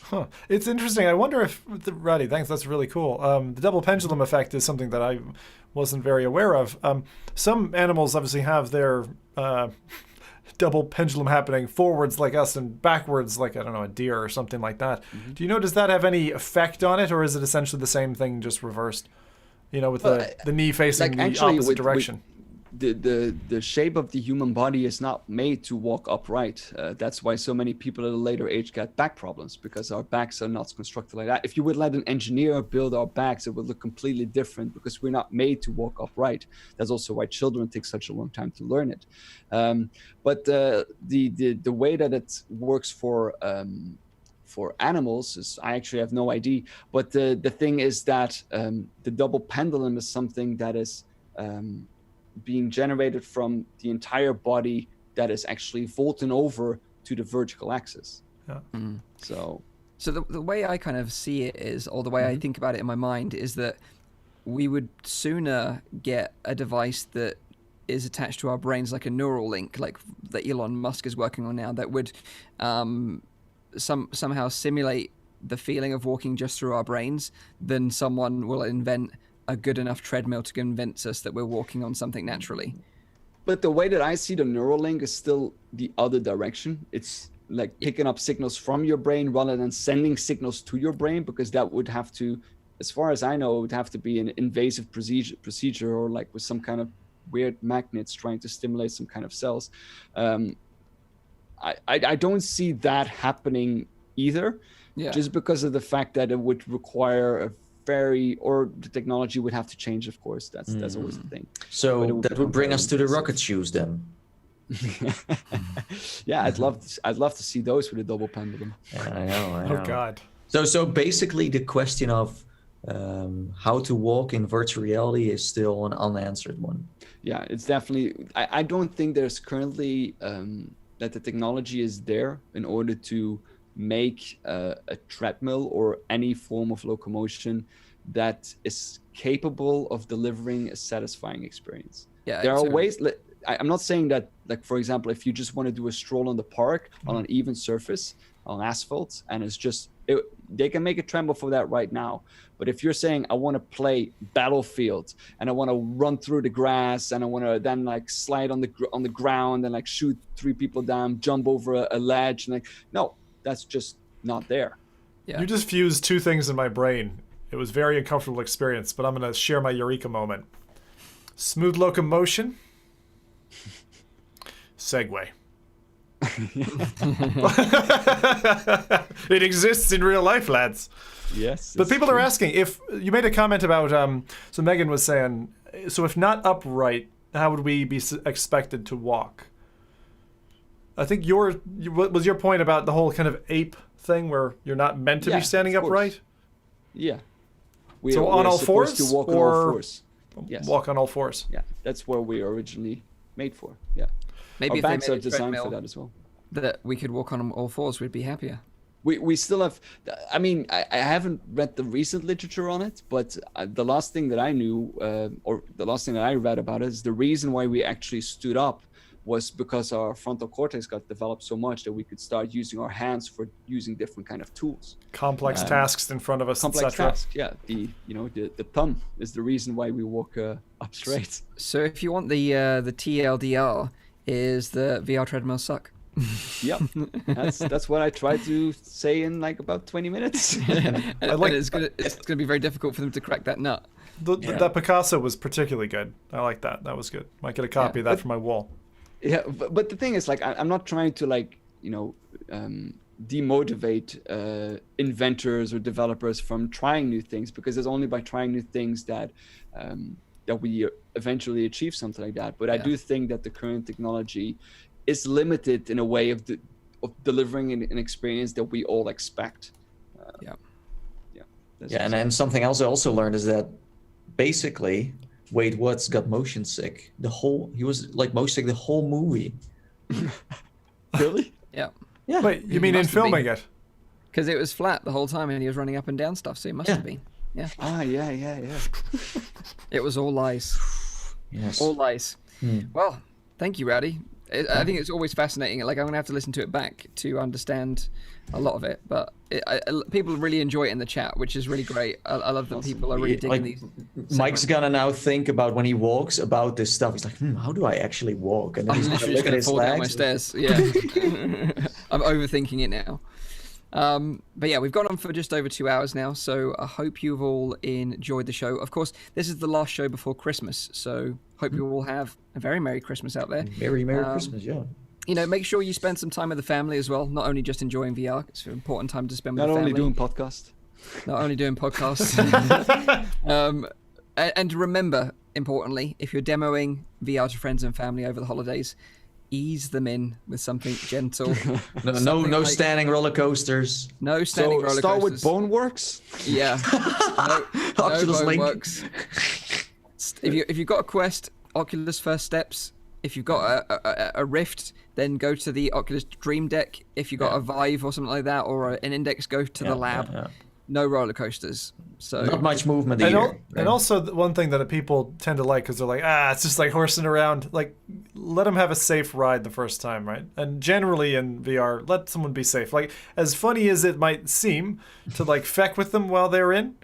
Huh. It's interesting. I wonder if Rowdy, thanks. That's really cool. The double pendulum effect is something that I wasn't very aware of. Some animals obviously have their double pendulum happening forwards like us and backwards like, I don't know, a deer or something like that. Mm-hmm. Do you know, does that have any effect on it, or is it essentially the same thing just reversed? With the knee facing the opposite direction. The shape of the human body is not made to walk upright. That's why so many people at a later age get back problems, because our backs are not constructed like that. If you would let an engineer build our backs, it would look completely different because we're not made to walk upright. That's also why children take such a long time to learn it. But the way that it works for animals is, I actually have no idea. But the thing is that the double pendulum is something that is being generated from the entire body that is actually vaulting over to the vertical axis. Yeah. Mm. So the way I kind of see it is, or the way I think about it in my mind, is that we would sooner get a device that is attached to our brains, like a neural link, like that Elon Musk is working on now, that would somehow simulate the feeling of walking just through our brains, than someone will invent a good enough treadmill to convince us that we're walking on something naturally. But the way that I see the neural link is still the other direction. It's like picking up signals from your brain rather than sending signals to your brain, because that would have to, as far as I know, it would have to be an invasive procedure or like with some kind of weird magnets trying to stimulate some kind of cells. I don't see that happening either, just because of the fact that it would require the technology would have to change, of course. That's always the thing. So that would bring us to the rocket shoes then. Yeah, I'd love to see those with a double pendulum. Yeah, I know. Oh God. So basically the question of how to walk in virtual reality is still an unanswered one. Yeah, it's definitely, I don't think there's currently that the technology is there in order to make a treadmill or any form of locomotion that is capable of delivering a satisfying experience. Yeah, there are ways. I'm not saying that, like, for example, if you just want to do a stroll on the park on an even surface on asphalt, and it's just they can make a treadmill for that right now. But if you're saying I want to play Battlefield and I want to run through the grass and I want to then like slide on the ground and like shoot 3 people down, jump over a ledge, and like, no, that's just not there. Yeah. You just fused 2 things in my brain. It was a very uncomfortable experience, but I'm going to share my eureka moment. Smooth locomotion. Segway. It exists in real life, lads. Yes. But people are asking, if you made a comment about, so Megan was saying, so if not upright, how would we be expected to walk? I think what was your point about the whole kind of ape thing where you're not meant to be standing upright? Yeah. So on all fours? To walk on all fours. Yes. Walk on all fours. Yeah, that's what we were originally made for. Yeah. Maybe our if backs they are made a designed for treadmill that as well. that we could walk on all fours, we'd be happier. We still have, I mean, I haven't read the recent literature on it, but the last thing that I knew, or the last thing that I read about it, is the reason why we actually stood up was because our frontal cortex got developed so much that we could start using our hands for using different kind of tools. Complex tasks in front of us, complex tasks, yeah. The thumb is the reason why we walk up straight. So if you want the TLDR, is the VR treadmills suck. Yep, that's what I tried to say in like about 20 minutes. And it's gonna be very difficult for them to crack that nut. That Picasso was particularly good. I like that. That was good. Might get a copy of that for my wall. Yeah, but the thing is, like, I'm not trying to demotivate inventors or developers from trying new things, because it's only by trying new things that we eventually achieve something like that. But I do think that the current technology is limited in a way of delivering an experience that we all expect. And something else I also learned is that basically Wait What's got motion sick. He was like motion sick the whole movie. Really? Yeah. Yeah. Wait, you mean in filming it? Because it was flat the whole time and he was running up and down stuff, so it must have been. Yeah. Ah, yeah. It was all lies. Yes. All lies. Well, thank you, Rowdy. I think it's always fascinating. Like, I'm going to have to listen to it back to understand a lot of it. But people really enjoy it in the chat, which is really great. I love that people are really digging these. Mike's gonna now think about when he walks about this stuff. He's like, how do I actually walk? And then I'm he's literally just look at going to his fall down my legs. stairs. Yeah. I'm overthinking it now. But yeah, we've gone on for just over 2 hours now, so I hope you've all enjoyed the show. Of course, this is the last show before Christmas, so hope you all have a very Merry Christmas out there. Merry Christmas, yeah. You know, make sure you spend some time with the family as well, not only just enjoying VR. It's an important time to spend with Not the family. only doing podcast. Not only doing podcasts. And remember, importantly, if you're demoing VR to friends and family over the holidays, ease them in with something gentle. No standing roller coasters. No standing roller coasters. Start with Boneworks. Yeah. No Oculus Link. Boneworks. If you've got a Quest, Oculus First Steps. If you've got a Rift, then go to the Oculus Dream Deck. If you've got a Vive or something like that, or an Index, go to the lab. Yeah. No roller coasters. So Not much movement either. And also one thing that people tend to like, because they're like, it's just like horsing around. Like, let them have a safe ride the first time, right? And generally in VR, let someone be safe. Like, as funny as it might seem to like feck with them while they're in,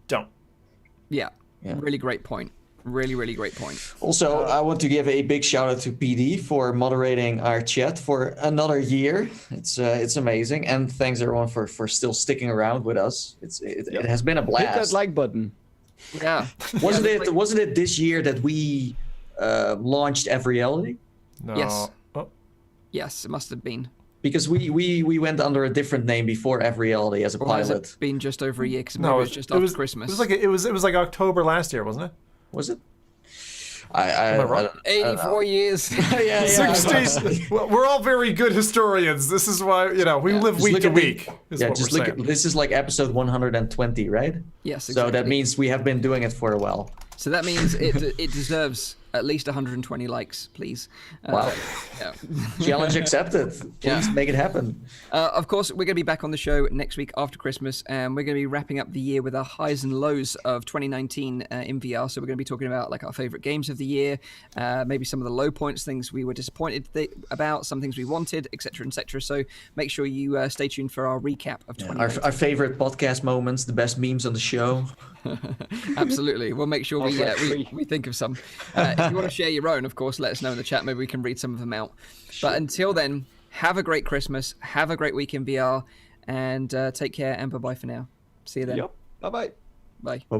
don't. Yeah. Really great point. Really, really great point. Also, I want to give a big shout out to PD for moderating our chat for another year. It's amazing, and thanks everyone for still sticking around with us. It has been a blast. Hit that like button. Yeah. Wasn't it this year that we launched F.Reality? No. Yes. Oh. Yes, it must have been. Because we went under a different name before F.Reality as a Or has pilot. it been just over a year? Because No, it was just after Christmas. It was like October last year, wasn't it? Was it? Am I wrong? 84 years. yeah. 60s. Well, we're all very good historians. This is why, we live week to week. This is like episode 120, right? Yes, exactly. So that means we have been doing it for a while. So that means it deserves at least 120 likes, please. Wow. Yeah. Challenge accepted. Please make it happen. Of course, we're going to be back on the show next week after Christmas, and we're going to be wrapping up the year with our highs and lows of 2019 in VR. So we're going to be talking about like our favorite games of the year, maybe some of the low points, things we were disappointed about, some things we wanted, etc., etc. So make sure you stay tuned for our recap of 2019. Our favorite podcast moments, the best memes on the show. Absolutely. We'll make sure we think of some. If you want to share your own, of course, let us know in the chat. Maybe we can read some of them out. Sure. But until then, have a great Christmas. Have a great week in VR. And take care and bye-bye for now. See you then. Yep. Bye-bye. Bye. Bye-bye.